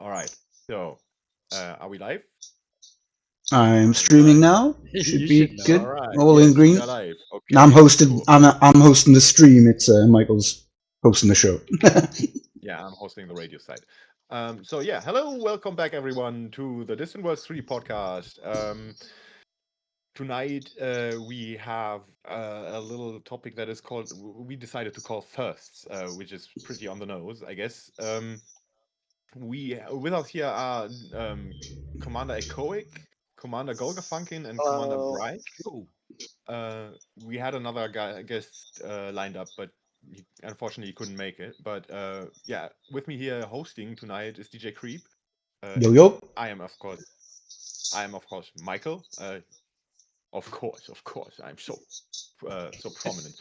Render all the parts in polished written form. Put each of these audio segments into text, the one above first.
All right. So, are we live? I'm Are we streaming live? now. Should You be should All know. good. right. All in Yes, we green. are live. I'm Okay. hosted. Cool. I'm hosting the stream. It's Michael's hosting the show. Yeah, I'm hosting the radio side. So yeah, hello, welcome back everyone to the Distant Worlds 3 podcast. Tonight we have a little topic that is called, we decided to call firsts, which is pretty on the nose, I guess. We with us here are Commander Echoic, Commander Golgafunkin, and Commander Hello. Bright. We had another guest lined up, but unfortunately he couldn't make it. But yeah, with me here hosting tonight is DJ Creep, Yo and yo. I am of course Michael. Of course, I'm so prominent.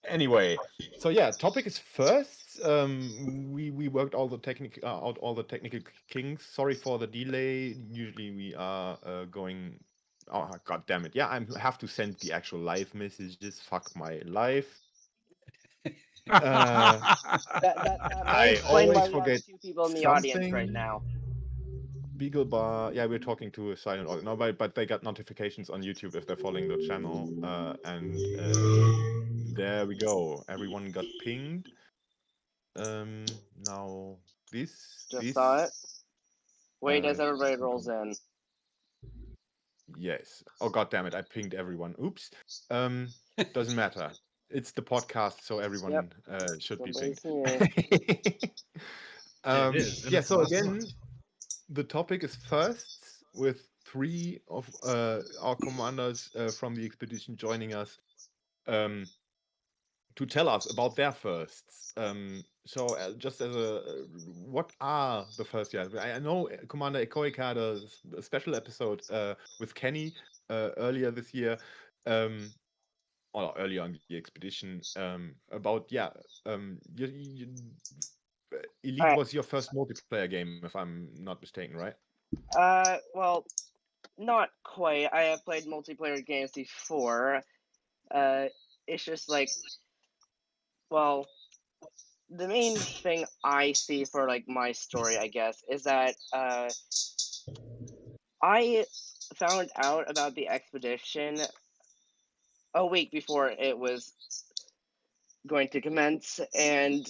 Anyway, so yeah, topic is first. We worked all the technical out all the technical kinks. Sorry for the delay. Usually we are going. Oh god damn it! Yeah, I have to send the actual live messages. Fuck my life. Uh, That might I explain why always we have forget two people in the audience right something. now. Beagle Bar. Yeah, we're talking to a silent audience. No, but they got notifications on YouTube if they're following the channel. And there we go. Everyone got pinged. Now Just saw it. this, Wait as everybody should rolls go. in. Yes. Oh god damn it! I pinged everyone. Oops. Um, doesn't matter. It's the podcast, so Yep, everyone should be somebody's pinged. here. It is, and Yeah. it's the So last one. again, the topic is firsts, with three of our commanders from the expedition joining us. Um, to tell us about their firsts. So, just as what are the first? Yeah, I know Commander Echoic had a special episode with Kenny earlier this year, um, or earlier on the expedition, about yeah, Elite Alright. was your first multiplayer game, if I'm not mistaken, right? Well, not quite. I have played multiplayer games before. Uh, it's just like, well, the main thing I see for like my story, I guess, is that I found out about the expedition a week before it was going to commence, and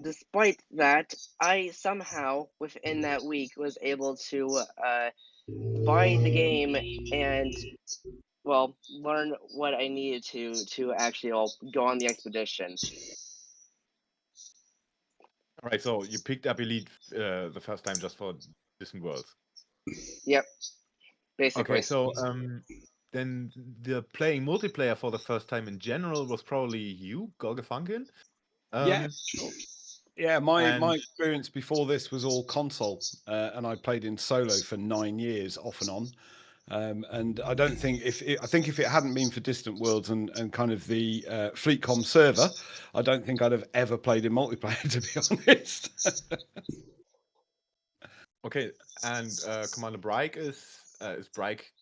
despite that, I somehow within that week was able to buy the game and well learn what I needed to actually all go on the expedition. All right, so you picked up Elite the first time just for Distant Worlds. Yep, Okay, basically. so then the playing multiplayer for the first time in general was probably you, Golgafunkin. Yeah, Um, sure. Yeah, my and experience before this was all console, and I played in solo for 9 years off and on. And I don't think I think if it hadn't been for Distant Worlds and kind of the FleetCom server, I don't think I'd have ever played in multiplayer, to be honest. okay, and Commander Brike is Brike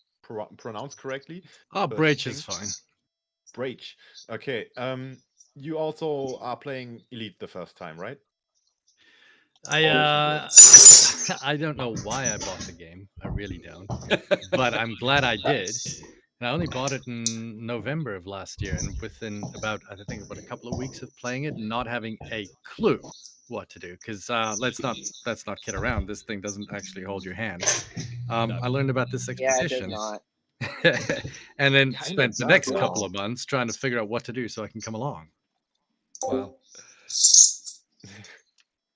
pronounced correctly? First Breach is thing, fine. Brach. Okay, you also are playing Elite the first time, right? I Or I don't know why I bought the game. I really don't, but I'm glad I did. And I only bought it in November of last year, and within about I think about a couple of weeks of playing it, not having a clue what to do. Because let's not kid around. This thing doesn't actually hold your hand. no, I learned about this Yeah, it does expedition, not. and then kind of spent the does next couple now. of months trying to figure out what to do so I can come along. Well, Did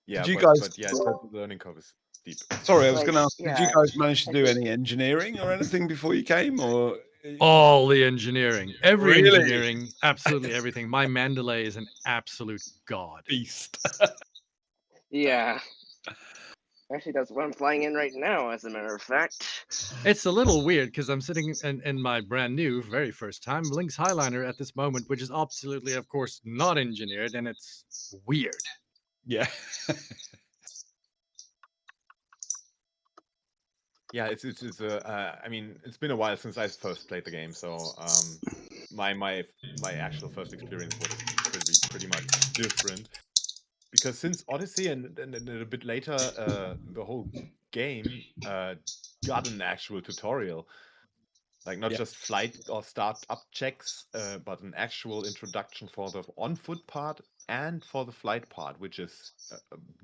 yeah, you but guys? but yeah, the learning curve is steep. Sorry, I was Like, going to ask. Did you yeah, guys manage to I do think any engineering or anything before you came, or Oh, All the engineering, every really? engineering, absolutely everything. My Mandalay is an absolute god. beast? yeah. Actually, that's what I'm flying in right now, as a matter of fact. It's a little weird because I'm sitting in my brand new, very first time Lynx Highliner at this moment, which is absolutely, of course, not engineered, and it's weird. Yeah. Yeah, I mean, it's been a while since I first played the game, so my actual first experience was pretty much different. because since Odyssey and a bit later, the whole game got an actual tutorial. Like not Yeah. just flight or startup checks, but an actual introduction for the on-foot part and for the flight part, which is,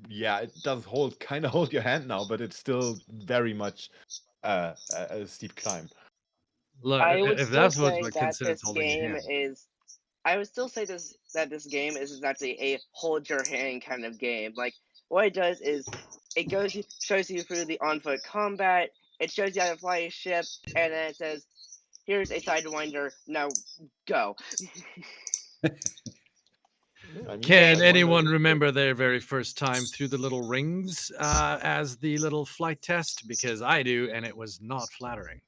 yeah, it does kind of hold your hand now, but it's still very much a steep climb. Look, I would if still that's what say what that considers this holding your game hand. is. I would still say that this game is exactly a hold your hand kind of game. Like what it does is it shows you through the on foot combat. It shows you how to fly a ship, and then it says, "Here's a sidewinder. Now go." I mean, Can Sidewinder anyone is good. remember their very first time through the little rings as the little flight test? Because I do, and it was not flattering.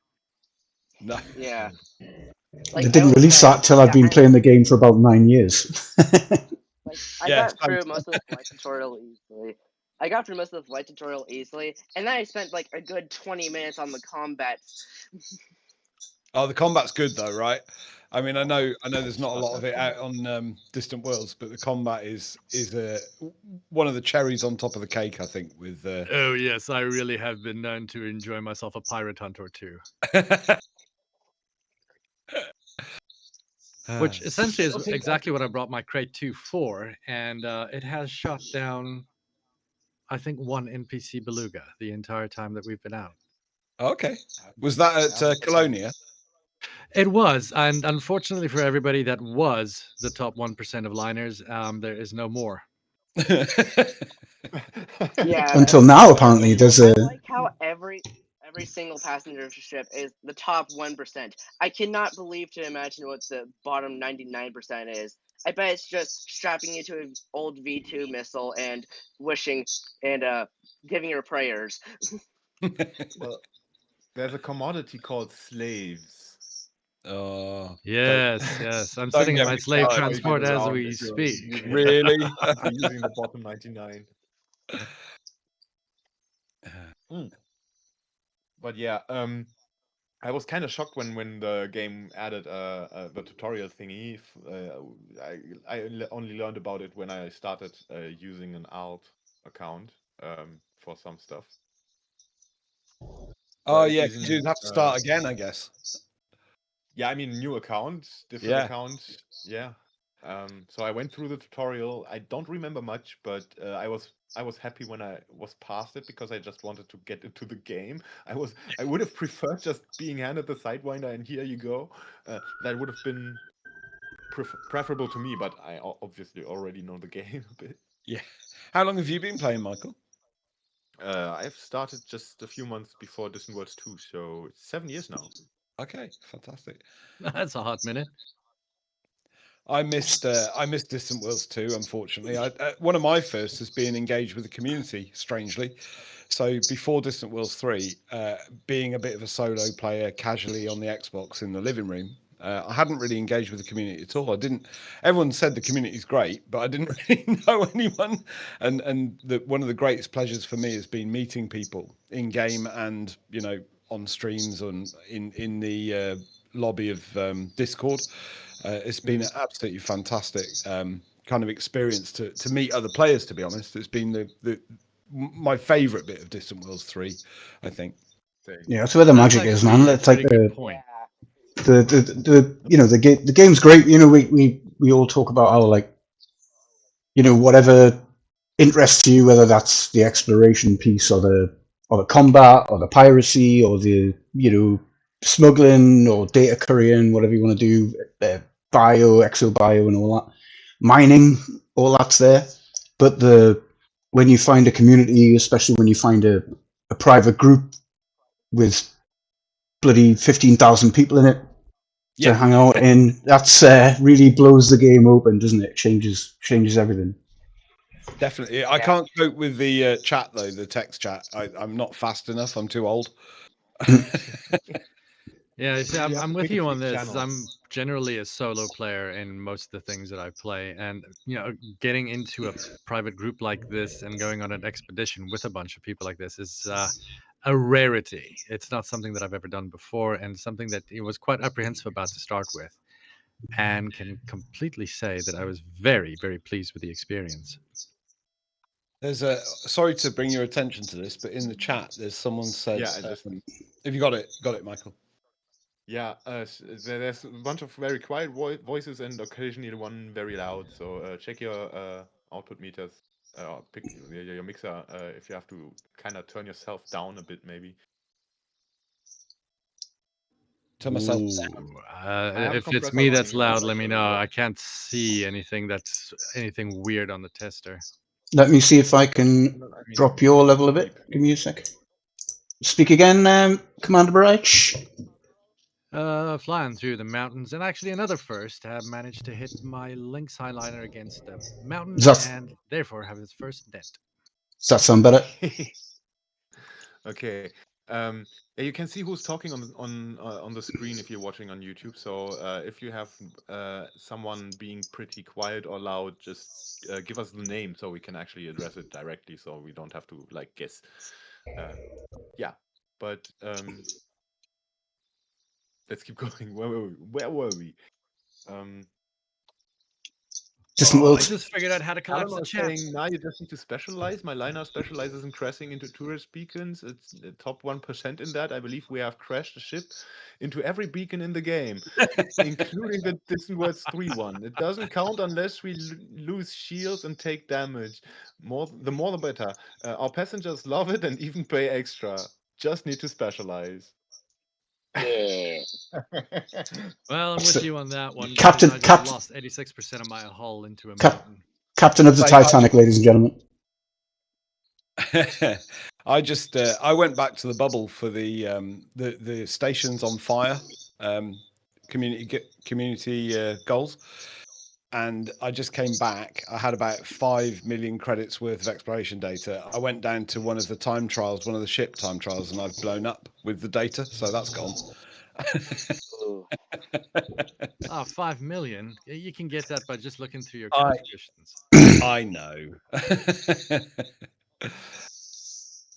No. Yeah. They Like I didn't will release say, that till I'd yeah, been playing the game for about 9 years. like I Yeah, got through most of the flight tutorial easily. I got through most of the flight tutorial easily, and then I spent like a good 20 minutes on the combat. Oh, the combat's good though, right? I mean, I know there's not a lot of it out on Distant Worlds, but the combat is one of the cherries on top of the cake, I think. With Oh yes, I really have been known to enjoy myself a pirate hunt or two, which essentially is Okay. exactly what I brought my Crate 2 for, and it has shot down, I think, one NPC beluga the entire time that we've been out. Okay, was that at Colonia? It was, and unfortunately for everybody that was the top 1% of liners, there is no more. Yeah. Until now, apparently, there's I a like how every single passenger ship is the top 1%. I cannot believe to imagine what the bottom 99% is. I bet it's just strapping you to an old V2 missile and wishing and giving your prayers. Well, there's a commodity called slaves. Oh, Yes, yes. I'm don't sitting in get my me slave That's started. how you get transport as around we if you're speak. using Really? if you're using the bottom 99. Mm. But yeah, I was kind of shocked when the game added the tutorial thingy. I only learned about it when I started using an alt account for some stuff. Oh But it yeah, because isn't. you'd have to start again, I guess. Yeah, I mean, new account, different Yeah. account. Yeah. So I went through the tutorial. I don't remember much, but I was happy when I was past it because I just wanted to get into the game. I would have preferred just being handed the Sidewinder and here you go. That would have been preferable to me, but I obviously already know the game a bit. Yeah. How long have you been playing, Michael? I've started just a few months before Distant Worlds 2, so it's 7 years now. Okay, fantastic. That's a hot minute. I missed Distant Worlds 2, unfortunately. One of my first has been engaged with the community, strangely. So before Distant Worlds 3, being a bit of a solo player casually on the Xbox in the living room, I hadn't really engaged with the community at all. Everyone said the community's great, but I didn't really know anyone. And one of the greatest pleasures for me has been meeting people in game and, on streams and in the lobby of Discord. It's been an absolutely fantastic kind of experience to meet other players. To be honest, it's been my favourite bit of Distant Worlds 3, I think. yeah, that's where the That's magic is, man. actually a It's like pretty good point. the game's great. We all talk about how, like, whatever interests you, whether that's the exploration piece or the combat or the piracy or the smuggling or data currying, whatever you want to do, exobio and all that, mining, all that's there. But when you find a community, especially when you find a private group with bloody 15,000 people in it to hang out in, that's really blows the game open, doesn't it? Changes everything. Definitely. I can't cope with the chat though, the text chat. I'm not fast enough. I'm too old. Yeah, you see, You have I'm to with pick a you few on this. channels. I'm generally a solo player in most of the things that I play, and getting into a private group like this and going on an expedition with a bunch of people like this is a rarity. It's not something that I've ever done before, and something that I was quite apprehensive about to start with, and can completely say that I was very, very pleased with the experience. There's a sorry to bring your attention to this, but in the chat, there's someone said, Yeah, I just "Have you got it? Got it, Michael?" yeah. There's a bunch of very quiet voices and occasionally one very loud. So check your output meters. Pick your mixer if you have to kind of turn yourself down a bit, maybe. To myself. have a If it's compressor me that's running on loud, my let me microphone as know. well. I can't see anything weird on the tester. Let me see if I can I mean, drop your level a bit. Give me a sec. Speak again, Commander Barrage. Flying through the mountains, and actually another first, have managed to hit my Lynx Highliner against a mountain, and therefore have its first dent. Does that sound better? Okay. Yeah, you can see who's talking on the screen if you're watching on YouTube. So if you have someone being pretty quiet or loud, just give us the name so we can actually address it directly, so we don't have to like guess. Yeah, but let's keep going. Where were we? Distant I Worlds. just figured out how to collapse Alan the was chat. saying, now you just need to specialize. My liner specializes in crashing into tourist beacons. It's the top 1% in that. I believe we have crashed a ship into every beacon in the game, including the Distant Worlds 3 one. It doesn't count unless we lose shields and take damage. The more the better. Our passengers love it and even pay extra. Just need to specialize. Yeah. Well, I'm with you on that one. Captain- because I just Cap- lost 86% of my hull into a Cap- mountain. Captain of the Say hi. Titanic, ladies and gentlemen. I went back to the bubble for the stations on fire community goals, and I just came back. I had about 5 million credits worth of exploration data. I went down to one of the time trials, one of the ship time trials, and I've blown up with the data, so that's gone. Ooh. 5 million. You can get that by just looking through your I- contributions. I know.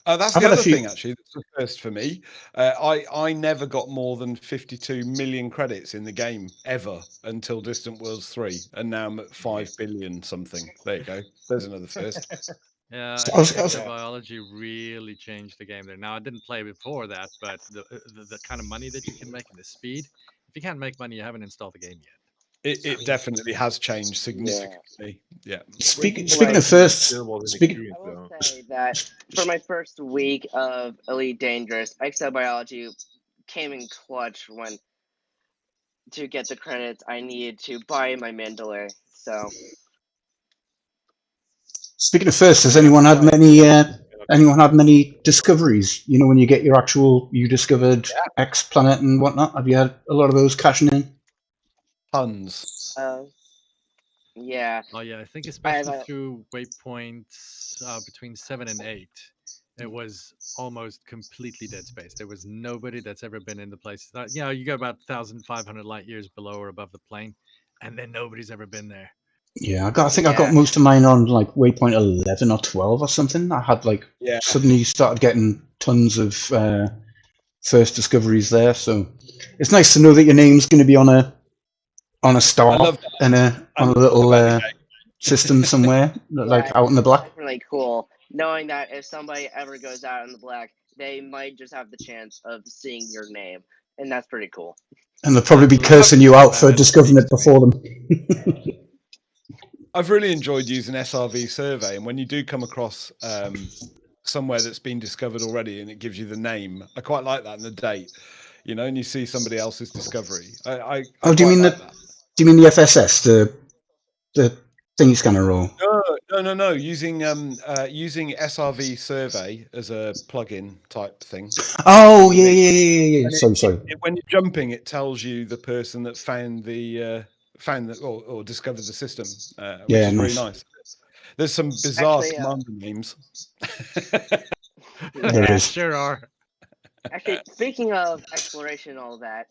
That's I've the had a other few- thing, actually. That's the first for me. I never got more than 52 million credits in the game ever until Distant Worlds 3, and now I'm at 5 billion something. There you go. There's another first. Yeah, So I I was- think I was- biology really changed the game there. Now, I didn't play before that, but the kind of money that you can make and the speed, if you can't make money, you haven't installed the game yet. It definitely has changed significantly. Yeah. Speaking Like, of first, Still was an speaking experience, I will though. say that for my first week of Elite Dangerous, Exobiology came in clutch when to get the credits I needed to buy my Mandalay. So speaking of first, has anyone had many discoveries? You know, when you get your actual, you discovered X planet and whatnot. Have you had a lot of those cashing in? Tons. yeah, Oh yeah, I think especially a- through waypoints between 7 and 8, it was almost completely dead space. There was nobody that's ever been in the place. You go about 1,500 light years below or above the plane, and then nobody's ever been there. Yeah, I think I got most of mine on like waypoint 11 or 12 or something. I had suddenly started getting tons of first discoveries there. So it's nice to know that your name's going to be on a star and on a little system somewhere, out in the black. It's really cool knowing that if somebody ever goes out in the black, they might just have the chance of seeing your name, and that's pretty cool. And they'll probably be cursing you out for discovering it before them. I've really enjoyed using SRV Survey, and when you do come across somewhere that's been discovered already and it gives you the name, I quite like that and the date, and you see somebody else's discovery. Do you mean the FSS, the thingy scanner roll? No. Using SRV Survey as a plugin type thing. Oh yeah. Sorry. When you're jumping, it tells you the person that found or discovered the system, which is really nice. There's some bizarre commander names. There is. Sure are. Actually, speaking of exploration and all that,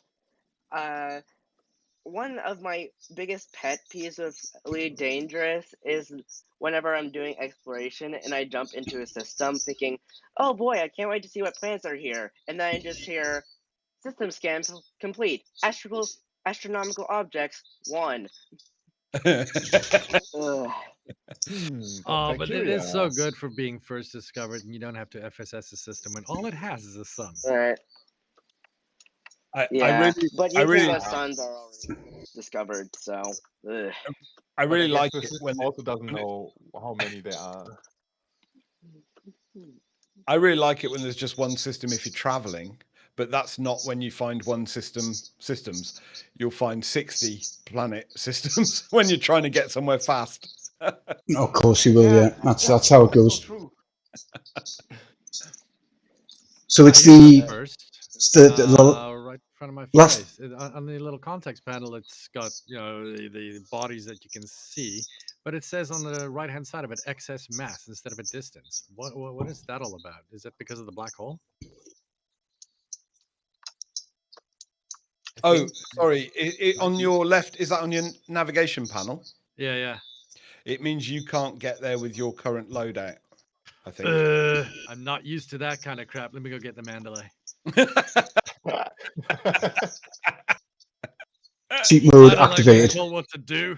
one of my biggest pet peeves of Elite Dangerous is whenever I'm doing exploration and I jump into a system thinking, oh boy, I can't wait to see what planets are here. And then I just hear, system scan complete. Astronomical objects 1. Ugh. Oh, but it is so bacteria. good for being first discovered, and you don't have to FSS the system when all it has is a sun. Alright. I Yeah, really, but I usually really, those suns are already discovered, so. Ugh. I But I really guess like the it system when also doesn't when it- know how many there are. I really like it when there's just one system if you're traveling, but that's not when you find one systems. You'll find 60 planet systems when you're trying to get somewhere fast. Of course you will. Yeah, Yeah, that's yeah, how it that's so goes. true. So it's Here's the first. the Right in front of my last. face. On the little context panel, it's got the bodies that you can see, but it says on the right hand side of it excess mass instead of a distance. What is that all about? Is it because of the black hole? I Oh, think sorry. might On be. your left, is that on your navigation panel? Yeah. It means you can't get there with your current loadout, I think. I'm not used to that kind of crap. Let me go get the Mandalay. Cheat I mode don't like being activated. told what to do.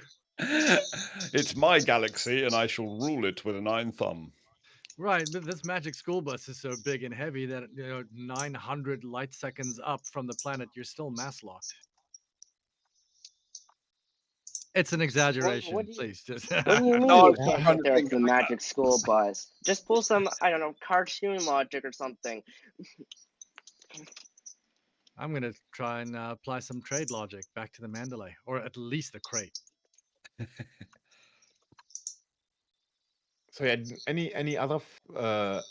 It's my galaxy, and I shall rule it with an iron thumb. Right, this magic school bus is so big and heavy that 900 light seconds up from the planet, you're still mass locked. It's an exaggeration, What do you please. Just What do you mean No, I you was just can't trying get to there think to the like magic school bus? Just pull some, I don't know, cartoon logic or something. I'm gonna try and apply some trade logic back to the Mandalay, or at least the crate. So yeah, any other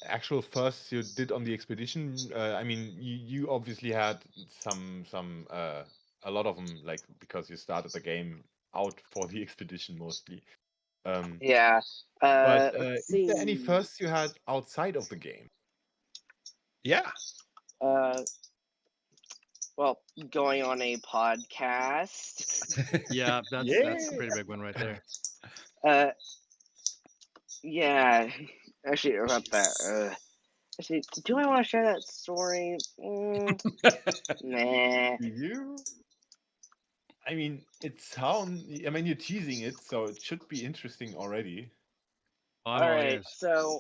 actual firsts you did on the expedition? I mean, you obviously had some a lot of them, like because you started the game out for the expedition mostly. Yeah. But Let's is there any see. firsts you had outside of the game? Yeah. Well, going on a podcast. Yeah, that's a pretty big one right there. Yeah. Actually, about that. Actually, do I want to share that story? Nah. Do you? I mean, I mean, you're teasing it, so it should be interesting already. I'm all Alright, ears. so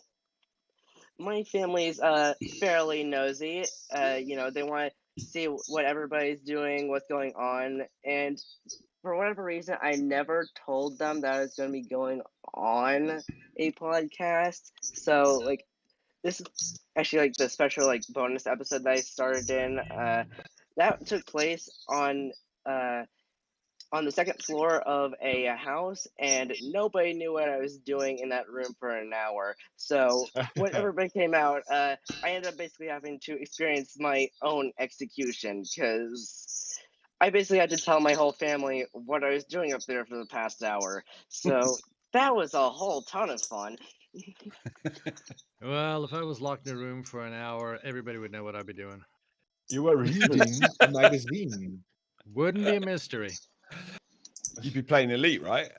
my family's fairly nosy. They want to see what everybody's doing, what's going on, and for whatever reason, I never told them that I was going to be going on a podcast. So, like, this is actually like the special like bonus episode that I started in. That took place on the second floor of a house, and nobody knew what I was doing in that room for an hour. So when everybody came out, I ended up basically having to experience my own execution because I basically had to tell my whole family what I was doing up there for the past hour. So that was a whole ton of fun. Well, if I was locked in a room for an hour, everybody would know what I'd be doing. You were reading a magazine. Wouldn't be a mystery. You'd be playing Elite, right?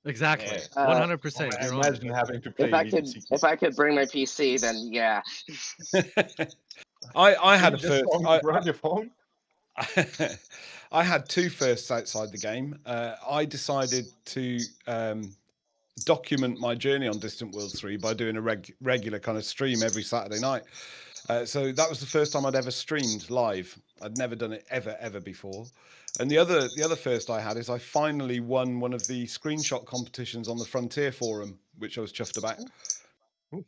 Exactly. Yeah. 100%. I You're on it. imagine having to play If I Elite could, Sequence. if I could bring my PC, then yeah. I had You a just first. brought your phone? I had two firsts outside the game. I decided to document my journey on Distant Worlds 3 by doing a regular kind of stream every Saturday night. So that was the first time I'd ever streamed live. I'd never done it ever before. And the other first I had is I finally won one of the screenshot competitions on the Frontier forum, which I was chuffed about. Ooh,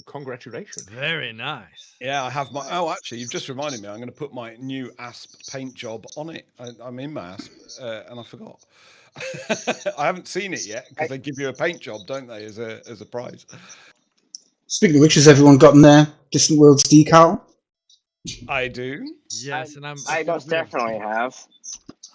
congratulations. Very nice. Yeah, I have my. Oh, actually, you've just reminded me. I'm going to put my new ASP paint job on it. I'm in my ASP, and I forgot. I haven't seen it yet because they give you a paint job, don't they, as a prize? Speaking of which, has everyone gotten their Distant Worlds decal? I do. Yes, and I most definitely have.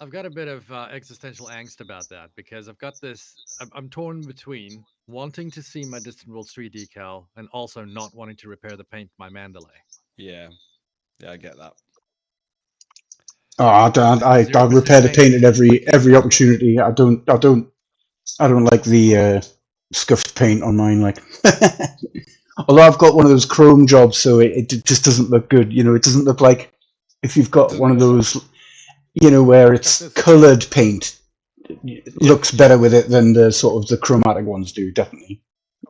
I've got a bit of existential angst about that because I've got this. I'm torn between wanting to see my Distant Worlds 3 decal and also not wanting to repair the paint my Mandalay. Yeah, I get that. Oh, I repair the paint at every opportunity. I don't like the scuffed paint on mine. Like, although I've got one of those chrome jobs, so it just doesn't look good. It doesn't look like if you've got one of those, where it's coloured paint. looks better with it than the sort of the chromatic ones do, definitely.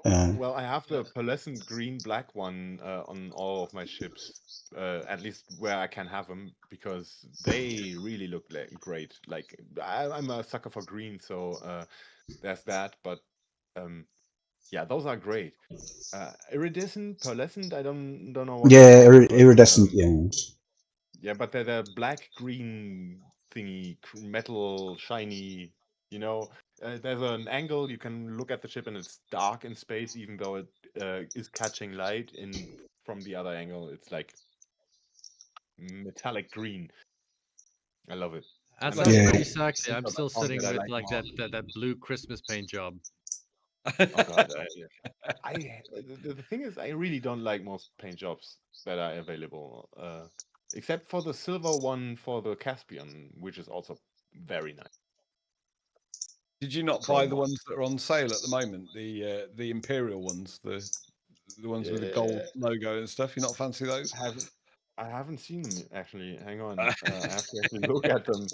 Well, I have the pearlescent green black one on all of my ships, at least where I can have them, because they really look great. Like I'm a sucker for green, so there's that. But yeah, those are great. Iridescent, pearlescent, I don't know what it's Yeah, called, but iridescent. Yeah. yeah, but they're the black green thingy, metal shiny. You know, there's an angle you can look at the ship and it's dark in space, even though it is catching light. In from the other angle, it's like metallic green. I love it. That And sounds Yeah. pretty sexy. I'm those are the still fonts sitting that I with like like more. that blue Christmas paint job. Oh god, the thing is, I really don't like most paint jobs that are available, except for the silver one for the Caspian, which is also very nice. Did you not buy Chrome the one. ones that are on sale at the moment? The Imperial ones, the ones with the gold logo and stuff. You not fancy those? I haven't seen them actually. Hang on, I have to actually look at them.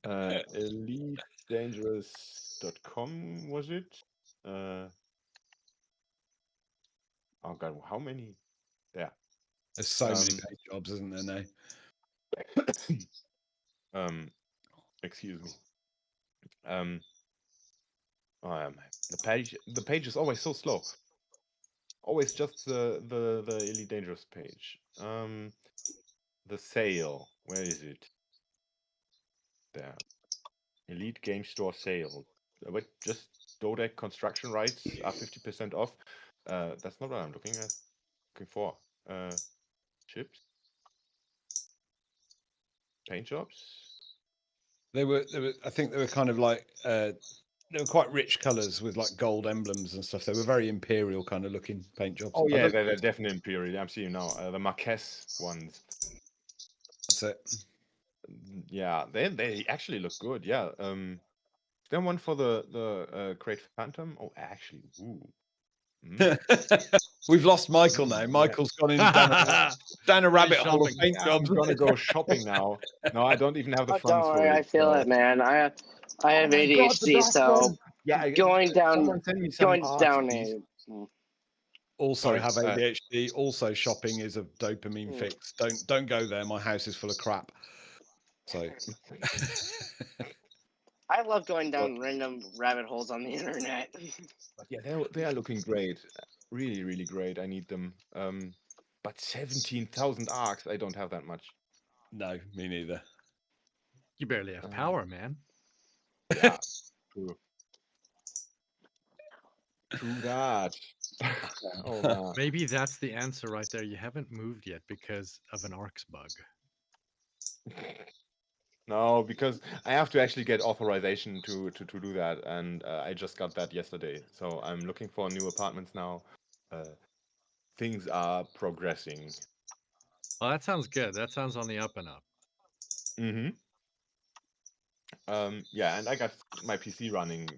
EliteDangerous.com was it? Oh god, how many? Yeah. There's so many Um, paint jobs, isn't there now? Excuse me. The page is always so slow. Always just the Elite Dangerous page. The sale. Where is it? There. Elite Game Store sale. Wait, just Dodec construction rights are 50% off. That's not what I'm looking for. Chips? Paint jobs? They were. I think they were kind of like. They were quite rich colours with like gold emblems and stuff. They were very imperial kind of looking paint jobs. Oh I yeah, don't- they're definitely Imperial. I'm seeing now. The Marquess ones. That's it. Yeah, they actually look good. Yeah. Then one for the Great Phantom. Oh, actually, ooh. We've lost Michael now. Yeah. Michael's gone in down a rabbit hole of shopping. paint I'm jobs. gonna go shopping now. No, I don't even have the Oh, funds don't for worry, it. I feel So. it, man. I have Oh my god, the ADHD, dark so one. Yeah, going down, someone send me some going art, down please. Also Sorry, have ADHD. Also shopping is a dopamine fix. Don't go there. My house is full of crap. So I love going down random rabbit holes on the internet. But yeah, they are looking great. Really, really great. I need them. But 17,000 arcs. I don't have that much. no, me neither. You barely have power, man. Yeah, true. True that. Oh man. Maybe that's the answer right there. You haven't moved yet because of an ARX bug. No, because I have to actually get authorization to do that, and I just got that yesterday. So I'm looking for new apartments now. Things are progressing. Well, that sounds good. That sounds on the up and up. Mm-hmm. Yeah, and I got my PC running.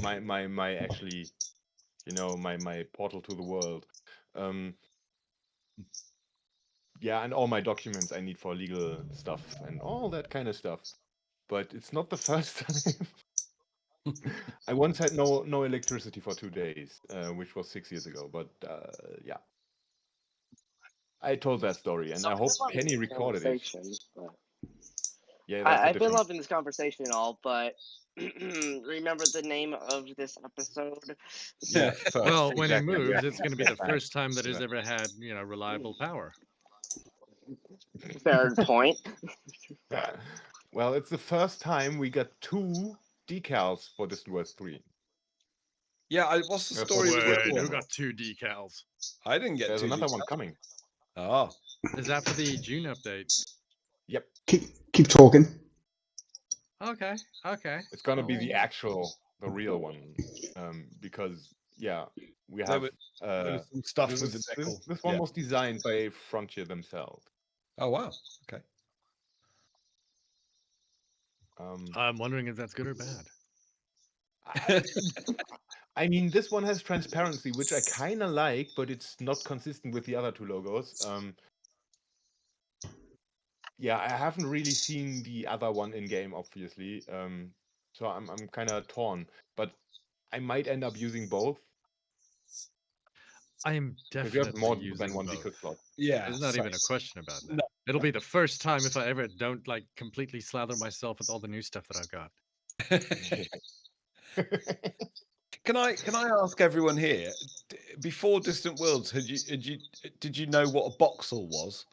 My actually, my portal to the world. Yeah, and all my documents I need for legal stuff and all that kind of stuff. But it's not the first time. I once had no electricity for 2 days, which was 6 years ago. But yeah, I told that story, and I hope Penny recorded it. But Yeah, that's a I've been different. loving this conversation and all, but remember the name of this episode? Yeah, first, Well, when he exactly. We moves, have it's to going to be get the back. first time that he's Yeah. ever had, reliable power. Fair point. Well, it's the first time we got 2 decals for Distant Worlds 3. Yeah, what's the For story with Distant the Wait, Worlds who 4. got 2 decals? I didn't get There's 2 another one decals. coming. Oh, Is that for the June update? Yep. Keep talking. Okay. It's gonna be Oh. the real one. Because yeah, we there have was some stuff with the decal. this one Yeah. was designed by Frontier themselves. Oh wow. Okay. I'm wondering if that's good or bad. I mean, this one has transparency, which I kind of like, but it's not consistent with the other 2 logos. Yeah, I haven't really seen the other one in game, obviously. So I'm kind of torn, but I might end up using both I am because you have more definitely than using one both. decode slot. Yeah, There's not same. even a question about that. No. It'll be the first time if I ever don't like completely slather myself with all the new stuff that I've got. Can I ask everyone here, before Distant Worlds, did you know what a voxel was?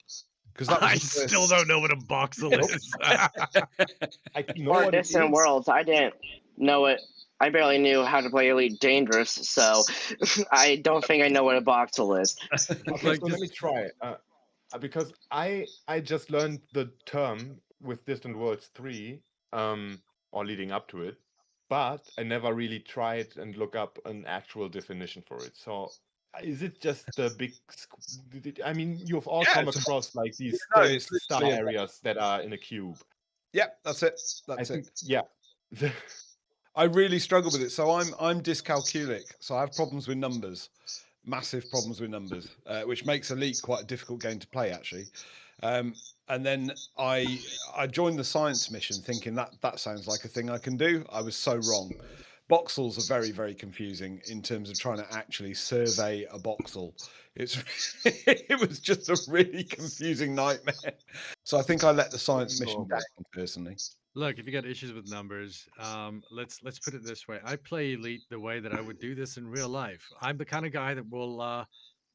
Because that was I the first- still don't know what a voxel is. I know Or what it Distant is. Worlds, I didn't know it. I barely knew how to play Elite Dangerous, so I don't think I know what a voxel is. Okay, Like, so let me try. Because I just learned the term with Distant Worlds 3, or leading up to it, but I never really tried and look up an actual definition for it. So is it just the big? I mean, you've all Yeah, come it's a across like these no, thin it's star literally a areas that are in a cube. Yeah, that's it. I That's think, it. yeah. I really struggle with it. So I'm dyscalculic. So I have problems with numbers, massive problems with numbers, which makes Elite quite a difficult game to play actually. And then I joined the science mission thinking that sounds like a thing I can do. I was so wrong. Voxels are very, very confusing in terms of trying to actually survey a voxel. It was just a really confusing nightmare. So I think I let the science mission down personally. Look, if you got issues with numbers, let's put it this way. I play Elite the way that I would do this in real life. I'm the kind of guy that will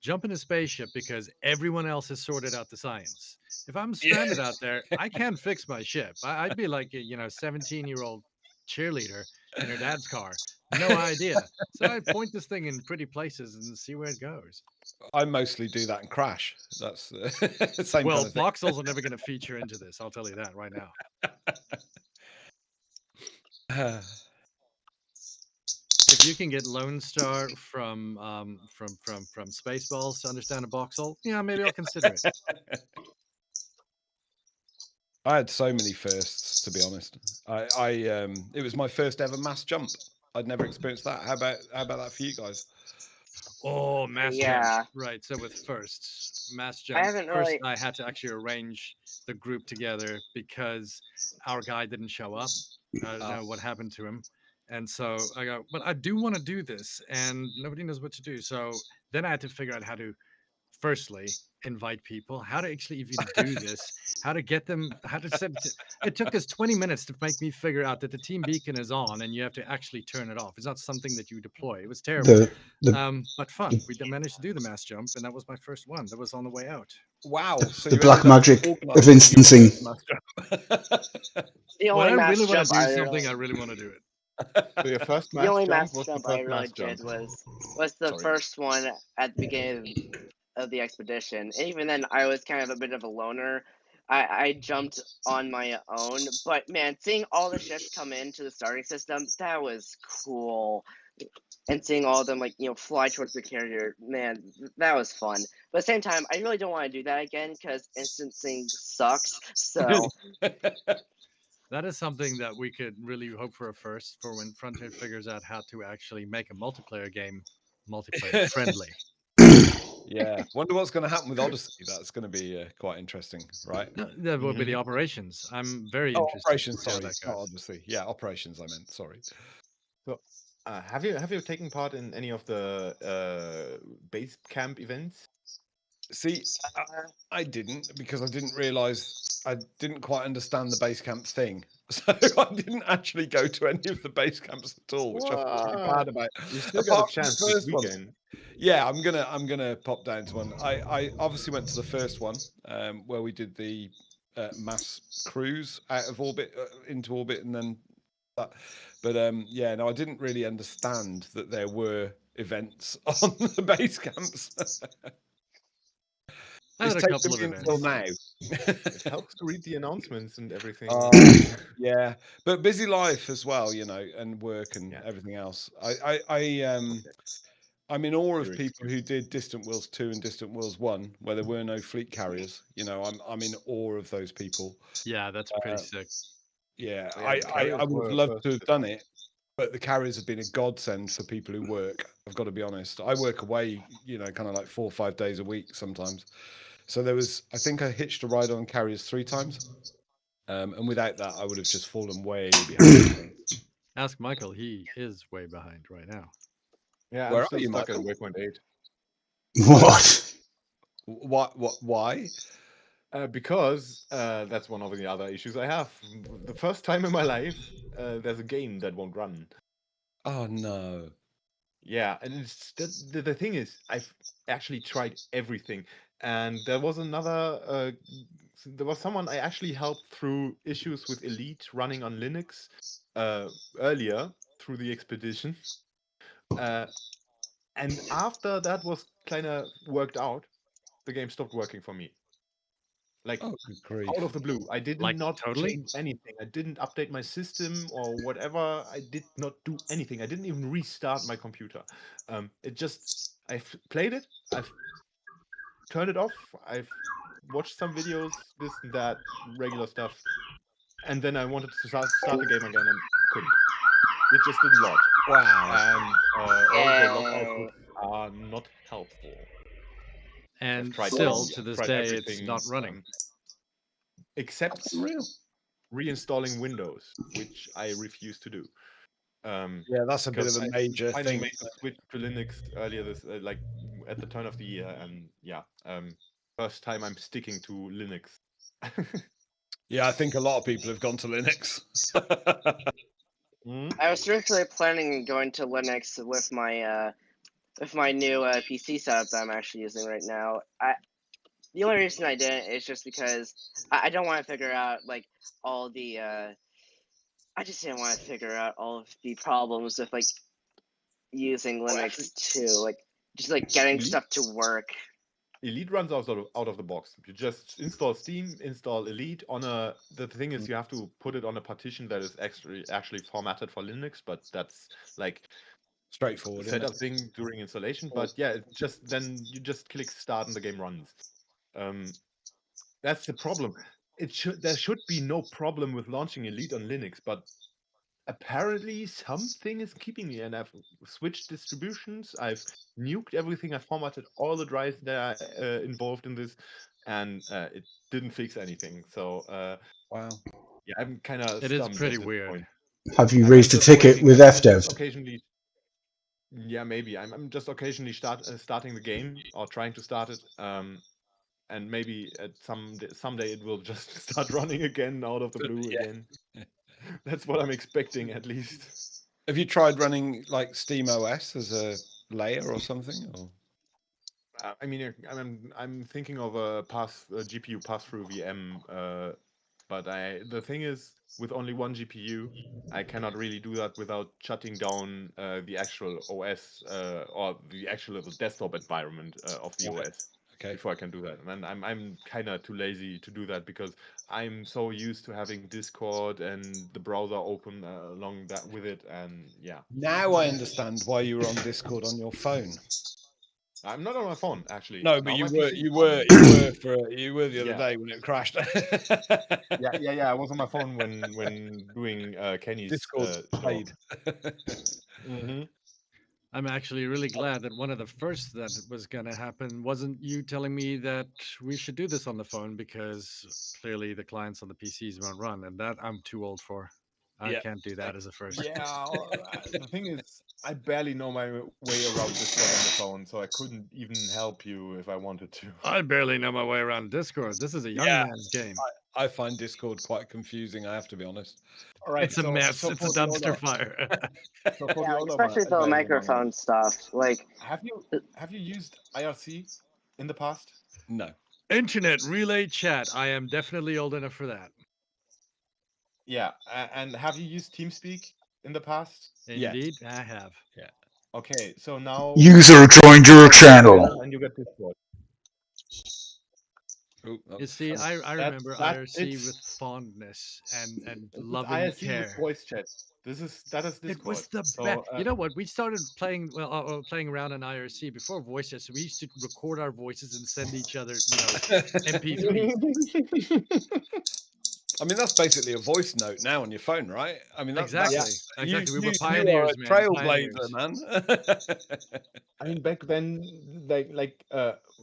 jump in a spaceship because everyone else has sorted out the science. If I'm stranded out there, I can't fix my ship. I'd be like a 17-year-old cheerleader in her dad's car. No idea. So I point this thing in pretty places and see where it goes. I mostly do that and crash. That's the same Well, kind of thing. voxels are never going to feature into this. I'll tell you that right now. If you can get Lone Star from Spaceballs to understand a voxel, yeah, maybe I'll consider it. I had so many firsts, to be honest. It was my first ever mass jump. I'd never experienced that. How about that for you guys? Oh, mass Yeah. jump. Right. So with firsts, mass I jump. haven't First, really. I had to actually arrange the group together because our guy didn't show up. I don't know what happened to him. And so I go, but I do want to do this, and nobody knows what to do. So then I had to figure out how to, firstly, invite people, how to actually even do this, how to get them, how to set it. It took us 20 minutes to make me figure out that the team beacon is on and you have to actually turn it off. It's not something that you deploy. It was terrible. But fun. We managed to do the mass jump, and that was my first one. That was on the way out. Wow. So the you black ended up magic organising of your instancing. first mass jump. The When only I mass really want jump to do I something, really, I really want to do it. So your first the mass only jump mass was the jump I first really mass jump. did was the Sorry. first one at the beginning of the expedition. And even then, I was kind of a bit of a loner. I jumped on my own, but man, seeing all the ships come into the starting system, that was cool. And seeing all of them fly towards the carrier, man, that was fun. But at the same time, I really don't want to do that again because instancing sucks. So That is something that we could really hope for a first for when Frontier figures out how to actually make a multiplayer game multiplayer friendly. Yeah. Wonder what's going to happen with Odyssey. That's going to be quite interesting, right? That will be the operations. I'm very Oh, interested operations. to see how Sorry, that not goes. Odyssey. Yeah, operations. I meant. Sorry. So, have you taken part in any of the base camp events? See, I didn't because I didn't realize I didn't quite understand the base camp thing. So I didn't actually go to any of the base camps at all, which I feel really What? bad about. You still got Apart a from the chance this first one. weekend. Yeah, I'm gonna pop down to one. I obviously went to the first one, where we did the mass cruise out of orbit into orbit, and then that. But yeah, no, I didn't really understand that there were events on the base camps. I had It's a taken couple of me until events. now. It helps to read the announcements and everything. Yeah, but busy life as well, and work and Yeah. everything else. I'm in awe of Very people who did Distant Worlds 2 and Distant Worlds 1, where there were no fleet carriers. I'm in awe of those people. Yeah, that's pretty sick. Yeah, Yeah, the I carriers would have were loved first to have done it, but the carriers have been a godsend for people who work. I've got to be honest. I work away, kind of like 4 or 5 days a week sometimes. So I think I hitched a ride on carriers 3 times. And without that, I would have just fallen way behind. Ask Michael. He is way behind right now. Yeah, I'm Where are still you, stuck at Michael? Waypoint 8. What? Why? Because that's one of the other issues I have. The first time in my life, there's a game that won't run. Oh no. Yeah, and it's the thing is, I've actually tried everything, and there was another. There was someone I actually helped through issues with Elite running on Linux earlier through the expedition, uh, and after that was kind of worked out, the game stopped working for me. Like Oh, good grief. out of the blue. I did Like, not totally? change anything. I didn't update my system or whatever. I did not do anything. I didn't even restart my computer. It just I've played it. I've turned it off. I've watched some videos, this and that, regular stuff, and then I wanted to start the game again and couldn't. It just didn't load, Wow. and all the log Yay. outputs are not helpful. I've And tried still, everything. to I've this tried day, it's everything, not running. except Real. reinstalling Windows, which I refuse to do. Yeah, that's a bit Because of a I major finally thing. made the switch to Linux earlier this, like at the turn of the year, and yeah, first time I'm sticking to Linux. Yeah, I think a lot of people have gone to Linux. Mm. I was originally planning on going to Linux with my new PC setup that I'm actually using right now. The only reason I didn't is just because I don't want to figure out like all the I just didn't want to figure out all of the problems with like using Oh, Linux actually, too, like just like getting Elite, stuff to work. Elite runs out of the box. You just install Steam, install Elite on a. The thing is, you have to put it on a partition that is actually formatted for Linux, but that's like Straightforward, isn't setup it? thing during installation. But yeah, it just then you just click start and the game runs. That's the problem. There should be no problem with launching Elite on Linux, but apparently something is keeping me, and I've switched distributions. I've nuked everything. I formatted all the drives that are involved in this, and it didn't fix anything. So Wow. yeah, I'm kind of It is stumped pretty at this weird. point. Have you I'm raised a just ticket waiting. with I'm just FDev? occasionally. Yeah, maybe. I'm just occasionally starting the game or trying to start it. And maybe at someday it will just start running again out of the blue Yeah. again. That's what I'm expecting, at least. Have you tried running like Steam OS as a layer or something? Or I mean, I'm thinking of a GPU pass-through VM, but the thing is, with only one GPU, I cannot really do that without shutting down the actual OS or the actual desktop environment of the Right. OS. Okay. Before I can do that. And I'm kind of too lazy to do that because I'm so used to having Discord and the browser open along that with it, and yeah. Now I understand why you were on Discord on your phone. I'm not on my phone actually. No, but Now you my were PC is you on. were you were the other Yeah. day when it crashed. Yeah. I was on my phone when doing Kenny's Discord show. played. Hmm. I'm actually really glad that one of the first that was going to happen wasn't you telling me that we should do this on the phone, because clearly the clients on the PCs won't run, and that I'm too old for. I Yeah. can't do that as a first. Yeah, the thing is, I barely know my way around Discord on the phone, so I couldn't even help you if I wanted to. I barely know my way around Discord. This is a young Yeah. man's game. I find Discord quite confusing, I have to be honest. All right, It's a mess. It's a for the dumpster older, fire. so for Yeah, the like, older especially the guys among us, microphone stuff. Like, have you used IRC in the past? No. Internet relay chat. I am definitely old enough for that. Yeah, and have you used TeamSpeak in the past? Yes. Indeed, I have. Yeah. Okay, so now User joined your and channel. you get Discord. Oh, You see, I remember That's IRC it. with fondness and This is loving IRC with care. voice chat. That is It was Discord. the So best. You know what? We started playing playing around on IRC before voice chat. So we used to record our voices and send each other, MP3s. I mean, that's basically a voice note now on your phone, right? I mean, Exactly. you Exactly. We were are a pioneers, man. trailblazer, Pioneers. man. I mean, back then,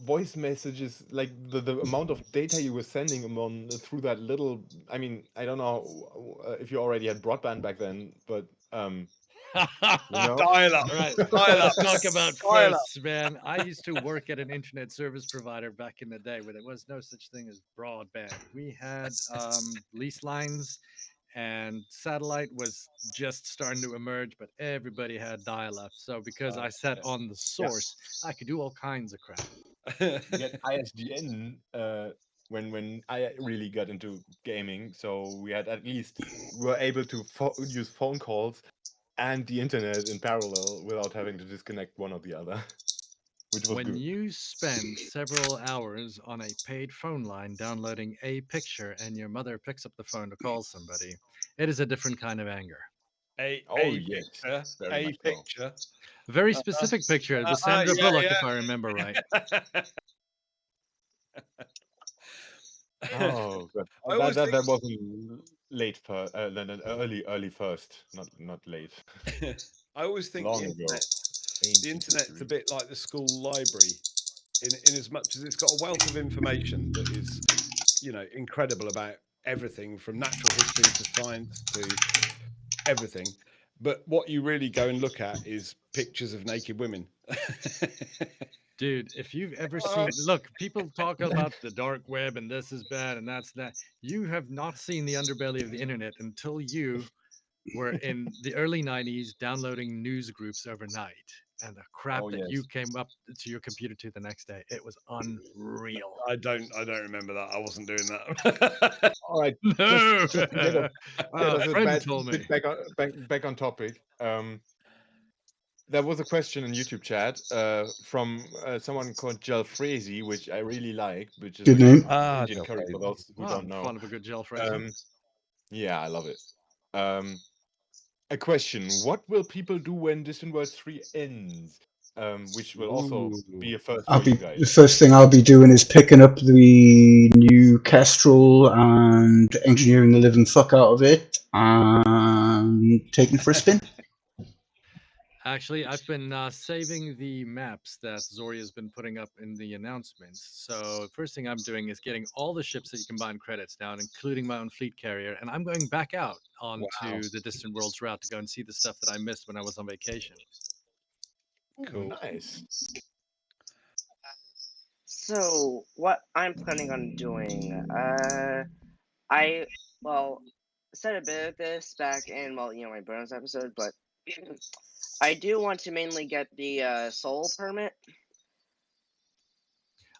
voice messages, like the amount of data you were sending through that little. I mean, I don't know if you already had broadband back then, but You All know? Dial up. right, Dial up. let's talk about Dial up. firsts, man. I used to work at an internet service provider back in the day where there was no such thing as broadband. We had lease lines, and satellite was just starting to emerge, but everybody had dial-up. So because I sat on the Yeah. source, I could do all kinds of crap. We had ISDN when I really got into gaming, so we had at least we were able to use phone calls and the internet in parallel without having to disconnect one or the other, which was When good. you spend several hours on a paid phone line downloading a picture and your mother picks up the phone to call somebody, it is a different kind of anger. Oh yes, very A much so. picture. A very specific picture. It was Sandra Yeah, Bullock, yeah. if I remember right. Oh, good. I always That was a late first, an early first, not late. I always think Long the ago. internet, Ancient internet's a history. bit like the school library, in as much as it's got a wealth of information that is, incredible about everything from natural history to science to everything. But what you really go and look at is pictures of naked women. Dude, if you've ever seen, look, people talk about the dark web and this is bad and that's that. You have not seen the underbelly of the internet until you were in the early 90s downloading news groups overnight and the crap Oh that yes. you came up to your computer to the next day. It was unreal. I don't remember that. I wasn't doing that. All right. No. Just to get A us a friend told me. bit back on topic. There was a question in YouTube chat from someone called Gelfrezi, which I really like, which is Good like name. Indian curry for those who Oh, don't I'm know. fond of a good gel phrasing. Yeah, I love it. A question: what will people do when Distant World 3 ends? Which will also be a first for you The guys. first thing I'll be doing is picking up the new Kestrel and engineering the living fuck out of it and taking it for a spin. Actually, I've been saving the maps that Zoria's been putting up in the announcements. So first thing I'm doing is getting all the ships that you can buy in credits down, including my own fleet carrier, and I'm going back out onto Wow. the Distant Worlds route to go and see the stuff that I missed when I was on vacation. Cool. Nice. So what I'm planning on doing, I said a bit of this back in my bonus episode, but I do want to mainly get the soul permit.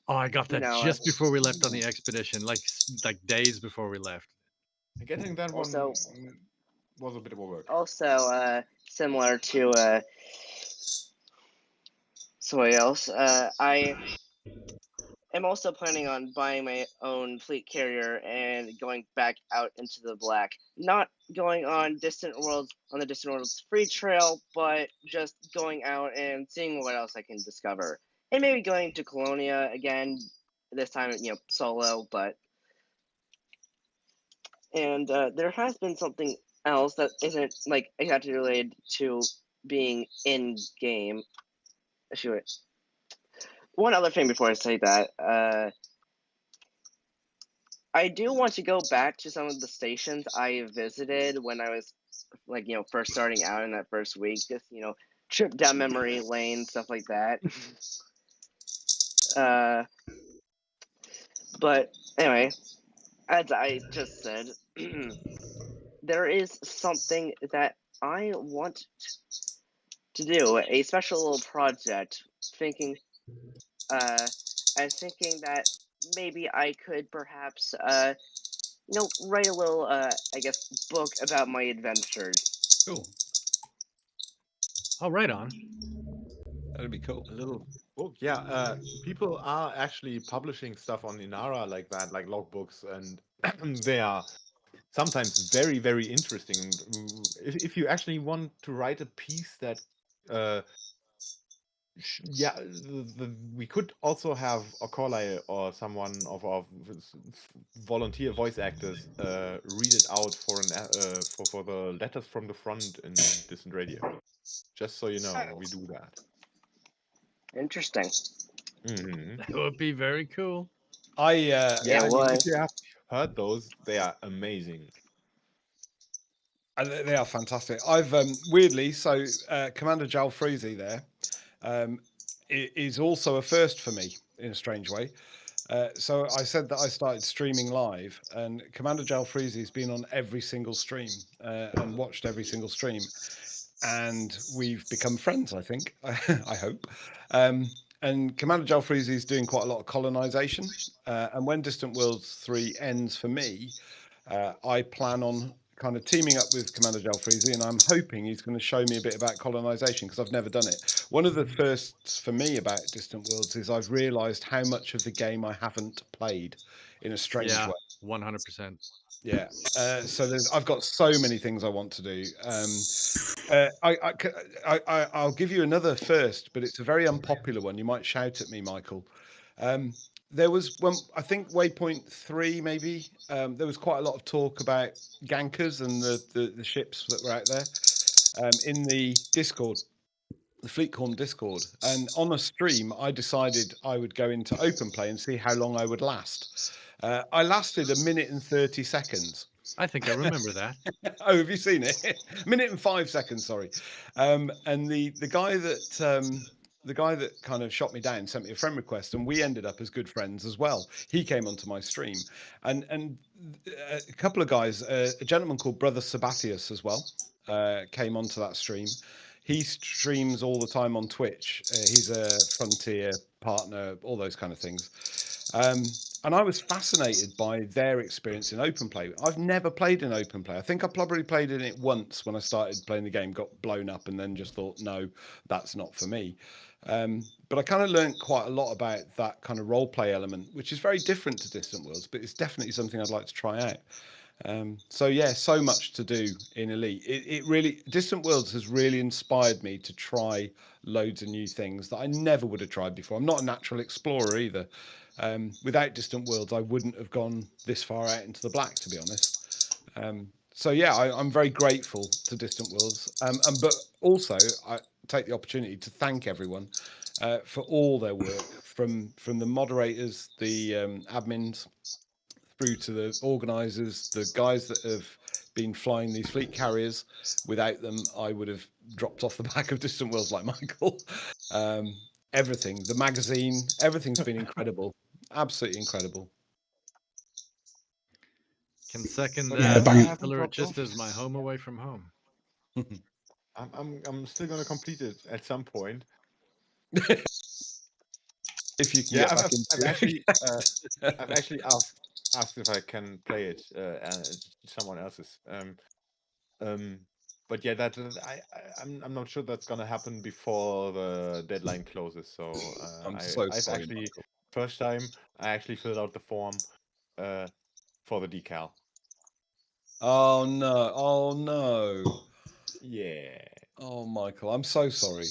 Oh, I got that No, just before we left on the expedition, like days before we left. Getting that one Also- was a bit of a work. also similar to somebody else. I am also planning on buying my own fleet carrier and going back out into the black. Not going on Distant Worlds on the Distant Worlds free trail, but just going out and seeing what else I can discover. And maybe going to Colonia again, this time, solo, but and there has been something else that isn't like exactly related to being in game. Shoot. One other thing before I say that, I do want to go back to some of the stations I visited when I was first starting out in that first week. Just trip down memory lane, stuff like that. But anyway, as I just said, there is something that I want to do, a special little project. Thinking that maybe I could perhaps write a little book about my adventures. Cool. Oh, right on. That'd be cool. A little book, yeah. People are actually publishing stuff on Inara like that, like logbooks, and they are sometimes very, very interesting. If you actually want to write a piece that, we could also have Okolai or someone of our volunteer voice actors read it out for for the letters from the front in Distant Radio. Just so you know, we do that. Interesting. Mm-hmm. That would be very cool. Yeah, I mean, why? if you have heard those, they are amazing. They are fantastic. I've weirdly, so Commander Jalfreezy there is also a first for me in a strange way. So I said that I started streaming live, and Commander Jalfreezy has been on every single stream and watched every single stream, and we've become friends. I think, I hope. And Commander Jalfreezy is doing quite a lot of colonization, and when Distant Worlds 3 ends for me, I plan on kind of teaming up with Commander Jalfreezy, and I'm hoping he's going to show me a bit about colonization because I've never done it. One of the firsts for me about Distant Worlds is I've realised how much of the game I haven't played in a strange Yeah, way. 100%. Yeah. So I've got so many things I want to do. I'll give you another first, but it's a very unpopular one. You might shout at me, Michael. There was one, I think Waypoint 3 maybe. There was quite a lot of talk about gankers and the ships that were out there in the Discord, the Fleetcorn Discord. And on a stream, I decided I would go into open play and see how long I would last. I lasted 1 minute and 30 seconds. I think I remember that. Oh, have you seen it? 1 minute and 5 seconds, sorry. And the guy that kind of shot me down sent me a friend request, and we ended up as good friends as well. He came onto my stream, and a couple of guys, a gentleman called Brother Sabatius as well, came onto that stream. He streams all the time on Twitch. He's a Frontier partner, all those kind of things. And I was fascinated by their experience in open play. I've never played in open play. I think I probably played in it once when I started playing the game, got blown up, and then just thought, no, that's not for me. But I kind of learned quite a lot about that kind of role play element, which is very different to Distant Worlds, but it's definitely something I'd like to try out. So yeah, so much to do in Elite. It really, Distant Worlds has really inspired me to try loads of new things that I never would have tried before. I'm not a natural explorer either. Without Distant Worlds, I wouldn't have gone this far out into the black, to be honest. So yeah, I'm very grateful to Distant Worlds, but also I take the opportunity to thank everyone for all their work, from the moderators, the admins, through to the organisers, the guys that have been flying these fleet carriers. Without them, I would have dropped off the back of Distant Worlds like Michael. Everything, the magazine, everything's been incredible. Absolutely incredible. Can second Yeah, that. bang. Pillar just as my home away from home. I'm still gonna complete it at some point. If you can Yeah, get back I've into actually I've actually asked if I can play it someone else's. But yeah, I'm not sure that's gonna happen before the deadline closes. So I'm so I've sorry, actually Michael. first time I actually filled out the form for the decal. Oh no! Oh no! Yeah, Oh, Michael, I'm so sorry.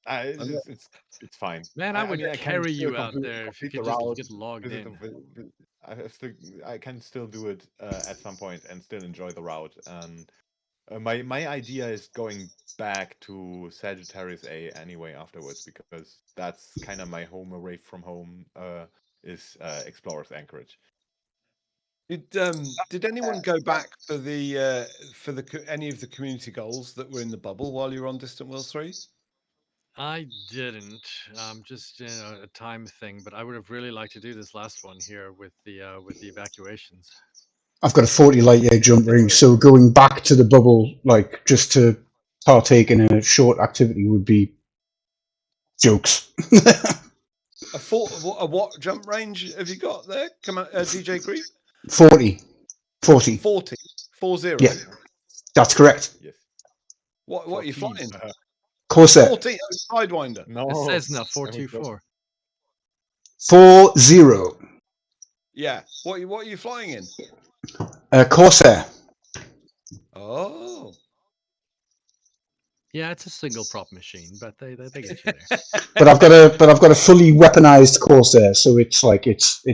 it's fine. Man, I would can carry still you out there if you complete the could just route, get logged visit in. I can still do it at some point and still enjoy the route. And my idea is going back to Sagittarius A anyway afterwards, because that's kind of my home away from home. Is Explorer's Anchorage. Did anyone go back for any of the community goals that were in the bubble while you were on Distant Worlds 3? I didn't. Just a time thing, but I would have really liked to do this last one here with the evacuations. I've got a 40 light year jump range, so going back to the bubble, like just to partake in a short activity, would be jokes. A what jump range have you got there? Come on, DJ Creep? 40. 40. 40. Yeah, that's correct. Yes. What are you 14. flying? Corsair. 14. Sidewinder. No, It says now 424. 40. Yeah. What are you flying in? Corsair. Oh. Yeah, it's a single prop machine, but they get you there. But I've got a fully weaponized Corsair, so it's like it's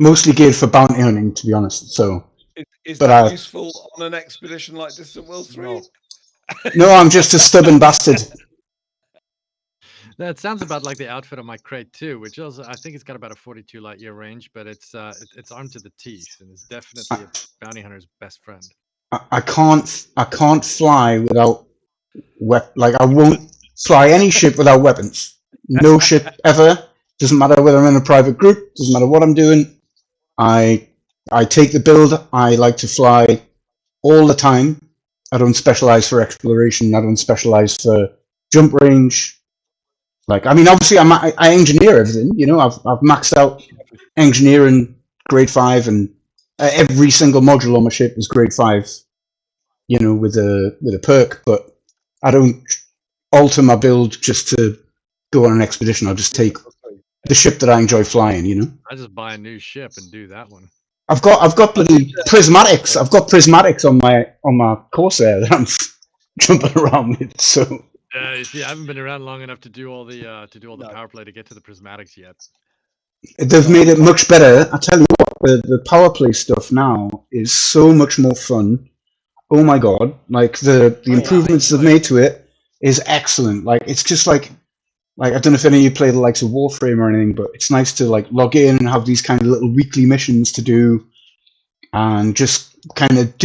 mostly geared for bounty hunting, to be honest. So is that useful on an expedition like Distant Worlds 3? No, I'm just a stubborn bastard. That sounds about like the outfit of my Crate 2, which also I think it's got about a 42 light year range, but it's armed to the teeth and it's definitely a bounty hunter's best friend. I can't fly without like I won't fly any ship without weapons. No ship ever. Doesn't matter whether I'm in a private group. Doesn't matter what I'm doing. I take the build. I like to fly all the time. I don't specialize for exploration. I don't specialize for jump range. Like, I mean, obviously, I engineer everything. You know, I've maxed out engineering grade 5, and every single module on my ship is grade 5. You know, with a perk, but I don't alter my build just to go on an expedition. I'll just take the ship that I enjoy flying. You know, I just buy a new ship and do that one. I've got bloody prismatics. I've got prismatics on my Corsair that I'm jumping around with. So you see, I haven't been around long enough to do all the power play to get to the prismatics yet. they've made it much better. I tell you what, the power play stuff now is so much more fun. Oh my god! Like the improvements they've made to it is excellent. Like it's just like I don't know if any of you play the likes of Warframe or anything, but it's nice to like log in and have these kind of little weekly missions to do, and just kind of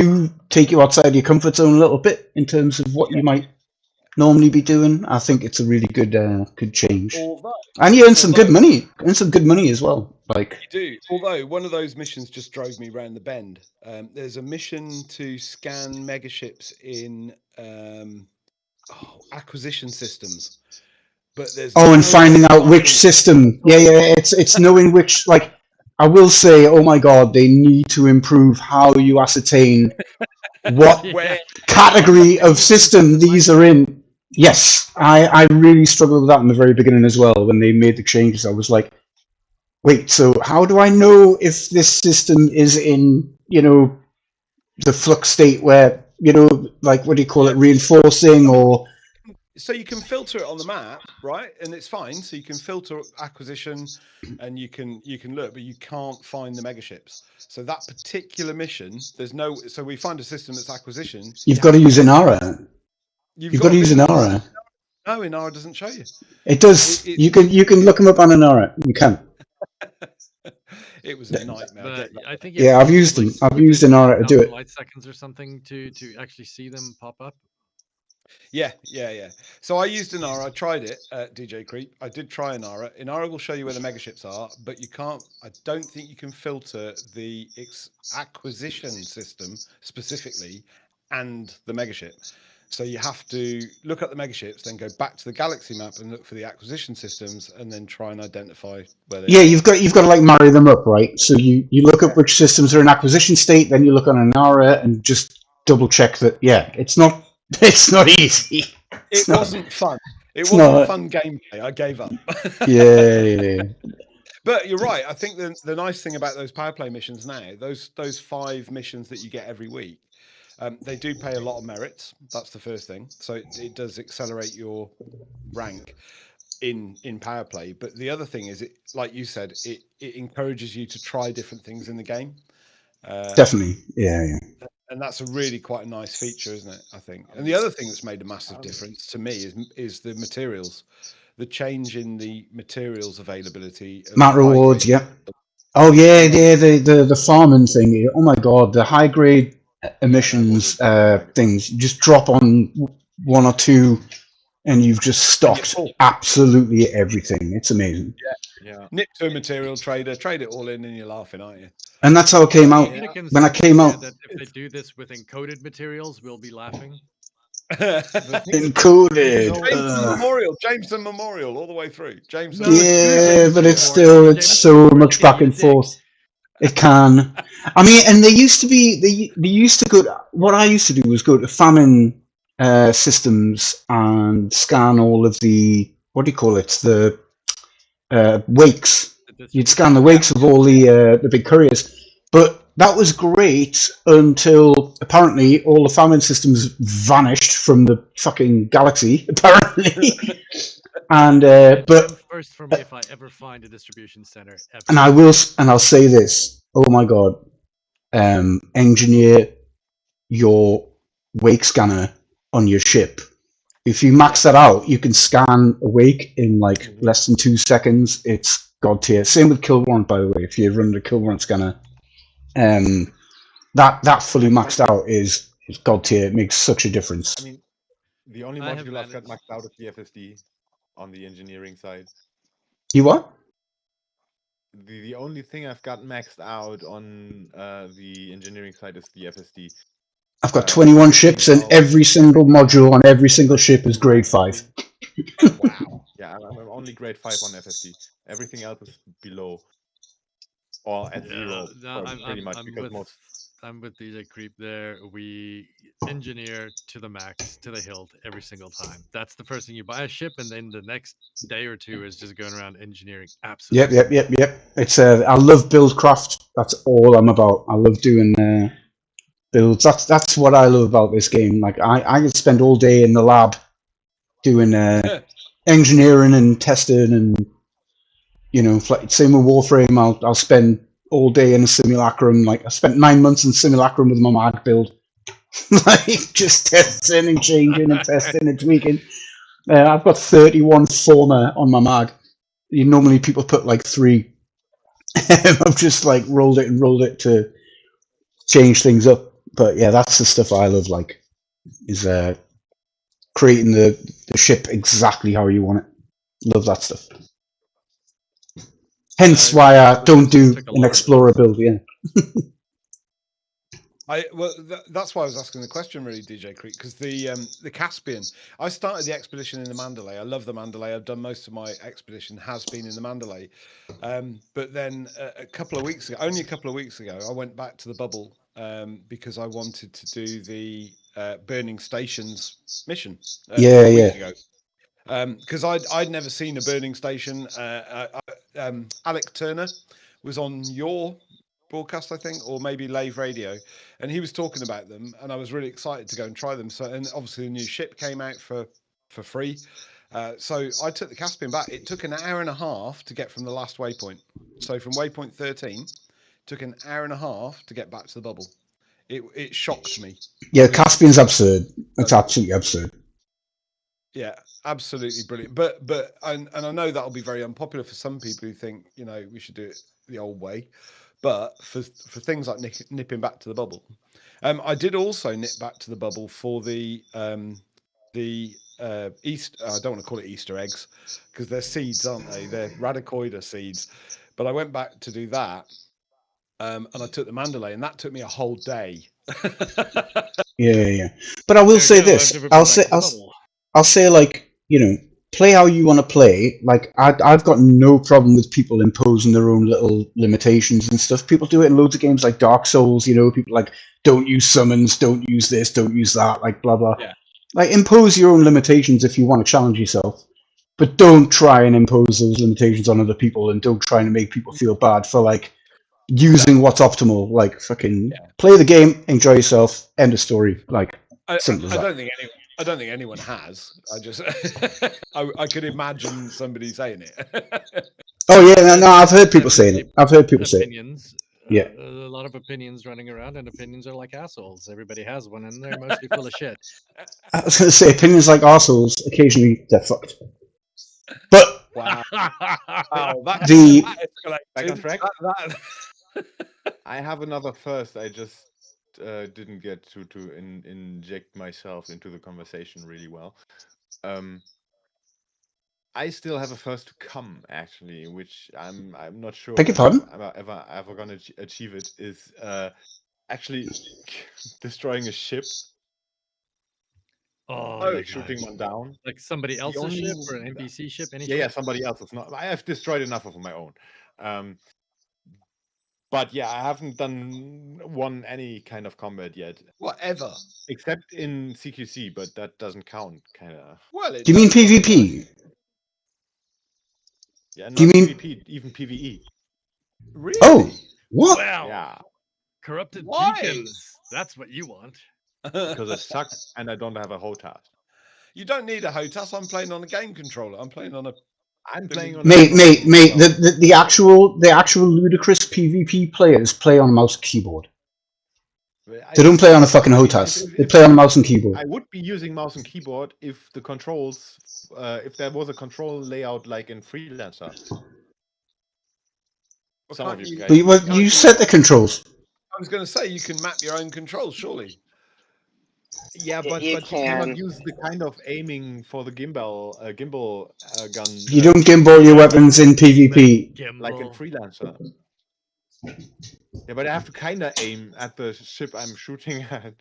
take you outside your comfort zone a little bit in terms of what you might normally be doing. I think it's a really good change, and you earn some good money. Earn some good money as well. Like you do. Although one of those missions just drove me round the bend. There's a mission to scan megaships in acquisition systems. But there's and finding out which system. Yeah, it's knowing which. Like, I will say, oh my god, they need to improve how you ascertain what category of system these are in. Yes, I really struggled with that in the very beginning as well. When they made the changes, I was like, wait, so how do I know if this system is in, you know, the flux state where, you know, like, what do you call it, reinforcing or... So you can filter it on the map, right? And it's fine. So you can filter acquisition and you can look, but you can't find the megaships. So that particular mission, there's no... So we find a system that's acquisition. You've got to use Inara. You've got to use Inara. No, Inara doesn't show you. It does. You can look them up on Inara. You can. It was a nightmare. I think I've used them. I've used Inara to do it. Light seconds or something to actually see them pop up. Yeah. So I used Inara. I tried it at DJ Creep. I did try Inara. Inara will show you where the megaships are, but you can't. I don't think you can filter the acquisition system specifically and the megaship. So you have to look at the megaships, then go back to the galaxy map and look for the acquisition systems, and then try and identify where they are. Yeah, you've got to like marry them up, right? So you look up which systems are in acquisition state, then you look on Inara and just double check that. Yeah, it's not easy. It wasn't fun. It wasn't fun gameplay. I gave up. Yeah. But you're right. I think the nice thing about those power play missions now, those 5 missions that you get every week. They do pay a lot of merits. That's the first thing. So it does accelerate your rank in power play. But the other thing is, it, like you said, it encourages you to try different things in the game. Definitely, yeah. And that's a really quite a nice feature, isn't it? I think. And the other thing that's made a massive difference to me is the materials, the change in the materials availability. Mount rewards, yeah. Oh yeah, the farming thing. Oh my god, the high grade emissions things just drop on 1 or 2 and you've just stocked absolutely everything. It's amazing. Yeah. Nip to a material trader, trade it all in, and you're laughing, aren't you? And that's how it came out. When I came out, that if they do this with encoded materials, we'll be laughing. Encoded. Jameson Memorial, all the way through. Jameson. Yeah, but it's so much back and forth. It can. I mean, and they used to go. What I used to do was go to famine systems and scan all of the, what do you call it? The wakes. You'd scan the wakes of all the big couriers. But that was great until apparently all the famine systems vanished from the fucking galaxy. Apparently. And but first for me if I ever find a distribution center ever. And I'll say this. Oh my god. Engineer your wake scanner on your ship, If you max that out, you can scan a wake in like less than 2 seconds. It's god tier. Same with kill warrant, by the way. If you run the kill warrant scanner, that fully maxed out is god tier. It makes such a difference. I mean, the only I have module I've got managed- maxed out is the FSD on the engineering side. You what? The only thing I've got maxed out on the engineering side is the FSD. I've got 21 ships, and every single module on every single ship is grade 5. Wow. Yeah, I'm only grade 5 on FSD. Everything else is below. Or at 0, No, pretty much, because most... I'm with DJ Creep there. We engineer to the max, to the hilt every single time. That's the first thing you buy a ship, and then the next day or two is just going around engineering. Absolutely. Yep. It's I love buildcraft. That's all I'm about. I love doing builds. That's what I love about this game. Like I could spend all day in the lab doing engineering and testing, and same with Warframe. I'll spend all day in a simulacrum. Like I spent 9 months in simulacrum with my mag build, like just testing and changing and testing and tweaking. I've got 31 former on my mag. Normally people put like 3. I've just like rolled it to change things up. But yeah, that's the stuff I love. Like, is creating the ship exactly how you want it. Love that stuff. Hence why I don't do an explorer build. Yeah. That's why I was asking the question, really, DJ Creek, because the Caspian. I started the expedition in the Mandalay. I love the Mandalay. I've done most of my expedition has been in the Mandalay, but then only a couple of weeks ago, I went back to the bubble because I wanted to do the Burning Stations mission. Because I'd never seen a burning station. Alec Turner was on your broadcast, I think, or maybe Lave Radio, and he was talking about them, and I was really excited to go and try them. So, and obviously the new ship came out for free. So I took the Caspian back. It took an hour and a half to get from the last waypoint. So from waypoint 13, took an hour and a half to get back to the bubble. It shocked me. Yeah, Caspian's absurd. It's absolutely absurd. Yeah, absolutely brilliant. But and I know that'll be very unpopular for some people who think we should do it the old way. But for things like nipping back to the bubble, I did also nip back to the bubble for the Easter. I don't want to call it Easter eggs because they're seeds, aren't they? They're Radicoida seeds. But I went back to do that, and I took the Mandalay, and that took me a whole day. Yeah. But I will say this. I'll say like, play how you want to play. Like I've got no problem with people imposing their own little limitations and stuff. People do it in loads of games like Dark Souls, people like don't use summons, don't use this, don't use that, like blah blah. Yeah. Like impose your own limitations if you want to challenge yourself. But don't try and impose those limitations on other people, and don't try and make people feel bad for like using what's optimal. Like fucking play the game, enjoy yourself, end of story. Like simple as that. I don't think anyone has. I just, I could imagine somebody saying it. Oh yeah, no, I've heard people saying it. I've heard people say opinions. Yeah, a lot of opinions running around, and opinions are like assholes. Everybody has one, and they're mostly full of shit. I was going to say opinions like arseholes. Occasionally, they're fucked. But wow, back on track. I have another first. I just didn't get to inject myself into the conversation really well. I still have a first to come, actually, which I'm not sure Beg your pardon? I'm ever gonna achieve it. Is actually destroying a ship. Oh, shooting one down. Like somebody else's ship or an NPC ship? Anything? Yeah, somebody else's. Not. I have destroyed enough of my own. But yeah, I haven't won any kind of combat yet. Whatever. Except in CQC, but that doesn't count, kind of. Well, do you mean PvP? Yeah, not do you mean PvP, even PvE? Really? Oh, what? Wow. Yeah. Corrupted beacons. That's what you want. Because it sucks, and I don't have a HOTAS. You don't need a HOTAS. I'm playing on a game controller. I'm playing on a. Mate. The actual ludicrous PvP players play on mouse and keyboard. They don't play on a fucking HOTAS. They play on a mouse and keyboard. I would be using mouse and keyboard if the controls, if there was a control layout like in Freelancer. Some of you guys. But you set the controls. I was going to say you can map your own controls, surely. Yeah, but You you cannot can. use the kind of aiming for the gimbal gun. You don't gimbal your weapons in PvP. Like in Freelancer. Yeah, but I have to kind of aim at the ship I'm shooting at.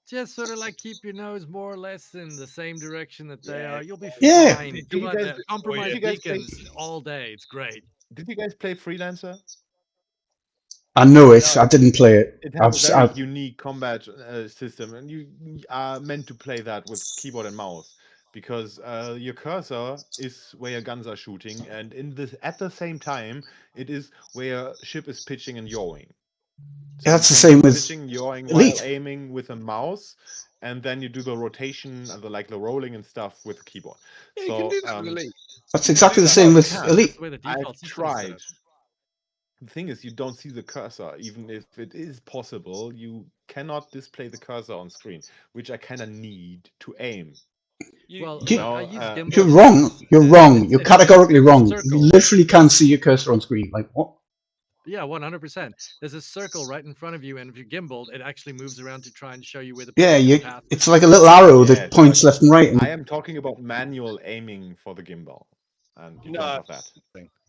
Just sort of like keep your nose more or less in the same direction that they are. You'll be Yeah. fine. Did Come you on, guys- there. Compromise did you guys play- beacons all day. It's great. Did you guys play Freelancer? I know it. I didn't play it. It has a very unique combat system, and you are meant to play that with keyboard and mouse because your cursor is where your guns are shooting, and at the same time, it is where your ship is pitching and yawing. So That's you the can same do with pitching, yawing Elite. while aiming with a mouse, and then you do the rotation and the rolling and stuff with keyboard. Yeah, you can do that with Elite. That's exactly the same with Yeah. Elite. That's the way the I've default system is set tried. up. The thing is, you don't see the cursor. Even if it is possible, you cannot display the cursor on screen, which I kind of need to aim. Well, You- I use gimbal. You're wrong. You're Uh, wrong. it's- You're it's categorically a wrong. circle. You literally can't see your cursor on screen. Like, what? Yeah, 100%. There's a circle right in front of you, and if you're gimbaled, it actually moves around to try and show you where the Yeah, path is. it's like a little arrow Yes, that points but left and right. And, I am talking about manual aiming for the gimbal, and you don't No. have that.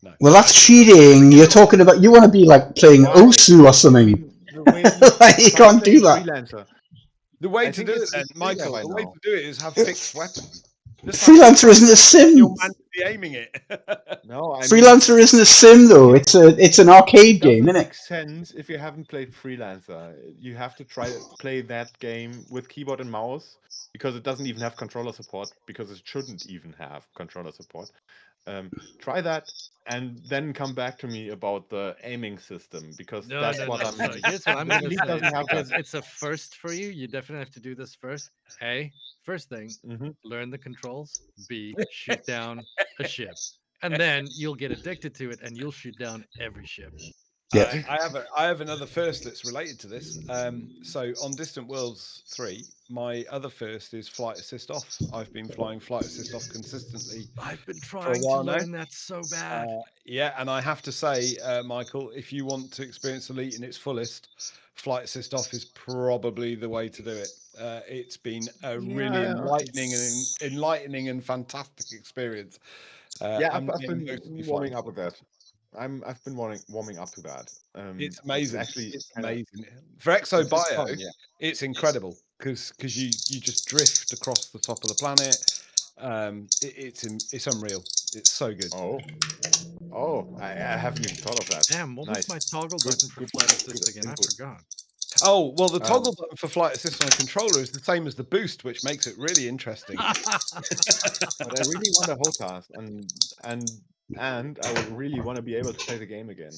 No. well, that's cheating. You're talking about, you want to be like playing Why? Osu or I something. mean, the way Like, you try can't do playing that. Freelancer. The way I to think do it, it's then, free Michael, by the way now. to do it is have fixed weapons. Just like Freelancer isn't a sim. you're manually aiming it. No, I mean, Freelancer isn't a sim though. It's an arcade it doesn't game, isn't make it? sense if you haven't played Freelancer. You have to try to play that game with keyboard and mouse because it doesn't even have controller support, because it shouldn't even have controller support. Try that and then come back to me about the aiming system, because No, that's no, what no. I'm. So here's what I'm going to Elite say, doesn't have because that. it's a first for you. You definitely have to do this first. A, first thing, Mhm. learn the controls. B, shoot down a ship. And then you'll get addicted to it, and you'll shoot down every ship. Yeah. I have another first that's related to this. So on Distant Worlds 3, my other first is Flight Assist Off. I've been flying Flight Assist Off consistently. I've been trying to while now. learn that so bad. Yeah, and I have to say, Michael, if you want to experience Elite in its fullest, Flight Assist Off is probably the way to do it. It's been a really Yeah. enlightening and fantastic experience. Yeah, I'm I've getting been mostly warming fine. up with that. I've been warming up to that. It's amazing. Actually, It's kinda- amazing. For Exo it's Bio, fun, yeah. it's incredible because you just drift across the top of the planet. It's unreal. It's so good. Oh, I haven't even thought of that. Damn, what Nice. was my toggle Good- button for good- flight assist good again? I input. forgot. Oh well, the toggle button for Flight Assist on a controller is the same as the boost, which makes it really interesting. But I really want a HOTAS, and I would really want to be able to play the game again.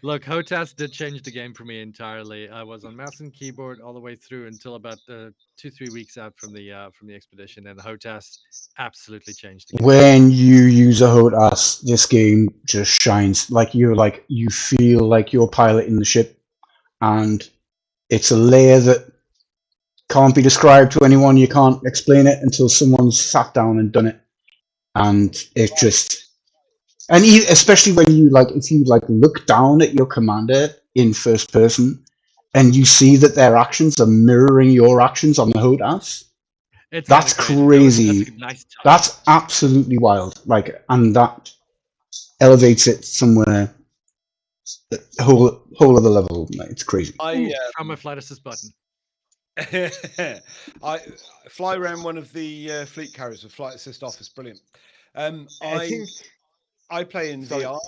Look, HOTAS did change the game for me entirely. I was on mouse and keyboard all the way through until about 2-3 weeks out from the expedition, and the HOTAS absolutely changed the game. When you use a HOTAS, this game just shines. You feel like you're piloting the ship, and it's a layer that can't be described to anyone. You can't explain it until someone's sat down and done it, and it just. And especially when if you look down at your commander in first person, and you see that their actions are mirroring your actions on the HOTAS, that's crazy. That's a nice touch. That's absolutely wild. And that elevates it somewhere, a whole other level. It's crazy. From my flight assist button. I fly around one of the fleet carriers with Flight Assist Off. It's brilliant. I play in VR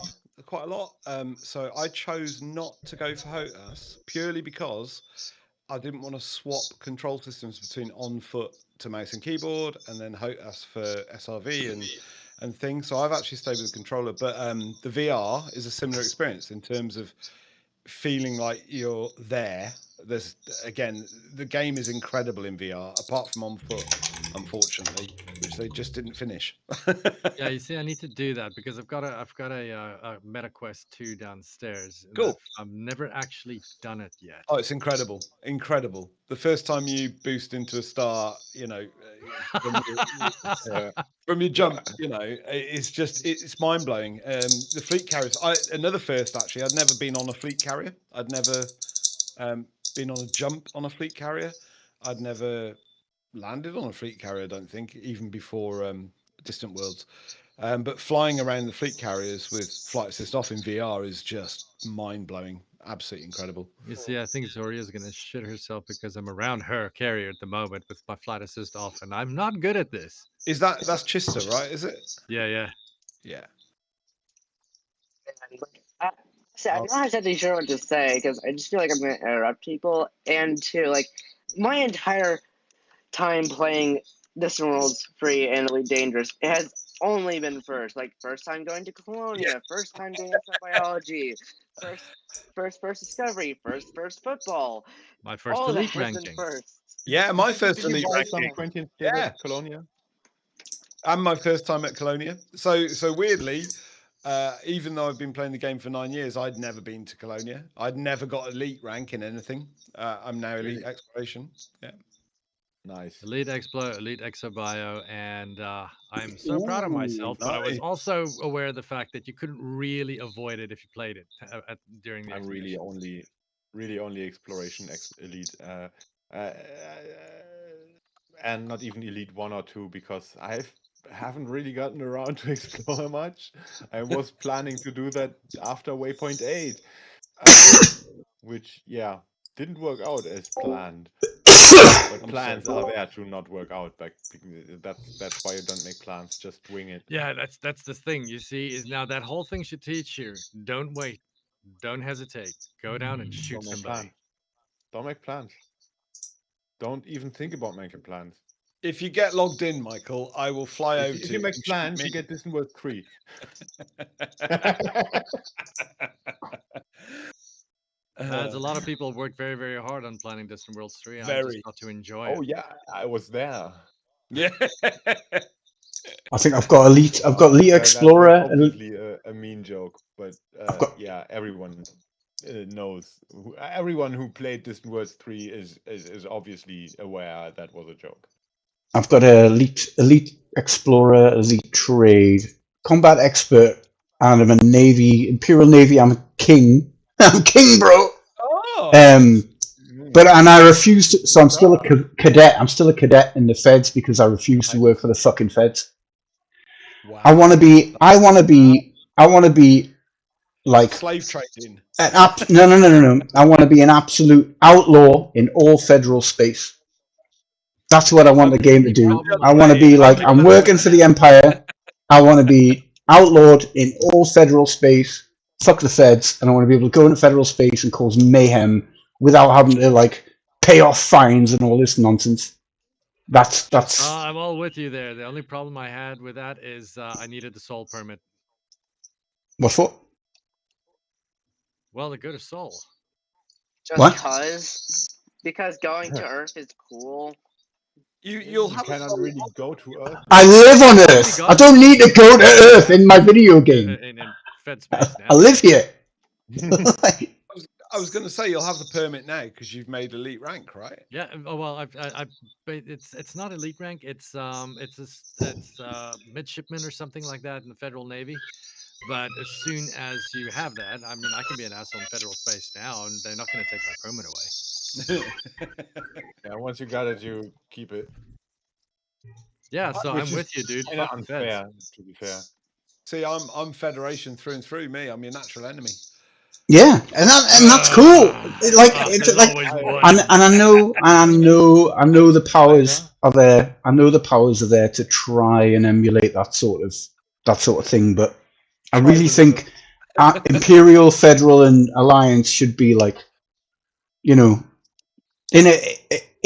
quite a lot, so I chose not to go for HOTAS purely because I didn't want to swap control systems between on foot to mouse and keyboard, and then HOTAS for SRV and things. So I've actually stayed with the controller, but the VR is a similar experience in terms of feeling like you're there. The game is incredible in VR, apart from on foot. unfortunately, which they just didn't finish. Yeah, you see, I need to do that because I've got a MetaQuest 2 downstairs, and Cool. I've never actually done it yet. Oh, it's incredible, incredible. The first time you boost into a star, from your jump, it's mind blowing. The fleet carriers, another first actually. I'd never been on a fleet carrier. I'd never been on a jump on a fleet carrier. I'd never landed on a fleet carrier. I don't think even before Distant Worlds. But flying around the fleet carriers with flight assist off in VR is just mind blowing. Absolutely incredible. You see, I think Zoria's gonna shit herself because I'm around her carrier at the moment with my flight assist off, and I'm not good at this. That's Chista, right? Is it? Yeah. Yeah. I'm not exactly sure what to say because I just feel like I'm going to interrupt people. And to like, my entire time playing Distant Worlds Free and Elite Dangerous, it has only been first. Like, first time going to Colonia, first time doing biology, first discovery, first football. My first All elite that has been ranking. first. Yeah, my first Did you elite buy some ranking. Quentin Yeah. Colonia? And my first time at Colonia. So weirdly, even though I've been playing the game for 9 years, I'd never been to Colonia. I'd never got elite rank in anything. I'm now elite Really? exploration. Yeah. Nice. Elite Explo, Elite Exobio, and I'm so proud of myself. But I was nice. also aware of the fact that you couldn't really avoid it if you played it during the I'm expedition. really only exploration elite, and not even elite 1 or 2 because I haven't really gotten around to explore much. I was planning to do that after Waypoint 8, which didn't work out as planned. But plans are there to not work out. But that's why you don't make plans. Just wing it. Yeah, that's the thing. You see, is now that whole thing should teach you: don't wait, don't hesitate, go down and shoot Don't make somebody. plans. Don't make plans. Don't even think about making plans. If you get logged in, Michael, I will fly over If to you make and shoot plans, me. you get Distant World 3. As a lot of people worked very, very hard on planning Distant Worlds 3. I Very. just got to enjoy Oh it. yeah, I was there. Yeah. I think I've got elite explorer. That's obviously a mean joke, but got- yeah, everyone knows. Everyone who played Distant Worlds 3 is obviously aware that was a joke. I've got a elite explorer, elite trade, combat expert, and I'm a Imperial Navy. I'm a king. I'm king, bro. Oh. And I refuse to. So I'm still a cadet. I'm still a cadet in the Feds because I refuse to work for the fucking Feds. Wow. I want to be like slave trading. No. I want to be an absolute outlaw in all federal space. That's what I want the game to do. I want to be like, I'm working for the Empire. I want to be outlawed in all federal space. Fuck the Feds, and I want to be able to go into federal space and cause mayhem without having to like pay off fines and all this nonsense. That's. I'm all with you there. The only problem I had with that is I needed the Sol permit. What for? Well, to go to Sol. Just because going to Earth is cool. You cannot really go to Earth. I live on Earth. I don't need to go to Earth in my video game. In Fed space now. I live here. I was going to say you'll have the permit now because you've made elite rank, right? Yeah. Oh well, it's not elite rank. It's midshipman or something like that in the Federal Navy. But as soon as you have that, I mean, I can be an asshole in federal space now, and they're not going to take my permit away. Yeah, once you got it, you keep it. Yeah, so I'm with you, dude. Kinda unfair, to be fair. See, I'm Federation through and through. Me, I'm your natural enemy. Yeah, and that's cool. I know the powers are there. I know the powers are there to try and emulate that sort of thing. But I really think Imperial, Federal, and Alliance should be like,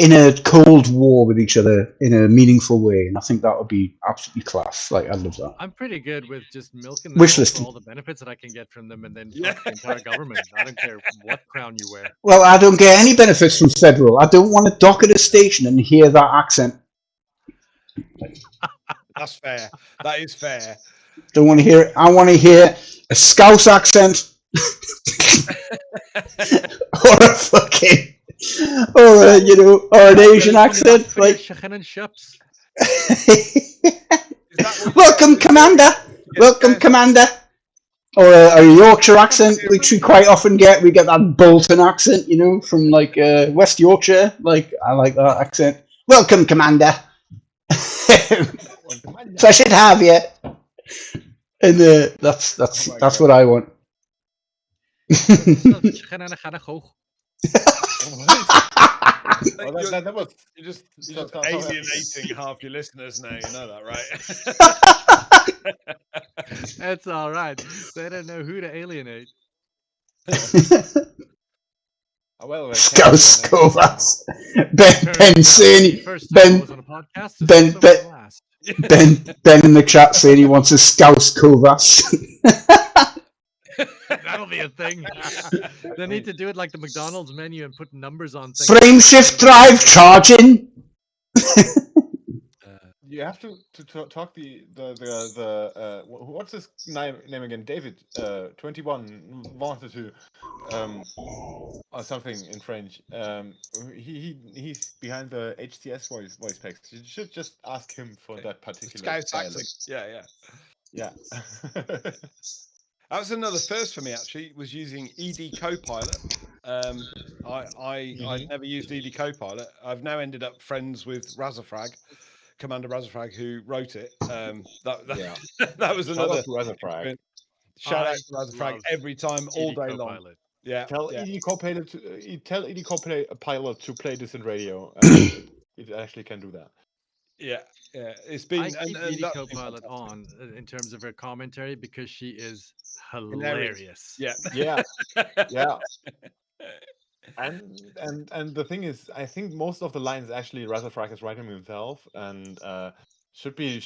in a Cold War with each other in a meaningful way, and I think that would be absolutely class. Like, I love that. I'm pretty good with just milking them for all the benefits that I can get from them, and then fuck the entire government. I don't care what crown you wear. Well, I don't get any benefits from Federal. I don't want to dock at a station and hear that accent. That's fair. That is fair. Don't want to hear it. I want to hear a Scouse accent or a fucking or a, you know, or an Asian accent. Like, Shups. welcome, Commander. Welcome, Commander. Or a Yorkshire accent, which we quite often get. We get that Bolton accent, you know, from like West Yorkshire. Like, I like that accent. Welcome, Commander. Pleasure to have you. And that's what I want. That was You're just got- alienating half your listeners now. You know that, right? That's all right. They don't know who to alienate. well, Scouse Kovacs. Ben saying First time I was on a podcast. Ben It's also my last. Ben in the chat saying he wants a Scouse Kovacs. That'll be a thing. They need to do it like the McDonald's menu and put numbers on things. Frame shift drive charging. You have to talk the what's his name again? David 21 wanted to or something in French. He's behind the HTS voice packs. You should just ask him for that particular Scouse dialect. accent. Yeah. Yeah. That was another first for me, actually, was using ED Copilot. I never used ED Copilot. I've now ended up friends with Razafrag, Commander Razafrag, who wrote it. That was Shout another out to Razafrag. shout out I to Razafrag love every time, all ED day long. Copilot. Yeah. Tell yeah. ED Copilot tell ED Copilot to play this in radio. It actually can do that. Yeah. It's been I keep and ED that's been Copilot fantastic. on in terms of her commentary because she is hilarious. Yeah. Yeah. Yeah. And the thing is, I think most of the lines actually Razafrag is writing himself, and should be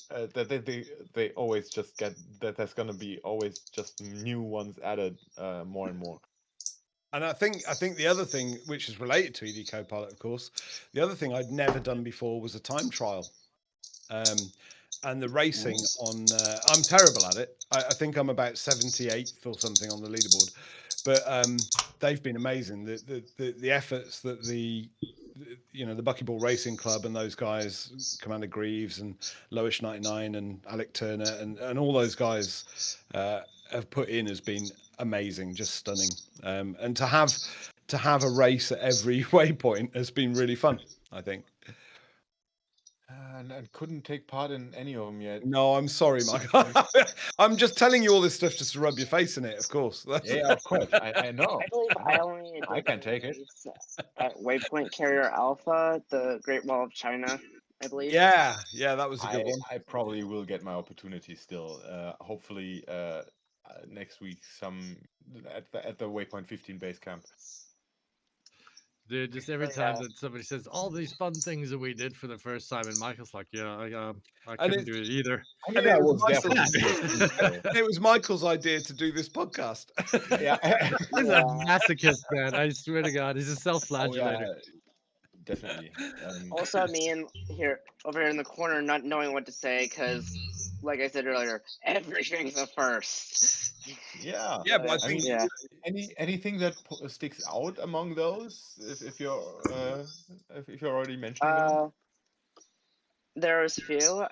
that they always just get that there's gonna be always just new ones added more and more. And I think the other thing, which is related to ED Copilot, of course, the other thing I'd never done before was a time trial. And the racing on, I'm terrible at it. I think I'm about 78th or something on the leaderboard, but they've been amazing. The efforts that the Buckyball Racing Club and those guys, Commander Greaves and Loish 99 and Alec Turner and all those guys have put in has been amazing, just stunning. And to have a race at every waypoint has been really fun, I think. And I couldn't take part in any of them yet. No, I'm sorry, Mike. I'm just telling you all this stuff just to rub your face in it, of course. Yeah, of course. I know. I believe I only I did can take it. race at Waypoint Carrier Alpha, the Great Wall of China, I believe. Yeah, that was a good one. I probably will get my opportunity still. Hopefully next week some at the Waypoint 15 base camp. Dude, just every time that somebody says all these fun things that we did for the first time, and Michael's like, "Yeah, I couldn't do it either." I And mean, I it was was there for Michael's- the And it was Michael's idea to do this podcast. yeah. He's a masochist, man. I swear to God, he's a Oh, self-flagellator. yeah, definitely. Also, me and over here in the corner, not knowing what to say because, like I said earlier, everything's a first. Yeah. Yeah, but I I think mean, anything that sticks out among those, if you're already mentioning them. There's a few.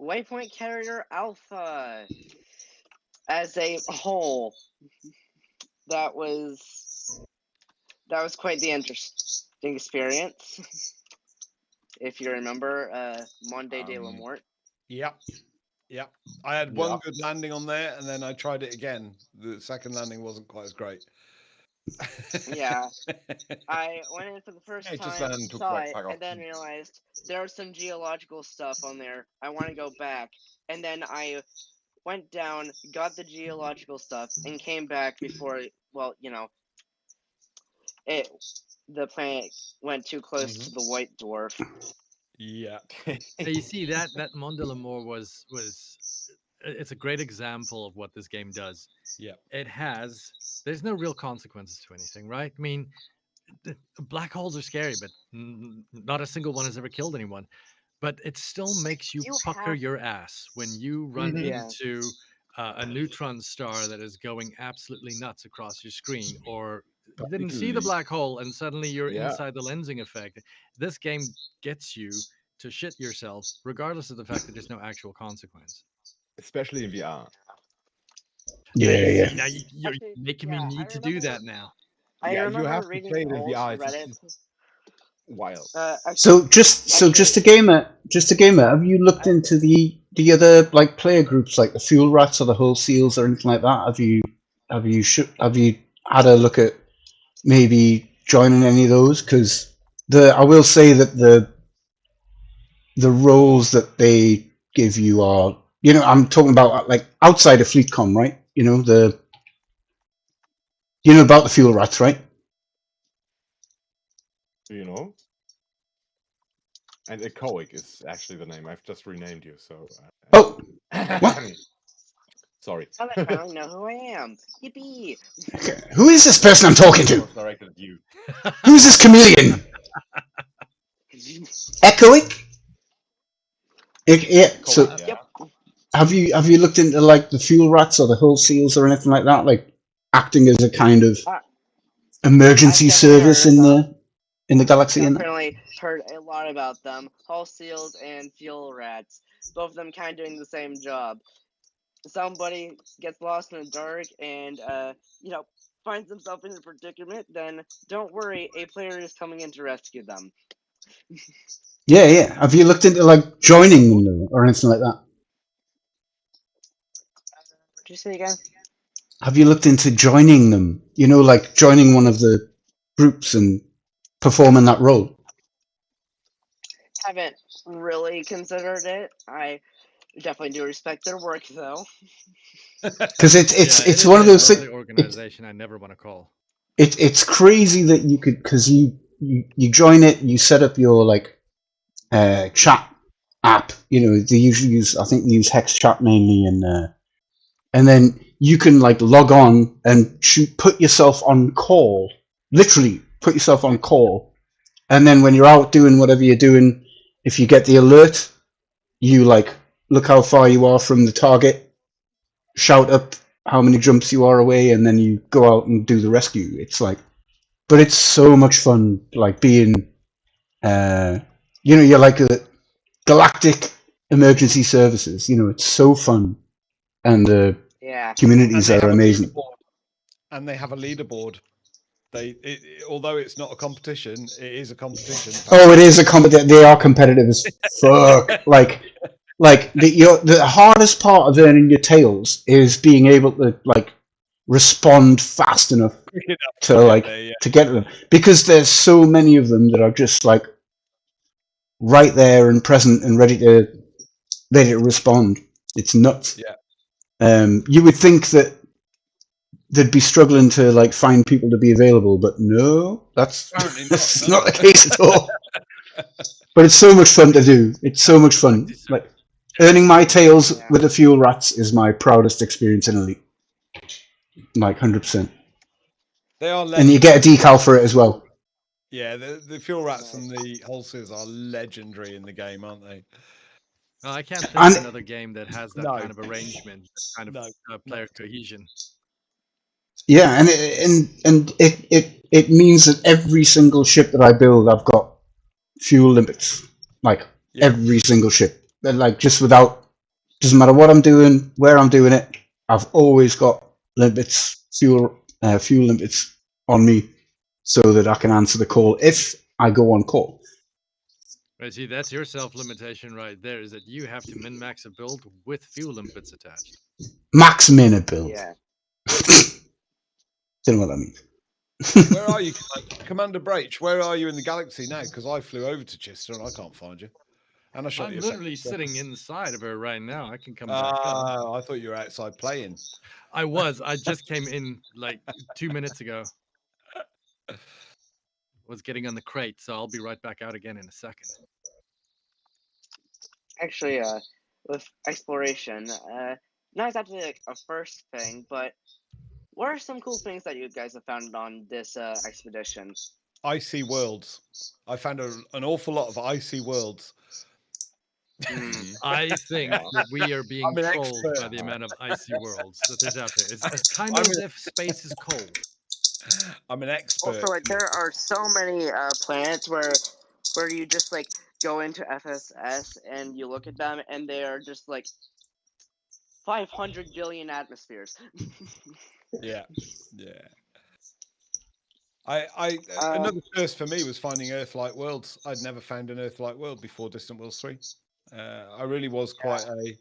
Waypoint Carrier Alpha as a whole, that was quite the interesting experience. If you remember, Monde de la Mort. yeah. I had one good landing on there, and then I tried it again. The second landing wasn't quite as great. Yeah. I went in for the first Yeah, it just time, landed too saw quick, it, fuck off. and then realized there was some geological stuff on there. I want to go back, and then I went down, got the geological stuff, and came back before. Well, the planet went too close to the white dwarf. Yeah. So you see that Monde de la Mort was it's a great example of what this game does. Yeah. There's no real consequences to anything, right? I mean, black holes are scary, but not a single one has ever killed anyone. but it still makes you You pucker have- your ass when you run Mhm. Yeah. into a neutron star that is going absolutely nuts across your screen, or you didn't see the Particularly- black hole and suddenly you're Yeah. inside the lensing effect. This game gets you to shit yourself, regardless of the fact that there's no actual consequence. Especially in VR. Yeah, yeah. See, now you're Actually, making yeah, me I need to do remember- that now. I Yeah, you remember have to reading play it in old VR. It's Reddit. wild. So just a gamer, have you looked into the other like player groups like the Fuel Rats or the Hull Seals or anything like that? Have you had a look at maybe joining any of those? Because I will say that the roles that they give you are, I'm talking about like outside of FleetCom, right? About the Fuel Rats, right? You know? And Echoic is actually the name. I've just renamed you, so. Oh, what? Sorry. Now they finally know who I am. Yippee! Okay. Who is this person I'm talking It to? was directed at you. Who's this chameleon? Echoic? Yeah. So Echoic, yeah. Yep. have you looked into like the Fuel Rats or the Hull Seals or anything like that? Like acting as a kind of emergency I've definitely service heard in of the galaxy. And Definitely heard a lot about them. Hull Seals and Fuel Rats. Both of them kind of doing the same job. Somebody gets lost in the dark and, finds himself in a predicament, then don't worry, a player is coming in to rescue them. yeah. Have you looked into like joining them though, or anything like that? What you say again? Have you looked into joining them? Like joining one of the groups and performing that role? Haven't really considered it. I definitely do respect their work, though. Because Yeah, it's it is one of a those lovely things. organization I never want to call. It's crazy that you could, because you join it, you set up your like chat app. They usually use, I think they use Hex Chat mainly, and then you can like log on and put yourself on call, literally put yourself on call, and then when you're out doing whatever you're doing, if you get the alert, you like look how far you are from the target, shout up how many jumps you are away, and then you go out and do the rescue. It's like, but it's so much fun, like being, you're like a galactic emergency services. It's so fun, and the Yeah. communities they are have a amazing. leaderboard. And they have a leaderboard. Although it's not a competition, it is a competition. Oh, it is a they are competitive as fuck. like the hardest part of earning your tails is being able to like respond fast enough to to get them, because there's so many of them that are just like right there and present and ready to respond. It's nuts. Yeah. You would think that they'd be struggling to like find people to be available, but no, that's Apparently not, that's no. not the case at all. But it's so much fun to do. It's so much fun. Like earning my tails with the Fuel Rats is my proudest experience in Elite. Like 100%. They are And you get a decal for it as well. Yeah, the Fuel Rats and the Hulsers are legendary in the game, aren't they? Well, I can't think And- of another game that has that No. kind of arrangement, that kind of player cohesion. Yeah, and it means that every single ship that I build, I've got fuel limits. Like Yeah. every single ship. But like just without, doesn't matter what I'm doing, where I'm doing it, I've always got limits, fuel limits on me, so that I can answer the call if I go on call. Right, see, that's your self-limitation right there, is that you have to min-max a build with fuel limpets attached. Max minute build. Yeah. Don't know what that means. Where are you, Commander Brach? Where are you in the galaxy now? Because I flew over to Chester and I can't find you. And I shot I'm you. literally sitting inside of her right now. I can come back up. I thought you were outside playing. I was. I just came in like 2 minutes ago. Was getting on the crate, so I'll be right back out again in a second. Actually, with exploration, not exactly like a first thing, but what are some cool things that you guys have found on this expedition? Icy worlds. I found an awful lot of icy worlds. Mm. I think Yeah. that we are being I'm an trolled by expert. the amount of icy worlds that there's out there. It's kind I'm of as an, if space is cold. I'm an expert. Also, like there are so many planets where you just like go into FSS and you look at them and they are just like 500 billion atmospheres. Yeah, yeah. I Uh, another first for me was finding Earth-like worlds. I'd never found an Earth-like world before Distant Worlds 3. I really was quite a.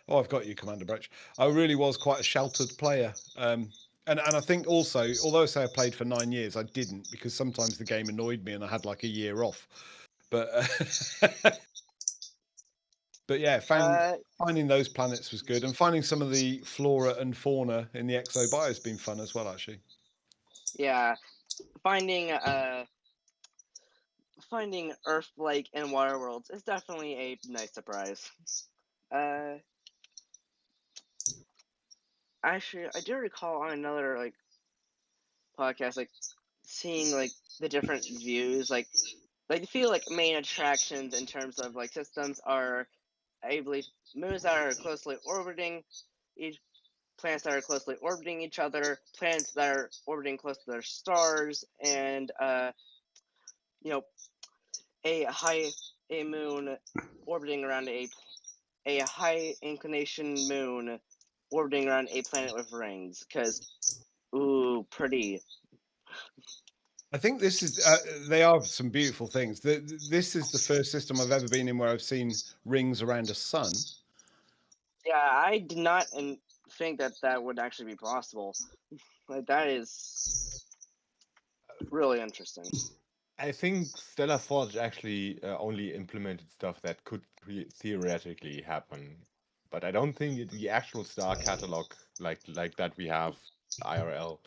Oh, I've got you, Commander Breach. I really was quite a sheltered player. And I think also, although I say I played for 9 years, I didn't because sometimes the game annoyed me and I had like a year off. But but yeah, finding those planets was good, and finding some of the flora and fauna in the exobiome has been fun as well, actually. yeah, finding finding Earth-like and water worlds is definitely a nice surprise. Actually, I do recall on another like podcast, like seeing like the different views, like I feel like main attractions in terms of like systems are, I believe, moons that are closely orbiting each planets that are closely orbiting each other, planets that are orbiting close to their stars, and you know, a moon orbiting around a high inclination moon orbiting around a planet with rings. Because ooh, pretty. I think this is they are some beautiful things. This is the first system I've ever been in where I've seen rings around a sun. Yeah, I did not think that that would actually be possible. Like that is really interesting. I think Stellar Forge actually only implemented stuff that could theoretically happen, but I don't think the actual star catalog like that we have IRL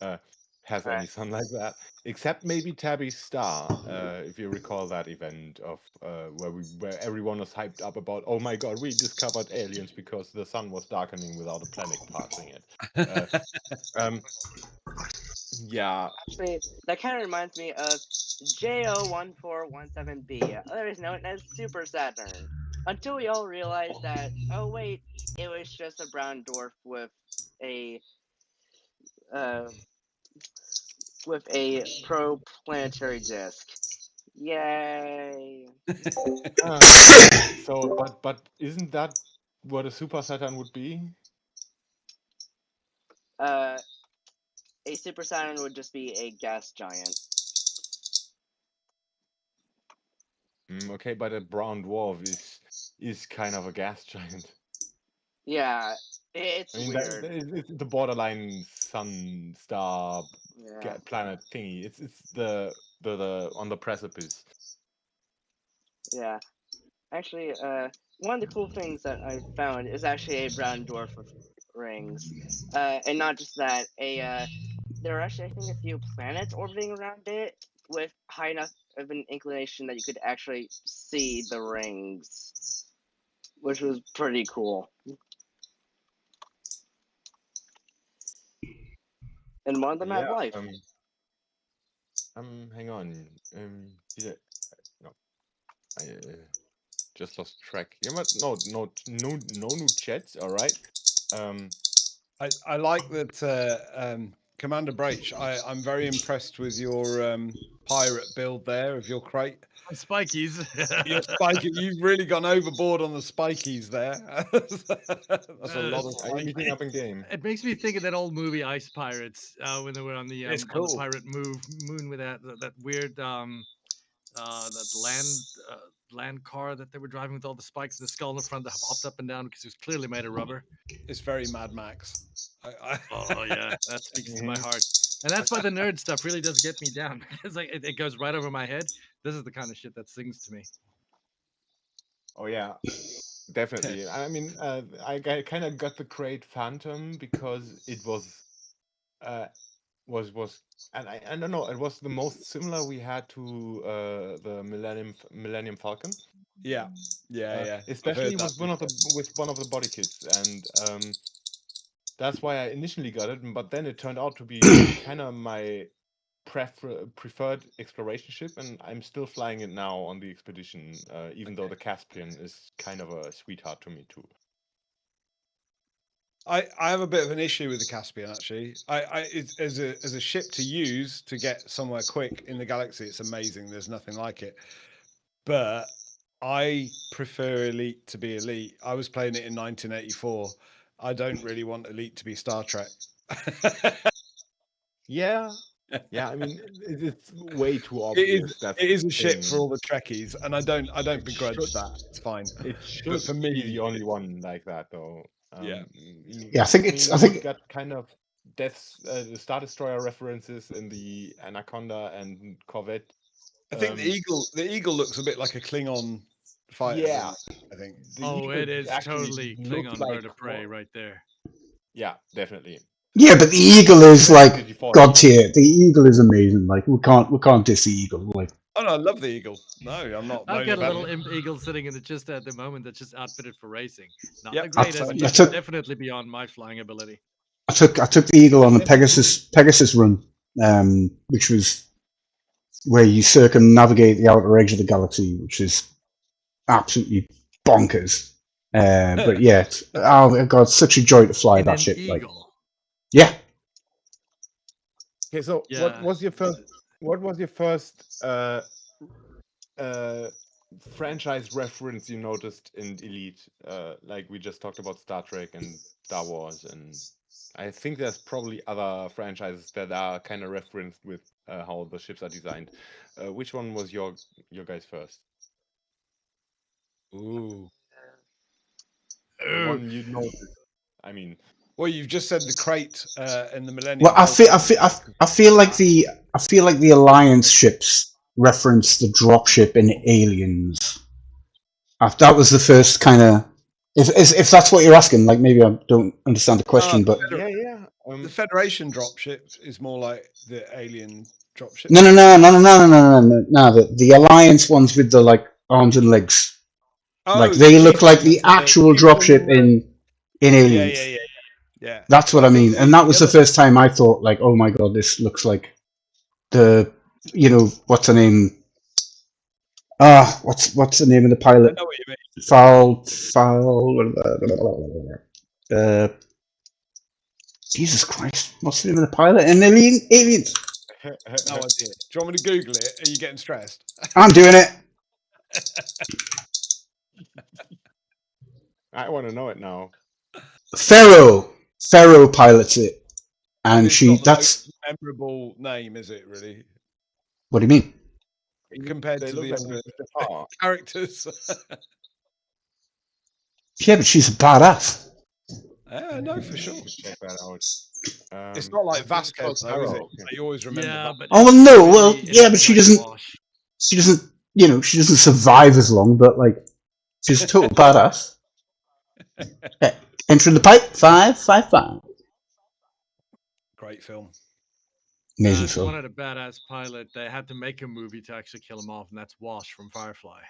uh, has any Right. sun like that, except maybe Tabby's star. If you recall that event of where everyone was hyped up about, oh my god, we discovered aliens because the sun was darkening without a planet passing it. Um, yeah, Actually, that kind of reminds me of JO1417b, otherwise known as Super Saturn. Until we all realized that, oh wait, it was just a brown dwarf uh, with a pro-planetary disk. Yay! so, but isn't that what a super Saturn would be? A Super Saturn would just be a gas giant. Okay, but a brown dwarf is kind of a gas giant. Yeah, it's I mean, weird. it's the borderline sun star Yeah. planet thingy. It's the on the precipice. Yeah. Actually, one of the cool things that I found is actually a brown dwarf with rings. And not just that, there are actually, I think, a few planets orbiting around it with high enough of an inclination that you could actually see the rings, which was pretty cool. And one of them had Yeah. life. Hang on. Did I, no, I just lost track. Yeah, but no new chats. All right. I like that, Commander Breach. I'm very impressed with your pirate build there of your crate. Spikies. Your spiky, you've really gone overboard on the spikies there. That's a lot of Are you meeting up spikies. in game? It makes me think of that old movie Ice Pirates when they were on the It's on the cool. pirate moon with that weird that land car that they were driving with all the spikes and the skull in the front that hopped up and down because it was clearly made of rubber. It's very Mad Max. Oh yeah, that speaks to my Mhm. heart, and that's why the nerd stuff really does get me down because like it goes right over my head. This is the kind of shit that sings to me. Oh yeah, definitely. I mean, I kind of got the crate Phantom because it uh, was and I don't know, it was the most similar we had to the Millennium Falcon. Yeah, yeah. I've Especially heard that before. with one of the body kits, and that's why I initially got it. But then it turned out to be kind of my preferred exploration ship, and I'm still flying it now on the expedition, even though the Caspian is kind of a sweetheart to me too. I have a bit of an issue with the Caspian actually. It's, as a ship to use to get somewhere quick in the galaxy, it's amazing. There's nothing like it. But I prefer Elite to be Elite. I was playing it in 1984. I don't really want Elite to be Star Trek. Yeah, yeah. I mean, it's way too It obvious. is, That's it is the a ship for thing. all the Trekkies, and I don't It begrudge should- that. It's fine. It should for be me, the only one like that, though. Yeah. Yeah, I think it's. I mean, think we got kind of the Star Destroyer references in the Anaconda and Corvette. I think the eagle looks a bit like a Klingon fighter. Yeah. I think. The Oh, Eagle it is actually totally looked Klingon like bird of prey right there. Yeah, definitely. yeah, but the eagle is like Digiforce. god tier. The eagle is amazing. Like we can't diss the eagle. Like Oh no, I love the eagle. No, I'm not. I've moaning got a about little it. imp eagle sitting in the just at the moment that's just outfitted for racing. Not Yep, the greatest, I but took- definitely beyond my flying ability. I took the eagle on the Pegasus run, which was where you circumnavigate the outer edge of the galaxy, which is absolutely bonkers. But yeah, oh my god, such a joy to fly In that an ship. Like, eagle. yeah, Okay, so Yeah. what was your first franchise reference you noticed in Elite? Like we just talked about Star Trek and Star Wars, and I think there's probably other franchises that are kind of referenced with how the ships are designed. Which one was your guys' first? Ooh. The one you noticed. I mean, Well, you've just said the crate and the Millennium. well, I feel like the Alliance ships reference the dropship in Aliens. That was the first kind of. If that's what you're asking, like maybe I don't understand the question, but yeah. The Federation dropship is more like the alien dropship. no. The Alliance ones with the like arms and legs, like Oh, they the look like the Eagle ones, actual Eagle dropship and in Aliens. Yeah. That's what Well, I I think mean, and that was the other- first time I thought, like, oh my god, this looks like the, what's her name? What's the name of the I pilot? know what you mean. Jesus Christ, what's the name of the pilot? And Aliens. No idea. Do you want me to Google it? Are you getting stressed? I'm doing it. I want to know it now. Pharaoh pilots it, and It's not the that's most memorable name, is it? Really, what do you mean? compared They to look the like other Mr. Jafar. characters. Yeah, but she's a badass. Yeah, no, for sure. Check that out. It's not like I think it's Vasquez, called though, is it? Pharaoh. You always remember Yeah, that. but Oh, it's no, really well, yeah, an but she outright doesn't- wash. She doesn't, she doesn't survive as long, but like, she's a total badass. Okay, entering the pipe, 555. Great film. Amazing She film. wanted a badass pilot. They had to make a movie to actually kill him off, and that's Wash from Firefly.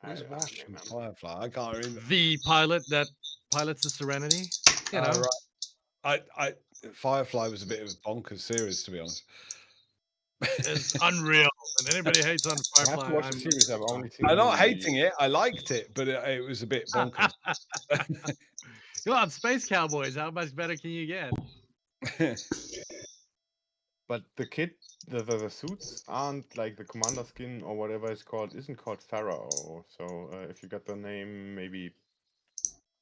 Who's I watching remember. Firefly? I can't remember. The pilot that pilots the Serenity. You know, Oh, right. Firefly was a bit of a bonkers series, to be honest. it's unreal. And anybody hates on I have Firefly, to watch I'm the series. I've only seen. I'm not the- hating it. I liked it, but it was a bit bonkers. Come on, Space Cowboys. How much better can you get? But the kit, the suits aren't like the commander skin or whatever it's called. Isn't called Pharaoh. So if you got the name, maybe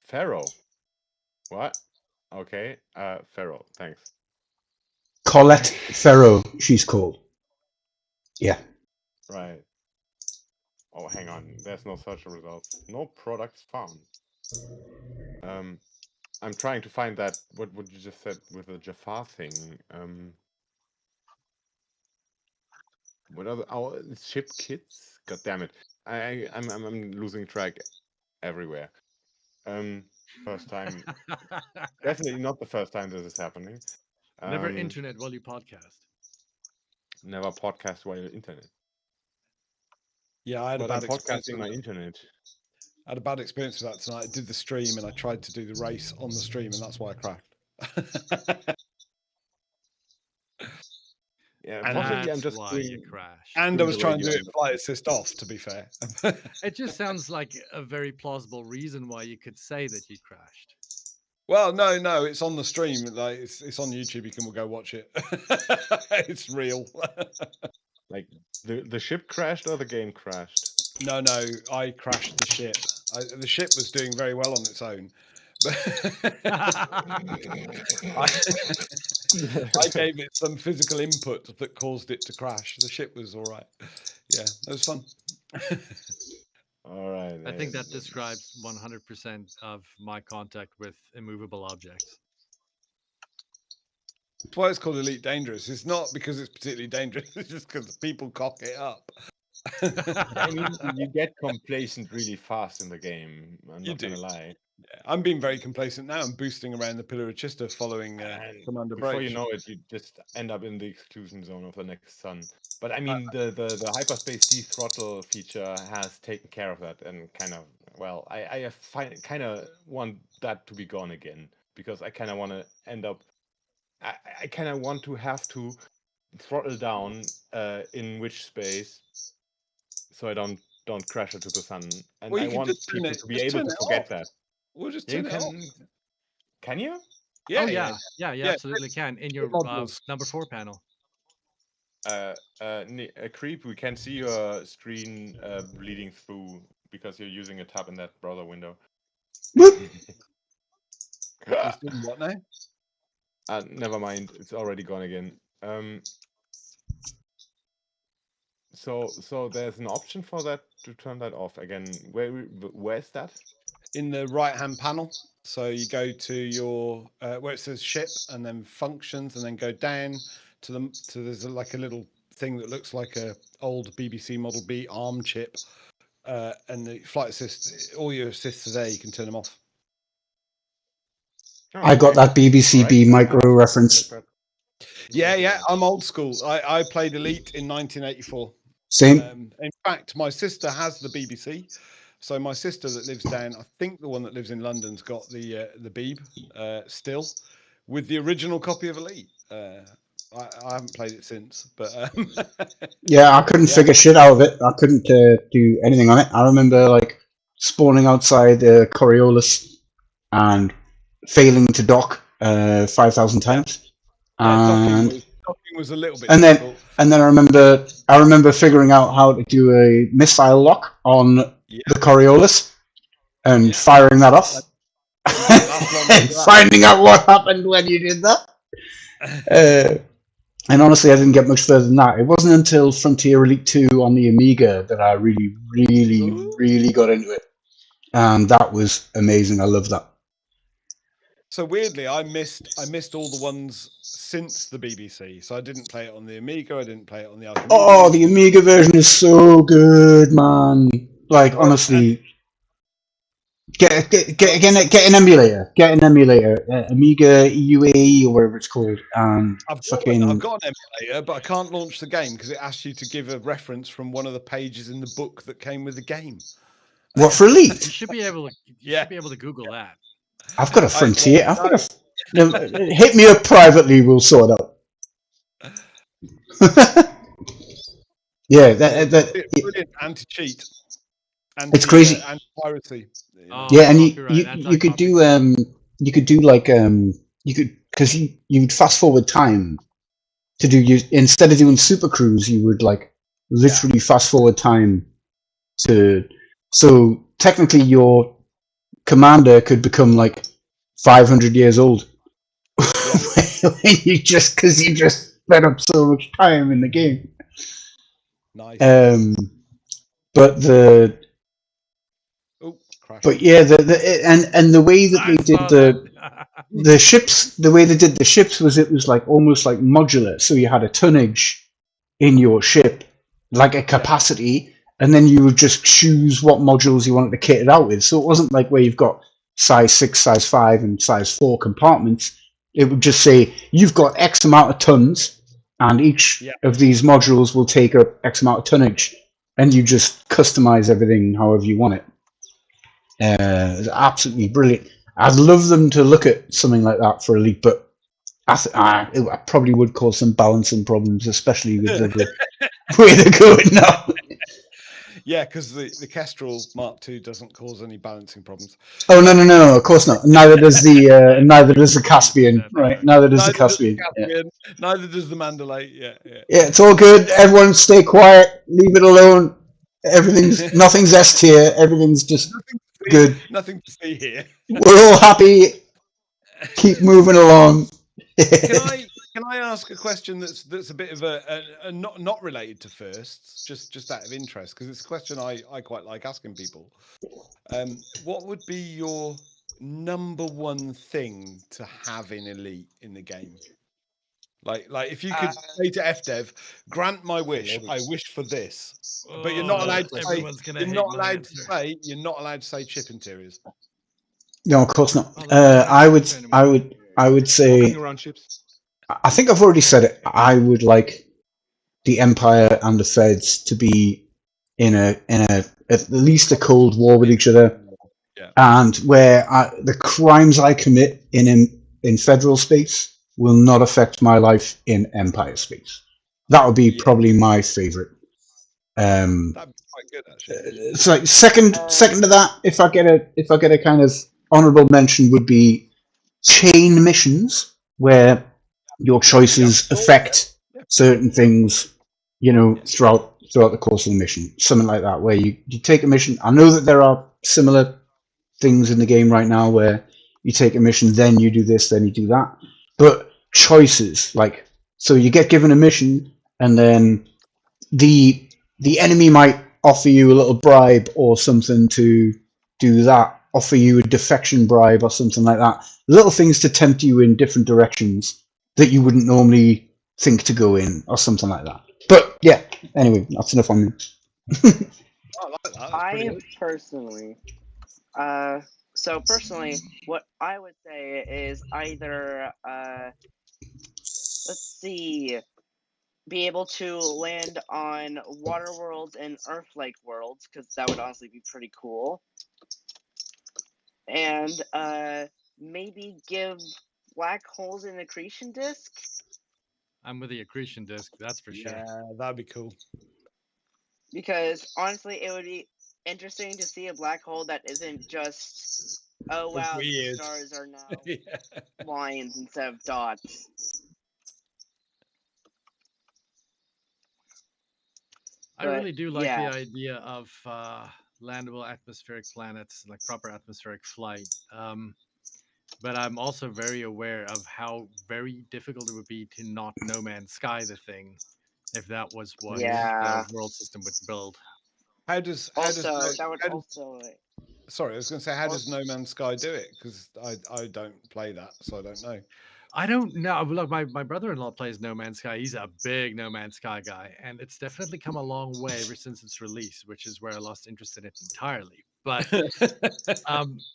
Pharaoh. What? Okay. Pharaoh. Thanks. Colette Farrow, she's called. Yeah. Right. Oh, hang on. There's no search results. No products found. I'm trying to find that. What you just said with the Jafar thing. What are our ship kits? God damn it! I'm losing track everywhere. First time. Definitely not the first time this is happening. Never Um, internet while you podcast. Never podcast while internet. Yeah, I had a But I'm bad experience. podcasting my internet. I had a bad experience with that tonight. I did the stream and I tried to do the race on the stream, and that's why I crashed. Yeah, And possibly I'm That's just why doing, you crashed. and I doing was the trying to radio do it in the flight assist off, to be fair. It just sounds like a very plausible reason why you could say that you crashed. Well, no, it's on the stream. Like it's on YouTube. You can go watch it. It's real. like the ship crashed or the game crashed. No, I crashed the ship. The ship was doing very well on its own, but I gave it some physical input that caused it to crash. The ship was all right. Yeah, it was fun. All right. I think that describes 100% of my contact with immovable objects. That's why it's called Elite Dangerous. It's not because it's particularly dangerous. It's just because people cock it up. I mean, you get complacent really fast in the game. I'm You not gonna do. lie. Yeah, I'm being very complacent now. I'm boosting around the Pillar of Chista following And Commander before Break. you know it, you just end up in the exclusion zone of the next sun. But I mean, the hyperspace dethrottle feature has taken care of that, and kind of, well, I kind of want that to be gone again, because I kind of want to end up. I kind of want to have to throttle down in which space, so I don't crash into the sun, and Well, I you can want just turn people it- to be just able turn to it forget off. that. We'll just Yeah, you turn it off. can you? Yeah, Oh yeah. yeah, you Yeah, absolutely can in your modules. number 4 panel. Creep, we can see your screen bleeding through because you're using a tab in that browser window. It's doing what now? Never mind, it's already gone again. So there's an option for that to turn that off again. Where's that? In the right-hand panel. So you go to your where it says ship, and then functions, and then go down to there's like a little thing that looks like a old BBC Model B ARM chip, and the flight assist. All your assists are there. You can turn them off. Oh, I got okay. that BBC B micro reference. Yeah. I'm old school. I played Elite in 1984. Same. In fact, my sister has the BBC. So my sister that lives down, I think the one that lives in London's got the Beeb still, with the original copy of Elite. I haven't played it since, but Yeah, I couldn't figure shit out of it. I couldn't do anything on it. I remember like spawning outside Coriolis and failing to dock 5,000 times. docking was a little bit and difficult. then I remember figuring out how to do a missile lock on the Coriolis and firing that off. And finding out what happened when you did that. And honestly, I didn't get much further than that. It wasn't until Frontier Elite 2 on the Amiga that I really got into it. And that was amazing. I love that. So weirdly, I missed all the ones since the BBC. So I didn't play it on the Amiga. I didn't play it on the Archimedes. Oh, the Amiga version is so good, man. Like, honestly, get an emulator. Get an emulator. Amiga EUAE or whatever it's called. I've got an emulator, but I can't launch the game because it asks you to give a reference from one of the pages in the book that came with the game. What, for Elite? You should be able to Google that. I've got a Frontier. Hit me up privately. We'll sort it out. Yeah, brilliant anti-cheat. It's crazy. Anti-piracy. Yeah, and you could do like because you'd fast forward time to do instead of doing Super Cruise, you would like literally fast forward time so technically your commander could become like 500 years old because you just spent up so much time in the game. Nice. But yeah, the way that they did the ships, the way they did the ships was it was like almost like modular. So you had a tonnage in your ship, like a capacity, and then you would just choose what modules you wanted to kit it out with. So it wasn't like where you've got size 6, size 5, and size 4 compartments. It would just say you've got X amount of tons, and each of these modules will take up X amount of tonnage, and you just customize everything however you want it. It's absolutely brilliant. I'd love them to look at something like that for Elite, but I probably would cause some balancing problems, especially with the way they're going now. Yeah, because the Kestrel Mark II doesn't cause any balancing problems. Oh no! Of course not. Neither does the Caspian, right? Neither does the Caspian. Yeah. Neither does the Mandalay. Yeah. Yeah, it's all good. Everyone, stay quiet. Leave it alone. Nothing's S tier. Everything's just good. Nothing to see here. We're all happy. Keep moving along. Can I ask a question that's a bit of a not related to firsts, just out of interest, because it's a question I quite like asking people. What would be your number one thing to have in Elite in the game? Like if you could say to FDev, grant my wish, I wish for this, but you're not allowed to say. You're not allowed to say chip interiors. No, of course not. I would say. Walking around ships. I think I've already said it. I would like the Empire and the Feds to be in a at least a cold war with each other, and where the crimes I commit in Federal space will not affect my life in Empire space. That would be probably my favorite. That'd be quite good, actually. It's like second to that. If I get a kind of honorable mention, would be chain missions where your choices affect certain things, throughout the course of the mission. Something like that, where you take a mission. I know that there are similar things in the game right now where you take a mission, then you do this, then you do that. But choices, so you get given a mission, and then the enemy might offer you a little bribe or something to do that, offer you a defection bribe or something like that. Little things to tempt you in different directions that you wouldn't normally think to go in, or something like that. But yeah, anyway, that's enough on me. I personally, what I would say is either, let's see, be able to land on water worlds and Earth-like worlds, because that would honestly be pretty cool. And maybe give black holes an accretion disk. I'm with the accretion disk, that's for sure. Yeah, that'd be cool. Because honestly, it would be interesting to see a black hole that isn't just, oh wow, the stars are now lines instead of dots. I really do like the idea of landable atmospheric planets, like proper atmospheric flight. But I'm also very aware of how very difficult it would be to not No Man's Sky the thing, if that was what the world system would build. Sorry, I was going to say, how does No Man's Sky do it? Because I don't play that, so I don't know. I don't know. Look, my brother-in-law plays No Man's Sky. He's a big No Man's Sky guy, and it's definitely come a long way ever since its release, which is where I lost interest in it entirely. But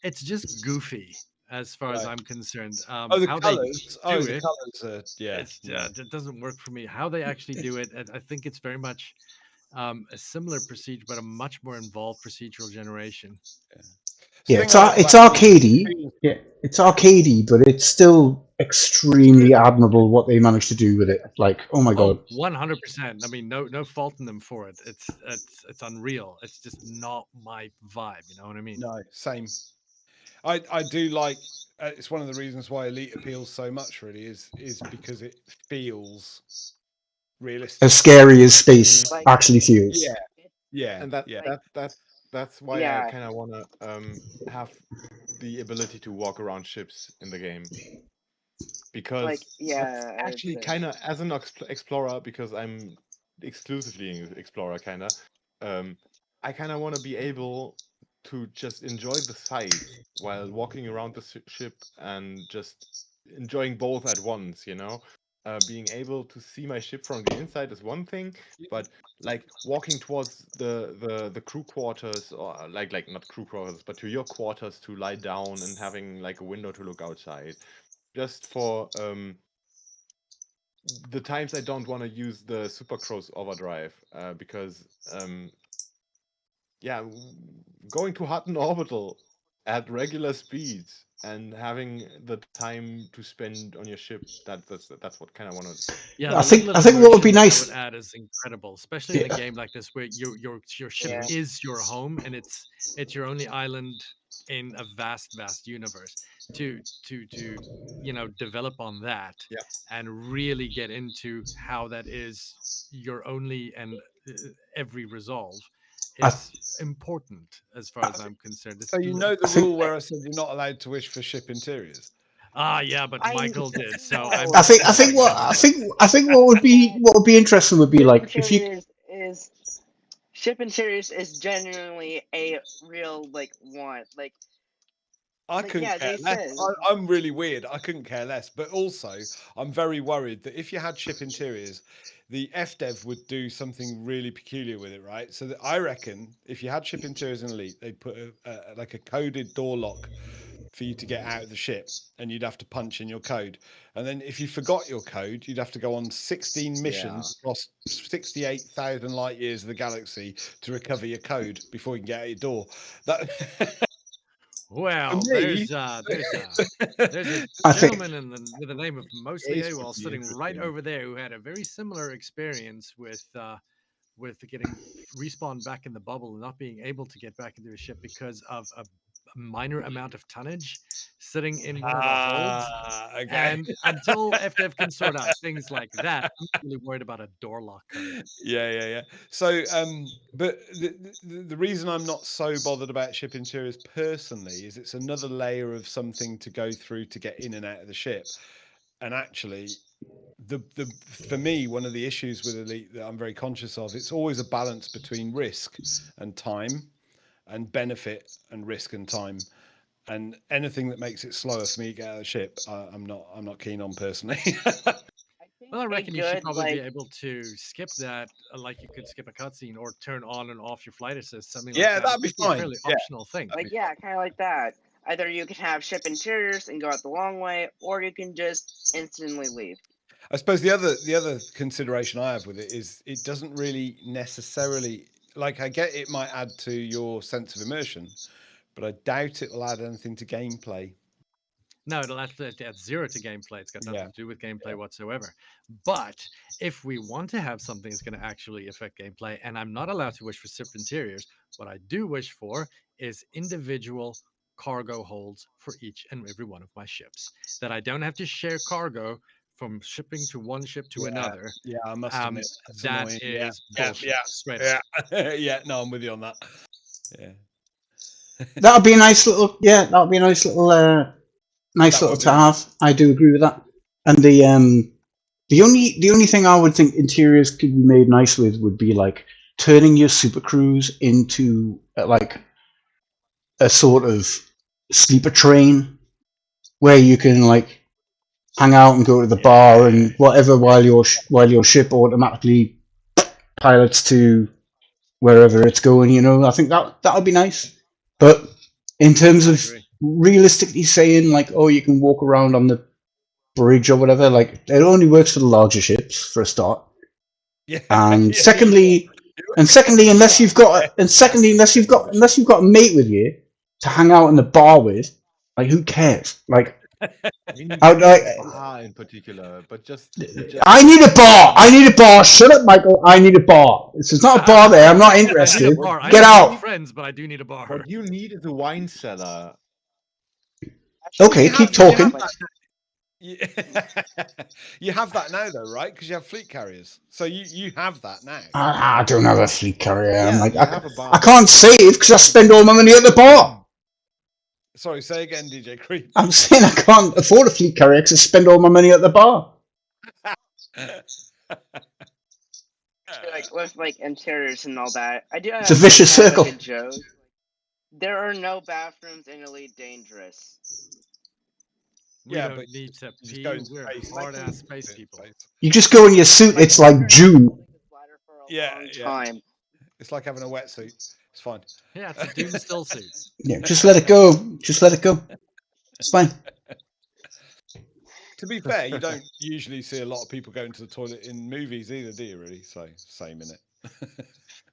it's just goofy as far as I'm concerned. How colors. They do it, it doesn't work for me. How they actually do it, I think it's very much a similar procedure, but a much more involved procedural generation. Yeah, it's arcadey. Yeah, it's arcadey, but it's still extremely admirable what they managed to do with it. Like, oh my god, 100%. I mean, no faulting them for it. It's unreal. It's just not my vibe. You know what I mean? No, same. I do like. It's one of the reasons why Elite appeals so much. Really, is because it feels realistic. As scary as space actually feels. Yeah, and that's why I kind of want to have the ability to walk around ships in the game, because actually kind of as an explorer, because I'm exclusively an explorer kind of, I kind of want to be able to just enjoy the sights while walking around the ship and just enjoying both at once, being able to see my ship from the inside is one thing, but like walking towards the crew quarters, or like not crew quarters, but to your quarters to lie down and having like a window to look outside, just for the times I don't want to use the Super Cross overdrive, because going to Hutton Orbital at regular speeds and having the time to spend on your ship. That's what kind of want to. Yeah, I the think little I think what would be immersion that would nice. add is incredible, especially in a Yeah, game like this where your ship Yeah. is your home and it's your only island in a vast universe. To develop on that Yeah. and really get into how that is your only and every resolve I, is important as far as I'm concerned. So you know I the think rule where I said you're not allowed to wish for ship interiors. Yeah, but I Michael did, so I'm know. I think going what to do it. I think what would be interesting would be Ship like if you interiors is ship interiors is genuinely a real want. I Like couldn't yeah, care they less. said I'm really weird. I couldn't care less. But also, I'm very worried that if you had ship interiors, the FDev would do something really peculiar with it, right? So that I reckon if you had ship interiors in Elite, they'd put like a coded door lock for you to get out of the ship, and you'd have to punch in your code. And then if you forgot your code, you'd have to go on 16 missions across 68,000 light years of the galaxy to recover your code before you can get out your door. That Well, for me, there's a I think gentleman with the name of Mostly Case would AWOL be sitting right interesting. over there who had a very similar experience with getting respawned back in the bubble and not being able to get back into his ship because of a minor amount of tonnage sitting in one of the holds. okay. And until FDev can sort out things like that, I'm not really worried about a door lock code. Yeah. So, but the reason I'm not so bothered about ship interiors personally is it's another layer of something to go through to get in and out of the ship. And actually, the for me, one of the issues with Elite that I'm very conscious of, it's always a balance between risk and time, and benefit and risk and time. And anything that makes it slower for me to get out of the ship, I'm not keen on personally. I think Well, I a reckon you should good probably be able to skip that, like you could skip a cutscene or turn on and off your flight assist, something like Yeah, that. It that'd be could be a fine. fairly Yeah, optional thing. that'd be yeah, kind of like that. Either you could have ship interiors and go out the long way, or you can just instantly leave. I suppose the other consideration I have with it is it doesn't really necessarily, like, I get it might add to your sense of immersion, but I doubt it will add anything to gameplay. No, it'll add zero to gameplay. It's got Yeah. nothing to do with gameplay whatsoever. But if we want to have something that's going to actually affect gameplay, and I'm not allowed to wish for ship interiors, what I do wish for is individual cargo holds for each and every one of my ships. That I don't have to share cargo from shipping to one ship to another. Yeah, I must admit that's That annoying. is bullshit. Straight up. Yeah. No, I'm with you on that. Yeah, that would be a nice little that would be a nice little that little would to be. have. I do agree with that. And the only thing I would think interiors could be made nice with would be like turning your super cruise into like a sort of sleeper train where you can like hang out and go to the bar and whatever while your ship automatically pilots to wherever it's going. You know, I think that would be nice. But in terms I of agree. realistically saying like, oh, you can walk around on the bridge or whatever, like it only works for the larger ships for a start. Yeah. And yeah, secondly, unless you've got a mate with you to hang out in the bar with, like who cares? Like We need I, I, a bar in particular, but just I need a bar. I need a bar. Shut up, Michael. I need a bar. If there's not a bar there, I'm not I need interested. a bar. I Get don't out. need friends, but I do need a bar. what you need is a wine cellar. Okay, You keep have- you have talking. that- you have that now, though, right? Because you have fleet carriers, so you have that now. I don't have a fleet carrier. I'm Yeah, like, you have a bar. I can't save because I spend all my money at the bar. Sorry, say again, DJ Creep. I'm saying I can't afford a fleet carrier because I spend all my money at the bar. Like with like interiors and all that. I do. It's a vicious have, circle. Like, a joke. There are no bathrooms in Elite Dangerous. We Yeah, don't but need to you just pee. go into We're space. hard ass space people. You just go in your suit. It's like June. Holding this ladder for a Yeah, long yeah. time. It's like having a wetsuit. It's fine. Yeah, it's a Doom still suit. Yeah, just let it go. Just let it go. It's fine. To be fair, you don't usually see a lot of people going to the toilet in movies either, do you? Really? So same in it.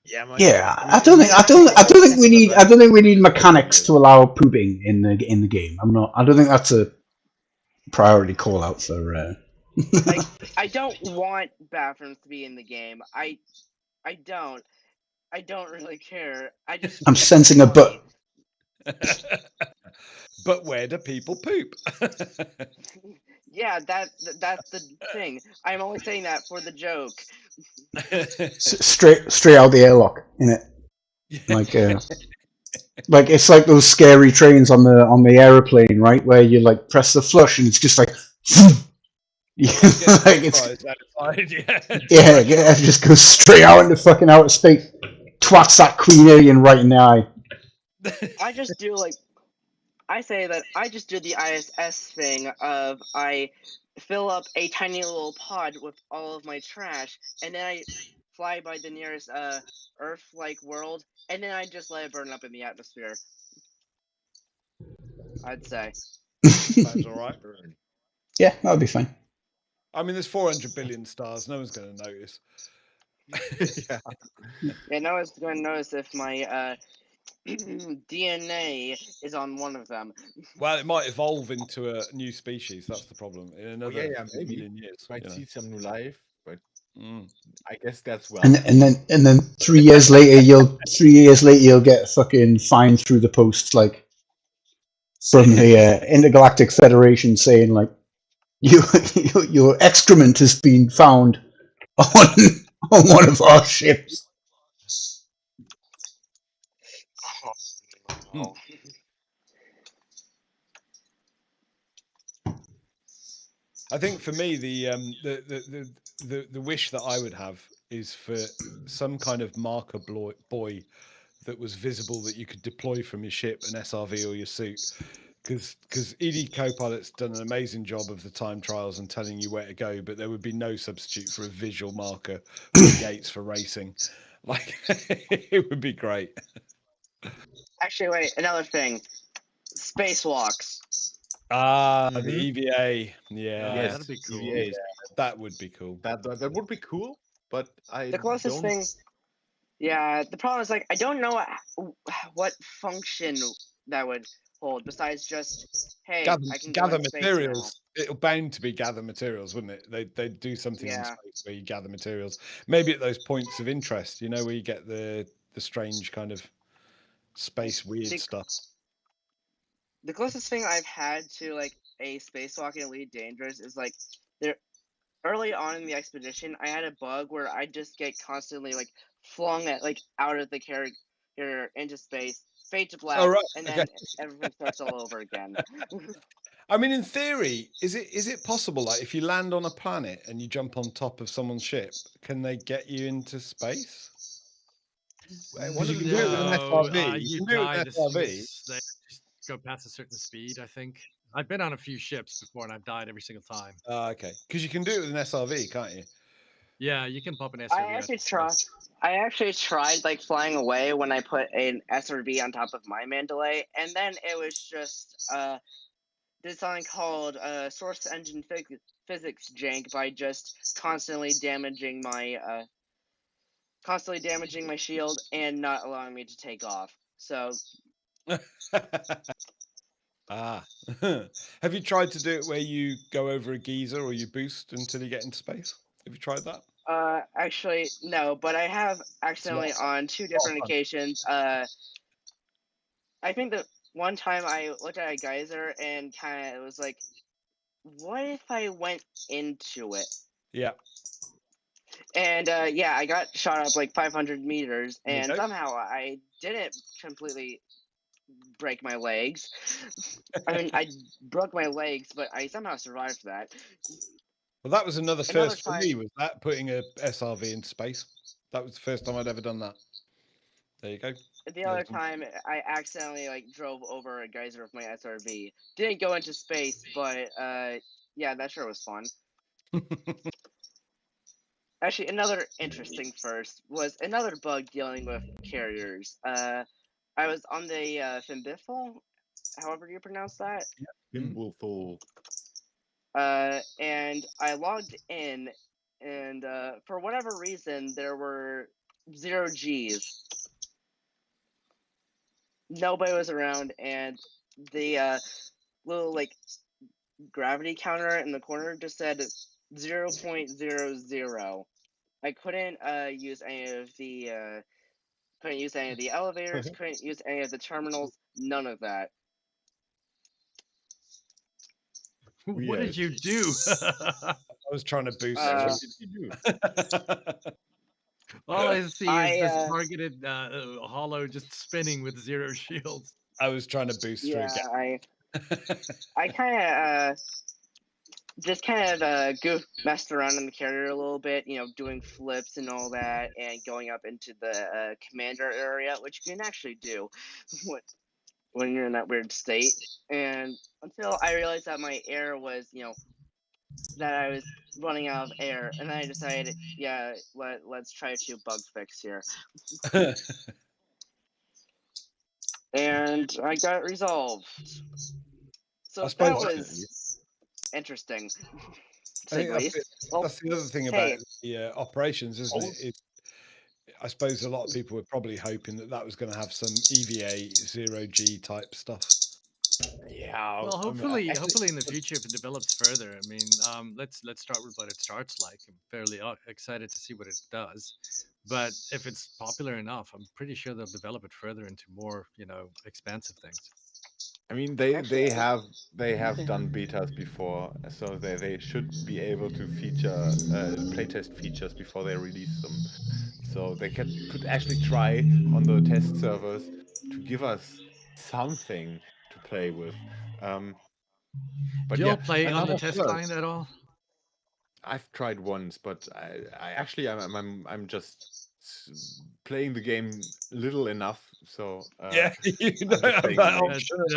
Yeah, Yeah, I mean, I don't think we need mechanics to allow pooping in the game. I don't think that's a priority call out for. Like, I don't want bathrooms to be in the game. I don't. I don't really care. I just I'm think it's sensing a funny. But where do people poop? Yeah, that's the thing. I'm only saying that for the joke. Straight out the airlock in it, like it's like those scary trains on the aeroplane, right, where you like press the flush and it's just like like it's outside, yeah, it just goes straight out into fucking outer space, twats that Queen alien right in the eye. I just do like I say that I just do the ISS thing of I fill up a tiny little pod with all of my trash, and then I fly by the nearest Earth-like world, and then I just let it burn up in the atmosphere. I'd say. Sounds all right. Yeah, that would be fine. I mean, there's 400 billion stars. No one's going to notice. yeah. Yeah, no one's going to notice if my DNA is on one of them. Well, it might evolve into a new species. That's the problem. In Oh, another yeah, maybe. million years. Might see some new life, but I guess that's well. And then 3 years later you'll get a fucking fine through the post, like from the Intergalactic Federation saying like your excrement has been found on one of our ships. Oh. I think for me, the wish that I would have is for some kind of marker buoy that was visible that you could deploy from your ship, an SRV or your suit. Because ED Copilot's done an amazing job of the time trials and telling you where to go, but there would be no substitute for a visual marker for the gates for racing. Like, it would be great. Actually, wait, another thing. Spacewalks. The EVA. Yeah. Yes, that'd be cool. EVA. That would be cool. That would be cool, but The closest thing. Yeah, the problem is like I don't know what function that would hold besides just hey, I can gather go in space materials. It'll bound to be gather materials, wouldn't it? They do something in space where you gather materials. Maybe at those points of interest, you know, where you get the strange kind of space weird stuff. The closest thing I've had to like a spacewalk in Elite Dangerous is like there early on in the expedition I had a bug where I just get constantly like flung at like out of the carrier into space, fade to black, and then everything starts all over again. I mean, in theory, is it possible? Like, if you land on a planet and you jump on top of someone's ship, can they get you into space? Because you can do it with an SRV. You can do it with an SRV. They just go past a certain speed, I think. I've been on a few ships before and I've died every single time. Okay. Because you can do it with an SRV, can't you? Yeah, you can pop an SRV. I actually tried like flying away when I put an SRV on top of my Mandalay, and then it was just did something called source engine physics jank by just constantly damaging my shield and not allowing me to take off. So have you tried to do it where you go over a geyser or you boost until you get into space? Have you tried that? Actually no, but I have accidentally on 2 different occasions. I think that one time I looked at a geyser and kind of was like, what if I went into it? Yeah. And yeah, I got shot up like 500 meters, and somehow I didn't completely break my legs. I mean, I broke my legs, but I somehow survived that. Well, that was another first for me, was that putting a SRV in space. That was the first time I'd ever done that. There you go. The other time, I accidentally like drove over a geyser with my SRV. Didn't go into space, but yeah, that sure was fun. Actually, another interesting first was another bug dealing with carriers. I was on the Fimbulthul, however you pronounce that. Fimbulthul. And I logged in, and for whatever reason, there were 0 Gs. Nobody was around, and the little like gravity counter in the corner just said 0.00. I couldn't use any of the elevators, couldn't use any of the terminals, none of that. What did you do? I was trying to boost. Uh, What did you do? All I see is I this targeted hollow just spinning with 0 shields. I was trying to boost through yeah, again. I kind of just messed around in the carrier a little bit, doing flips and all that, and going up into the commander area, which you can actually do when you're in that weird state. And until I realized that my air was, that I was running out of air, and then I decided, yeah, let's try to bug fix here, and I got it resolved. So I suppose that was interesting. I think Segues. that's the other thing hey. about the operations, isn't it? I suppose a lot of people were probably hoping that was going to have some EVA 0G type stuff. Yeah. Well, hopefully actually, in the future, if it develops further, I mean, let's start with what it starts like. I'm fairly excited to see what it does. But if it's popular enough, I'm pretty sure they'll develop it further into more, expansive things. I mean, they Actually, have done betas before, so they should be able to feature playtest features before they release them. So they could actually try on the test servers to give us something to play with. But Do y'all yeah, play on the another test first. client at all? I've tried once, but I actually I'm just playing the game little enough. So Yeah, you I'm don't just have playing that the main. option at the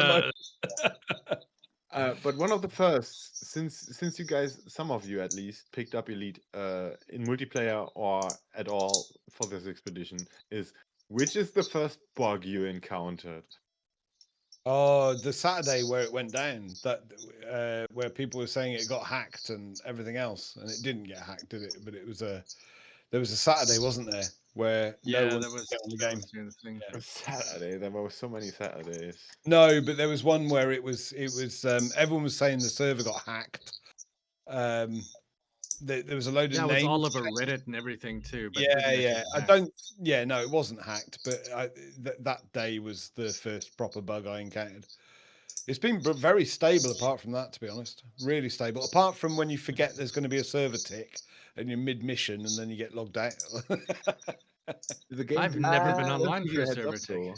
moment. But one of the first, since you guys, some of you at least, picked up Elite in multiplayer or at all for this expedition, is which is the first bug you encountered? Oh, the Saturday where it went down, that where people were saying it got hacked and everything else, and it didn't get hacked, did it? But there was a Saturday, wasn't there, where no one that could was get on the that game. was doing the thing. Yeah. Saturday. There were so many Saturdays. No, but there was one where it was everyone was saying the server got hacked. There was a load of Yeah, it was names. all over Reddit and everything too. But it Yeah, didn't actually yeah. get I hacked. don't. Yeah, no, it wasn't hacked, but that day was the first proper bug I encountered. It's been very stable apart from that, to be honest. Really stable. Apart from when you forget there's going to be a server tick and you're mid-mission and then you get logged out. The game I've didn't never been give online you for a a heads server up, tick.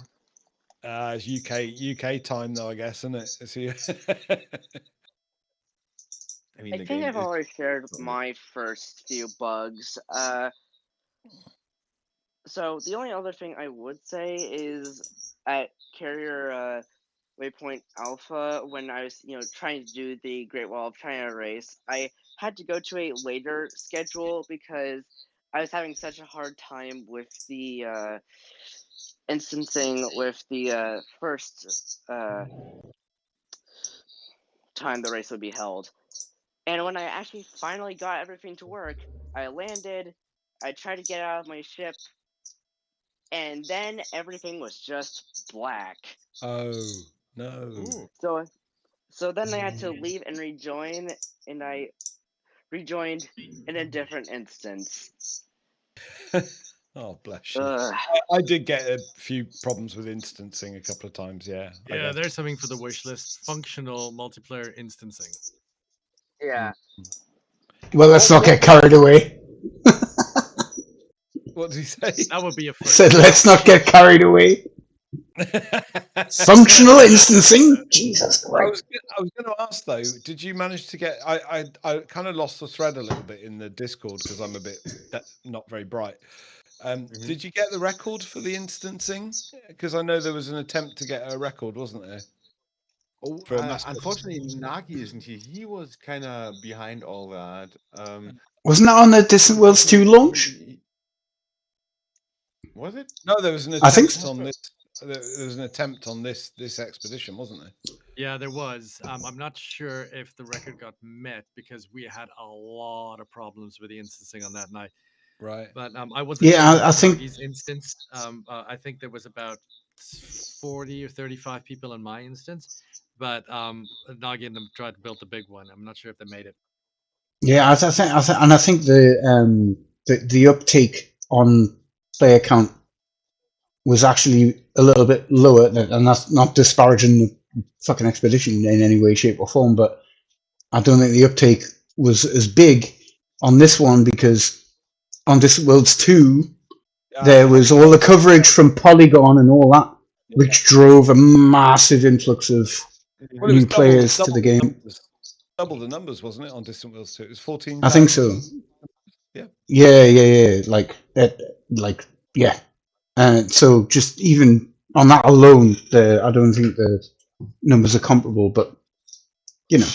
though. It's UK time though, I guess, isn't it? I mean, I the think game I've is already shared solid. my first few bugs. So the only other thing I would say is at Carrier Waypoint Alpha, when I was, trying to do the Great Wall of China race, I had to go to a later schedule because I was having such a hard time with the instancing with the first time the race would be held. And when I actually finally got everything to work, I landed, I tried to get out of my ship, and then everything was just black. Oh no! Ooh. So then I had to leave and rejoin, and I rejoined in a different instance. Oh, bless you. Ugh. I did get a few problems with instancing a couple of times. Yeah. Yeah, there's something for the wish list: functional multiplayer instancing. Yeah. Well, let's not get carried away. What did he say? That would be a I first. said, let's not get carried away. Functional instancing? Jesus Christ. I was going to ask though, did you manage to get? I kind of lost the thread a little bit in the Discord because I'm a bit not very bright. Did you get the record for the instancing? Because I know there was an attempt to get a record, wasn't there? Oh, unfortunately, Nagi isn't here. He was kind of behind all that. Wasn't that on the Distant Worlds 2 launch? Was it? No, there was an I think attempt on this. There was an attempt on this expedition, wasn't there? Yeah, there was. I'm not sure if the record got met because we had a lot of problems with the instancing on that night. Right. But I wasn't Yeah, present I for think Nagi's instance. I think there was about 40 or 35 people in my instance, but Nagi and them tried to build the big one. I'm not sure if they made it. yeah, I think the uptake on player count was actually a little bit lower, and that's not disparaging the fucking expedition in any way, shape, or form, but I don't think the uptake was as big on this one because on Distant Worlds 2, there was all the coverage from Polygon and all that, which drove a massive influx of Well, it new was players to the game. Double the numbers, wasn't it, on Distant Worlds 2? It was 14,000. I think so. Yeah. Yeah. Yeah. So just even on that alone, I don't think the numbers are comparable, but you know.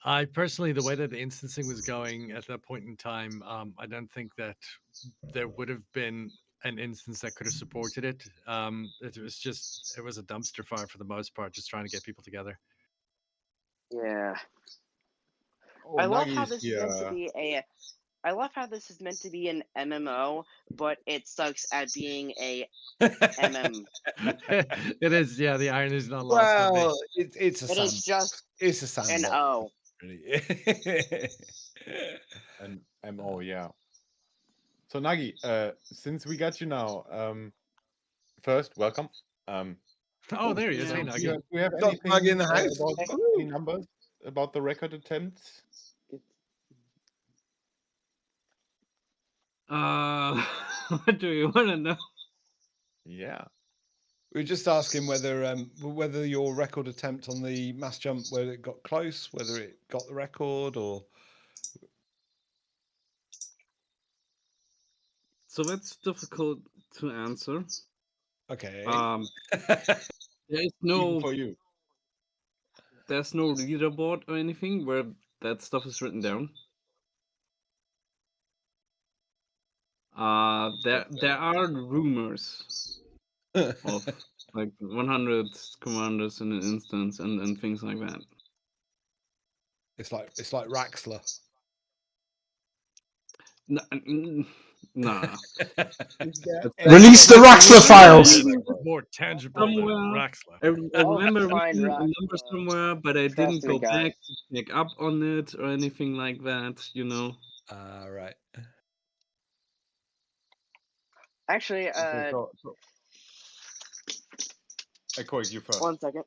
I personally, the way that the instancing was going at that point in time, I don't think that there would have been an instance that could have supported it. It was a dumpster fire for the most part, just trying to get people together. Yeah. Oh, I love how Nagi's this is meant to be a. I love how this is meant to be an MMO, but it sucks at being a MM. It is, yeah. The iron is not lost on me. Well, it's a It sandbox. is just It's a an sandbox. O. Really. an MO, yeah. So Nagi, since we got you now, first welcome. Oh, there he is. Yeah. Hey, Do Nagi. you have Got anything Nagi in the house. about Woo. any numbers about the record attempts? What do you want to know? Yeah. We were just asking whether your record attempt on the mass jump, whether it got close, whether it got the record, or So that's difficult to answer. okay. There's Even no for you. there's no leaderboard or anything where that stuff is written down. There are rumors of like 100 commanders in an instance and things like that. It's like Raxler. Nah. Release the Raxler files! More tangible than Somewhere. Raxler. I I'll remember find reading a Raxler. number somewhere, but I Trust didn't me, go guys. back to check up on it or anything like that, you know. Right. Actually, Koi, you first. 1 second.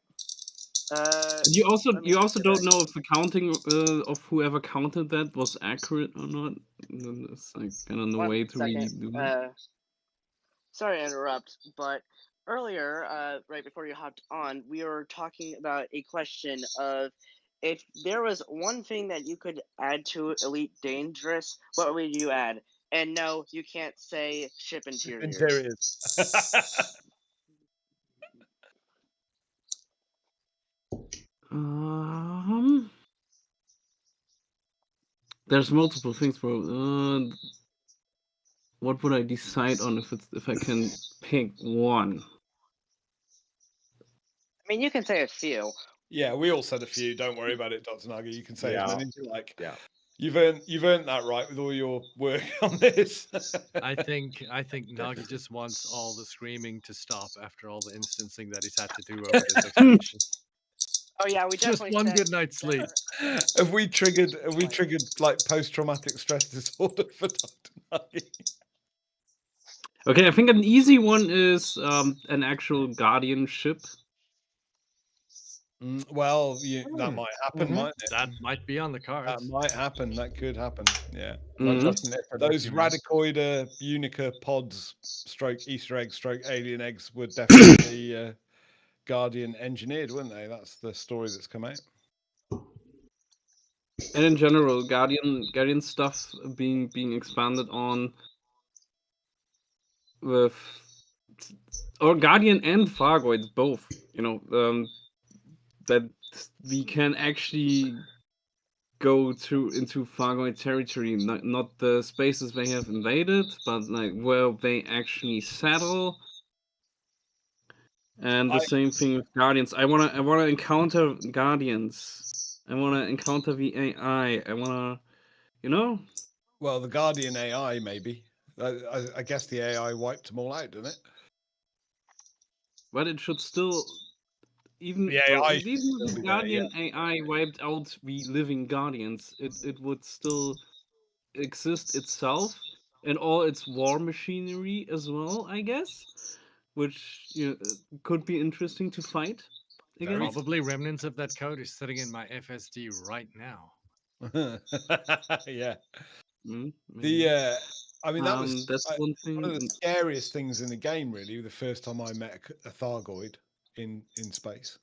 You also let me get don't back. know if the counting of whoever counted that was accurate or not. It's like kind of the 1 way to really second. do it. Sorry to interrupt, but earlier, right before you hopped on, we were talking about a question of if there was one thing that you could add to Elite Dangerous, what would you add? And no, you can't say ship interiors. There's multiple things, bro. What would I decide on if I can pick one? I mean, you can say a few. Yeah, we all said a few. Don't worry about it, Dr. Nagi. You can say as Yeah. many as you like. Yeah. You've earned that right with all your work on this. I think Nagi just wants all the screaming to stop after all the instancing that he's had to do over this expedition. Oh yeah, we Just definitely one said good night's sleep. Have we triggered like post-traumatic stress disorder for Dr. Nagi? Okay, I think an easy one is an actual Guardian ship. Well, that might happen, mightn't it? That might be on the cards. That might happen. That could happen. Yeah. Not just an effort that Those you- Radicoid Unica pods, stroke Easter eggs, stroke alien eggs were definitely Guardian engineered, weren't they? That's the story that's come out. And in general, Guardian stuff being expanded on with or Guardian and Fargoid both, you know, that we can actually go into Fargoid territory, not the spaces they have invaded, but like where they actually settle. And the same thing with Guardians. I wanna encounter Guardians. I wanna encounter the AI. I wanna, You know, Well, the Guardian AI maybe. I guess the AI wiped them all out, didn't it? but it should still even The well, AI even should still if be the there, yeah. Guardian AI wiped out the living Guardians, it would still exist itself and all its war machinery as well, I guess, which could be interesting to fight against. Probably remnants of that code is sitting in my FSD right now. Yeah. Maybe. The I mean that was that's one thing. one of the scariest things in the game. Really, the first time I met a Thargoid in space.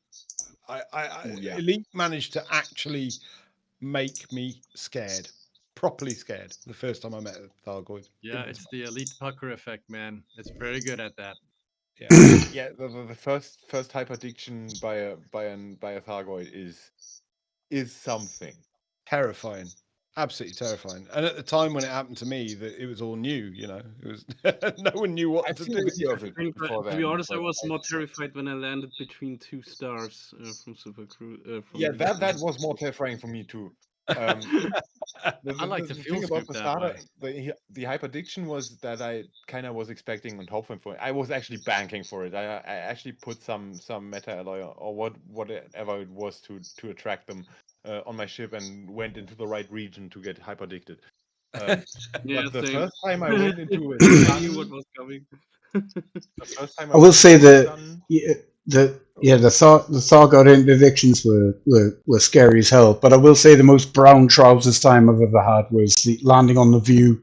Yeah. Elite managed to actually make me scared, properly scared. The first time I met a Thargoid. Yeah, it's the elite pucker effect, man. It's very good at that. Yeah. Yeah, the first hyperdiction by a Thargoid is something. Terrifying, absolutely terrifying. And at the time when it happened to me, that it was all new. You know, it was no one knew what I've to seen do. a video of it To before be then. honest, I but was more terrified when I landed between 2 stars from Super Crew. Yeah, that was more terrifying for me too. I like the fuel thing about scoop the that starter, way. the hyperdiction was that I kind of was expecting and hoping for. I was actually banking for it. I actually put some meta alloy or whatever it was to attract them on my ship and went into the right region to get hyperdicted. Yeah, but the same. first time I went into it, I knew what was coming. the first time I will say the Thargoid interdictions were scary as hell. But I will say the most brown trousers time I've ever had was the landing on the View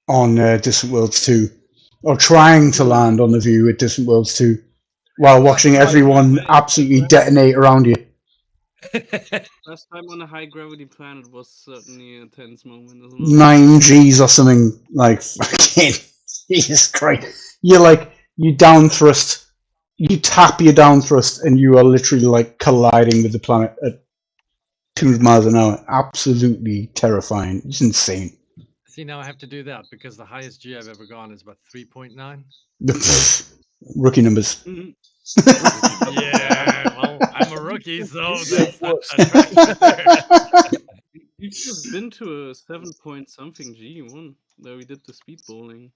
on Distant Worlds 2, or trying to land on the View at Distant Worlds 2, while watching everyone absolutely detonate around you. Last time on a high gravity planet was certainly a tense moment as well. 9 Gs or something, like, fucking Jesus Christ. You down thrust, you tap your down thrust, and you are literally like colliding with the planet at 200 miles an hour. Absolutely terrifying. It's insane. See, now I have to do that because the highest G I've ever gone is about 3.9. Rookie numbers. Mhm. Yeah, well, I'm a rookie, so that's You've just been to a 7 point something G1 where we did the speed bowling.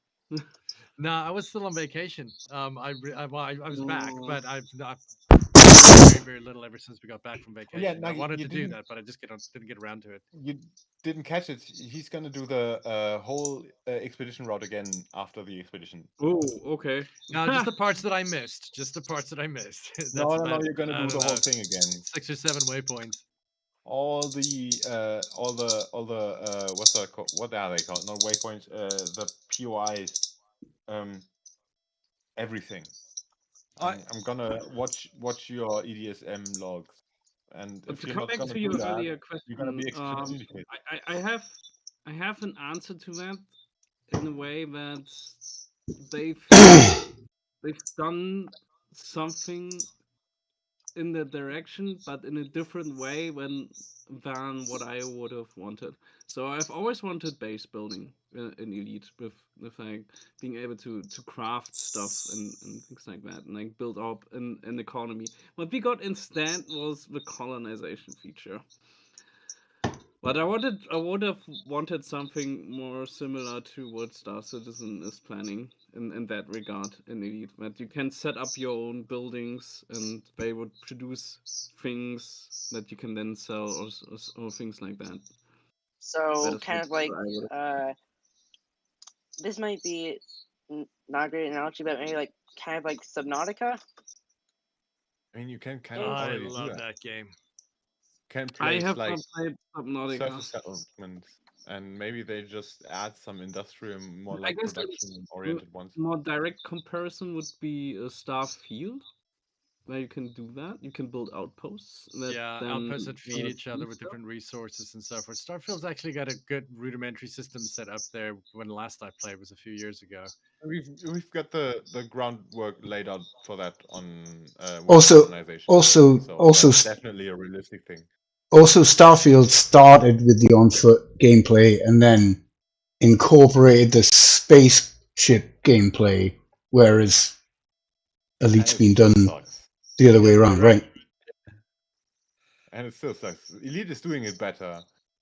No, I was still on vacation. I was back, Oh. but I've very, very little ever since we got back from vacation. Yeah, I Nagi, wanted you to do didn't- that, but I just didn't get around to it. You didn't catch it. He's gonna do the whole expedition route again after the expedition. Oh, okay. No, just the parts that I missed. Just the parts that I missed. That's No, about, you're gonna I do don't the whole know, thing again. 6 or 7 waypoints. All the what's that called? What are they called? Not waypoints. The POIs. Everything. I'm gonna watch your EDSM logs, and But if to you're come not back gonna to do your that, earlier you're gonna be question, excommunicated. I have an answer to that in a way that they've done something in that direction, but in a different way than what I would have wanted. So I've always wanted base building in Elite with like being able to craft stuff and things like that, and like build up an economy. What we got instead was the colonization feature. But I would have wanted something more similar to what Star Citizen is planning in that regard in Elite. That you can set up your own buildings and they would produce things that you can then sell or things like that. So is kind of what like I would- this might be not a great analogy, but maybe like kind of like Subnautica. I mean, you can kind of I already do love that. that game. Can I place have like not played Subnautica. surface settlements, and maybe they just add some industrial, more I like guess the production-oriented ones. more direct comparison would be a Starfield, where you can do that. You can build outposts. Outposts that feed each other with different resources and so forth. Starfield's actually got a good rudimentary system set up there. When last I played was a few years ago. We've got the groundwork laid out for that on Also- colonization. also- So also that's s- definitely a realistic thing. Also, Starfield started with the on-foot gameplay and then incorporated the spaceship gameplay, whereas Elite's And it been still done sucks. the other way around, right? And it still sucks. Elite is doing it better.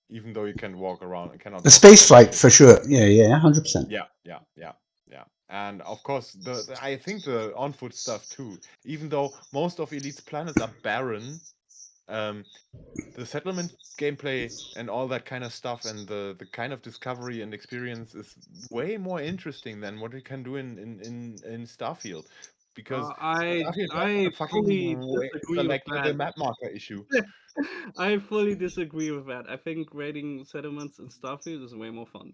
even though you can walk around and cannot The walk space around. flight for sure. Yeah, 100%. Yeah. And of course, I think the on foot stuff too. Even though most of Elite's planets are barren, the settlement gameplay and all that kind of stuff, and the kind of discovery and experience is way more interesting than what you can do in Starfield. Because I Starfield has I the fucking fully disagree with the that. map marker issue. I fully disagree with that. I think raiding settlements in Starfield is way more fun.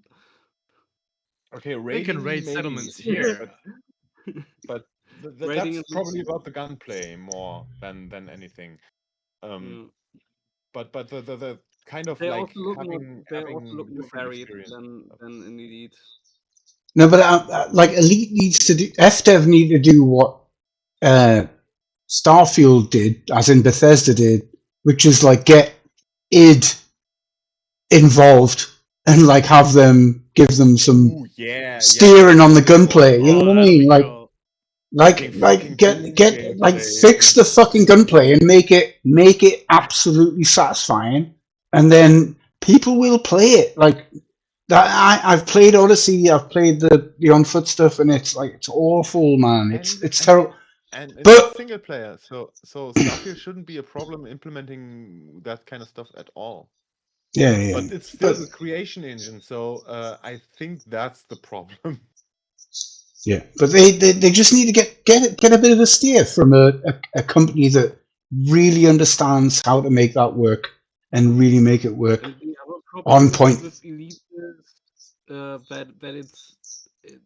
Okay, They can raiding raid maybe, settlements here. but Raiding that's is probably about the gunplay more than anything. yeah. But the kind of They like also look more. They also having look more different varied experience. than in Elite. No, but like Elite needs to do, FDev need to do what Starfield did, as in Bethesda did, which is like get id involved and like have them give them some Ooh, yeah, steering on the that'd be more gunplay. You know Oh, what I that'll mean? be Like, cool. fucking get Doom like gameplay fix the fucking gunplay and make it absolutely satisfying, and then people will play it. Like that, I've played Odyssey, I've played the on foot stuff, and it's like it's awful, man. It's terrible. And it's But single player, so Starfield shouldn't be a problem implementing that kind of stuff at all. yeah, But it's still but the creation engine, so I think that's the problem. yeah, but they just need to get a bit of a steer from a company that really understands how to make that work and really make it work And the other on problem point. with Elite is that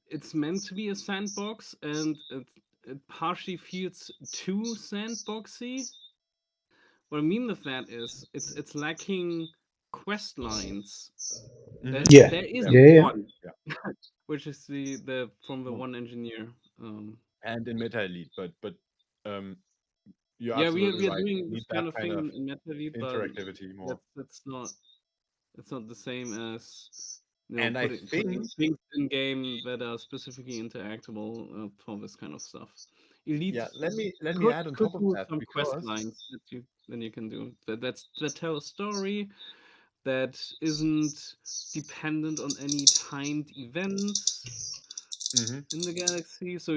it's meant to be a sandbox, and it partially feels too sandboxy. What I mean with that is it's lacking quest lines. Yeah. There is Yeah. one, which is the from the one engineer. And in Meta Elite, but you're Yeah, we absolutely are right. doing Need this that kind of thing in Meta Elite, but interactivity more. that's not. It's not the same as And I putting think things in game that are specifically interactable for this kind of stuff. Elite let me add on could top of do that, some quest because lines that you can do that tell a story that isn't dependent on any timed events in the galaxy, so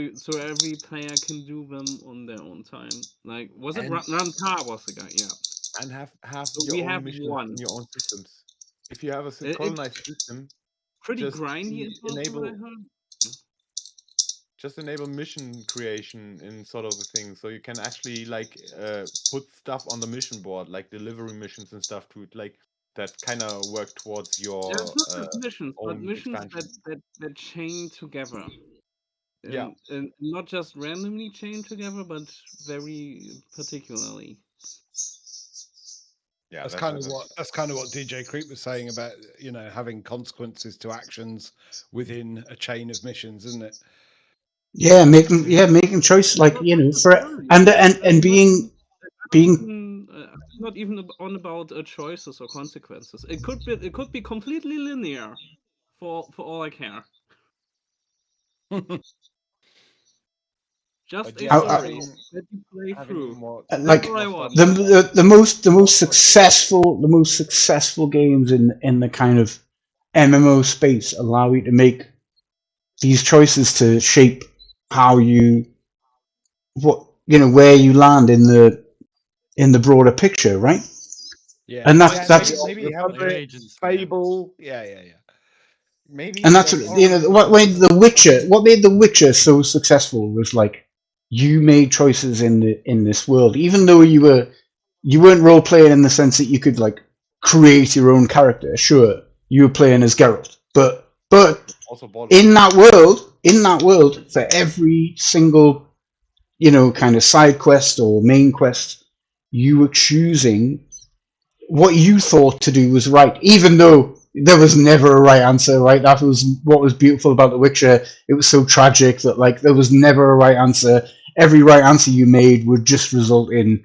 every player can do them on their own time. Like, was it And- Ramtar was the guy? Yeah. and have So your we own have missions one. in your own systems. If you have a It- colonized system, Pretty just grindy as well, from what I heard. just enable mission creation in sort of the thing, so you can actually like put stuff on the mission board, like delivery missions and stuff, to like that kind of work towards your Yeah, it's not just missions, but own missions expansion. that chain together. Yeah. And not just randomly chain together, but very particularly. Yeah, That's kind of what DJ Creep was saying about having consequences to actions within a chain of missions, isn't it? Yeah, making choices like for and being not even on about choices or consequences. It could be completely linear, for all I care. Just a story that you play through. like the most successful games in the kind of MMO space allow you to make these choices to shape how where you land in the broader picture, right? Yeah, and that's maybe Fable. Yeah. Maybe, and that's what made The Witcher so successful was like you made choices in this world, even though you weren't role playing in the sense that you could like create your own character. Sure, you were playing as Geralt, but in that world, for every single kind of side quest or main quest, you were choosing what you thought to do was right, even though there was never a right answer, right? That was what was beautiful about The Witcher. It was so tragic that like there was never a right answer. Every right answer you made would just result in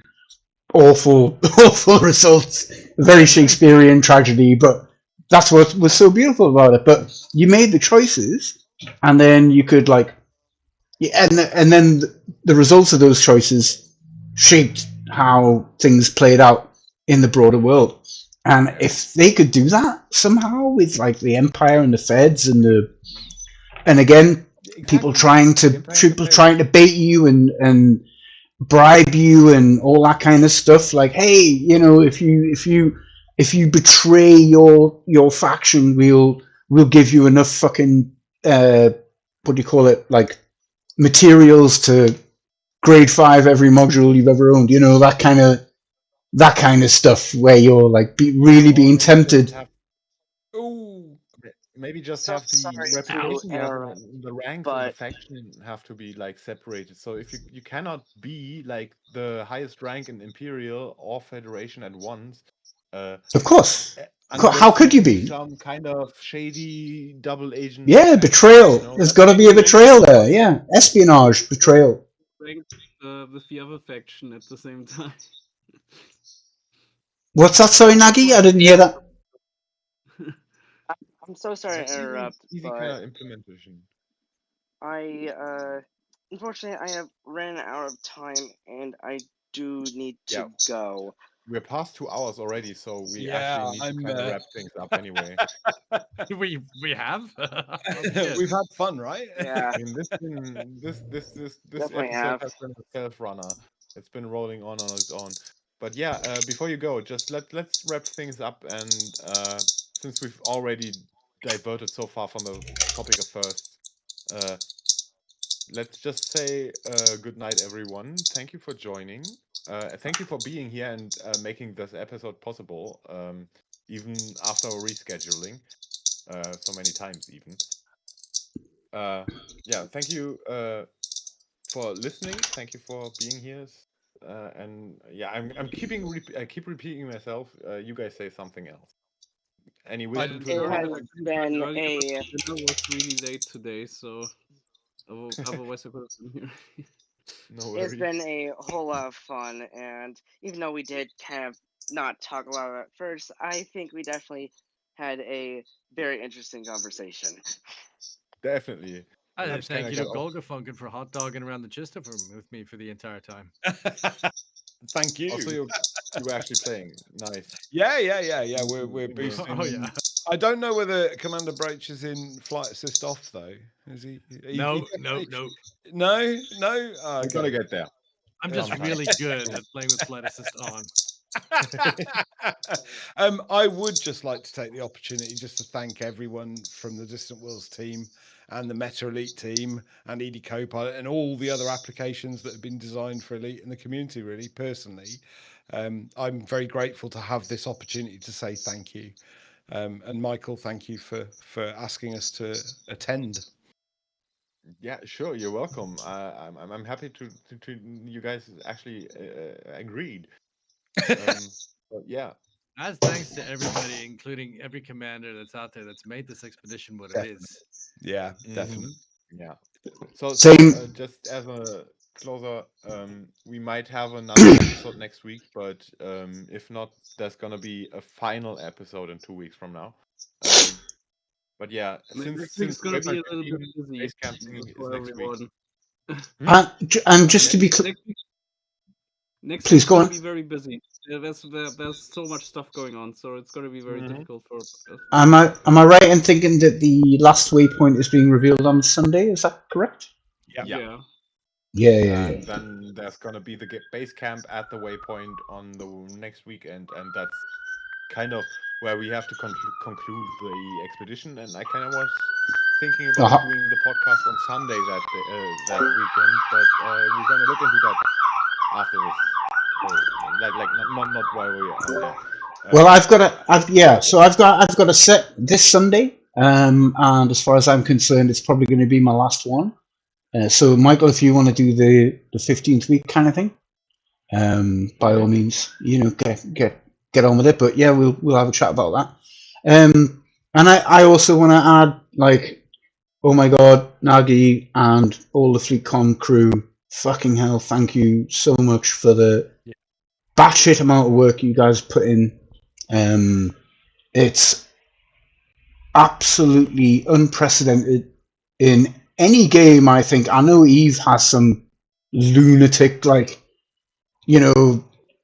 awful results. Very Shakespearean tragedy, but that's what was so beautiful about it. But you made the choices, and then you could like, and then the results of those choices shaped how things played out in the broader world. And if they could do that somehow with like the Empire and the Feds and again, people trying to bait you and bribe you and all that kind of stuff, like, hey, you know, if you betray your faction, we'll give you enough fucking what do you call it, like materials to grade 5 every module you've ever owned, you know, that kind of stuff where you're like really being tempted. Maybe just So have the sorry to reputation level interrupt, and the ranks of the but faction have to be like separated. So if you cannot be like the highest rank in Imperial or Federation at once, Of course. unless How could you be? some kind of shady double agent? Yeah, betrayal. You know, There's got to be a betrayal there. Yeah, espionage, betrayal. Ranked with the other faction at the same time. What's that? Sorry, Nagi, I didn't hear that. I'm so sorry to interrupt, easy but kind of implementation. unfortunately, I have ran out of time, and I do need to Yeah. go. We're past 2 hours already, so we Yeah, actually need to kind of wrap things up anyway. we have. We've had fun, right? Yeah, I mean, this Definitely episode have. has been a self-runner. It's been rolling on its own. But yeah, before you go, just let's wrap things up. And since we've already diverted so far from the topic of first, let's just say good night, everyone. Thank you for joining. Thank you for being here and making this episode possible, even after rescheduling so many times, even. Yeah, thank you for listening. Thank you for being here. And yeah, I keep repeating myself. You guys say something else. Any wisdom to It the has public? been Guardian a was really late today, so otherwise I could have been here. No it's worries. been a whole lot of fun, and even though we did kind of not talk about it at first, I think we definitely had a very interesting conversation. Definitely. I Let's thank kinda you to get off- Golgafunken for hot dogging around the Chistopham with me for the entire time. Thank you. Also, you were actually playing. Nice. Yeah. We're Mhm. boosting. Oh yeah. I don't know whether Commander Broach is in flight assist off though. Is he? No. No. Oh, We're gonna okay. get there. I'm just Sometime. really good at playing with flight assist on. I would just like to take the opportunity just to thank everyone from the Distant Worlds team and the Meta Elite team and ED Copilot and all the other applications that have been designed for Elite in the community, really, personally. I'm very grateful to have this opportunity to say thank you. And Michael, thank you for asking us to attend. Yeah, sure. You're welcome. I'm happy to you guys actually agreed. But yeah, As thanks to everybody, including every commander that's out there that's made this expedition what it is. Yeah, Mhm. definitely. Yeah. So Same. just as a closer, we might have another episode next week, but if not, there's gonna be a final episode in 2 weeks from now. But yeah, Next week's gonna be a little bit busy base camp thing is for next week. everyone. And just to be clear, Next Please week's go gonna on. be very busy. There's so much stuff going on, so it's gonna be very Mhm. difficult for us. am I right in thinking that the last waypoint is being revealed on Sunday? Is that correct? Yeah. Yeah. And then there's gonna be the base camp at the waypoint on the next weekend, and that's kind of where we have to conclude the expedition. And I kind of was thinking about Uh-huh. doing the podcast on Sunday that weekend, but we're gonna look into that after this. Not while we are there. Well, I've got a set this Sunday, and as far as I'm concerned, it's probably going to be my last one. So, Michael, if you want to do the 15th week kind of thing, by all means, get on with it. But yeah, we'll have a chat about that. And I also want to add, like, oh my God, Nagi and all the FleetCom crew, fucking hell, thank you so much for the batshit amount of work you guys put in. It's absolutely unprecedented in any game, I think. I know Eve has some lunatic,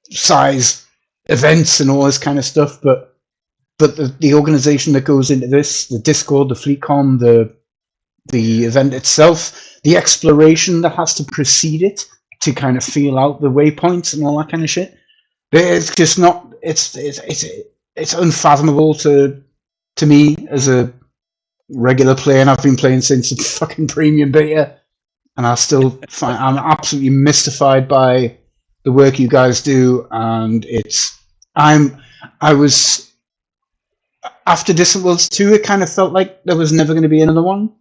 size events and all this kind of stuff, but but the organization that goes into this, the Discord, the FleetCon, the event itself, the exploration that has to precede it to kind of feel out the waypoints and all that kind of shit. It's just not. It's unfathomable to me as a regular player, and I've been playing since the fucking premium beta, and I still find I'm absolutely mystified by the work you guys do, and I was after Distant Worlds 2, it kind of felt like there was never going to be another one,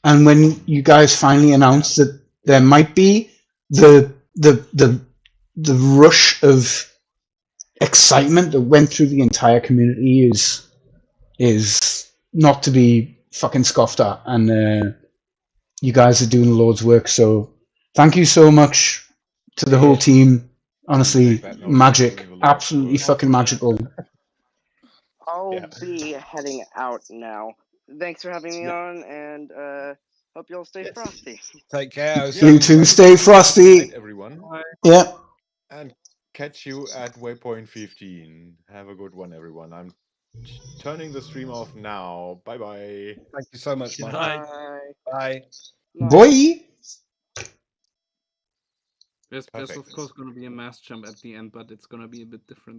and when you guys finally announced that there might be, the rush of excitement that went through the entire community is not to be fucking scoffed at, and you guys are doing the Lord's work, so thank you so much to the whole team. Honestly, magic, absolutely fucking magical. I'll be heading out now. Thanks for having me on, and hope you'll stay frosty. Take care. You too, stay frosty. Everyone. Yeah. And catch you at Waypoint 15. Have a good one, everyone. I'm turning the stream off now. Bye-bye. Thank you so much, Mike. Bye. Bye. Boy. There's Perfect. of course going to be a mass jump at the end, but it's going to be a bit different.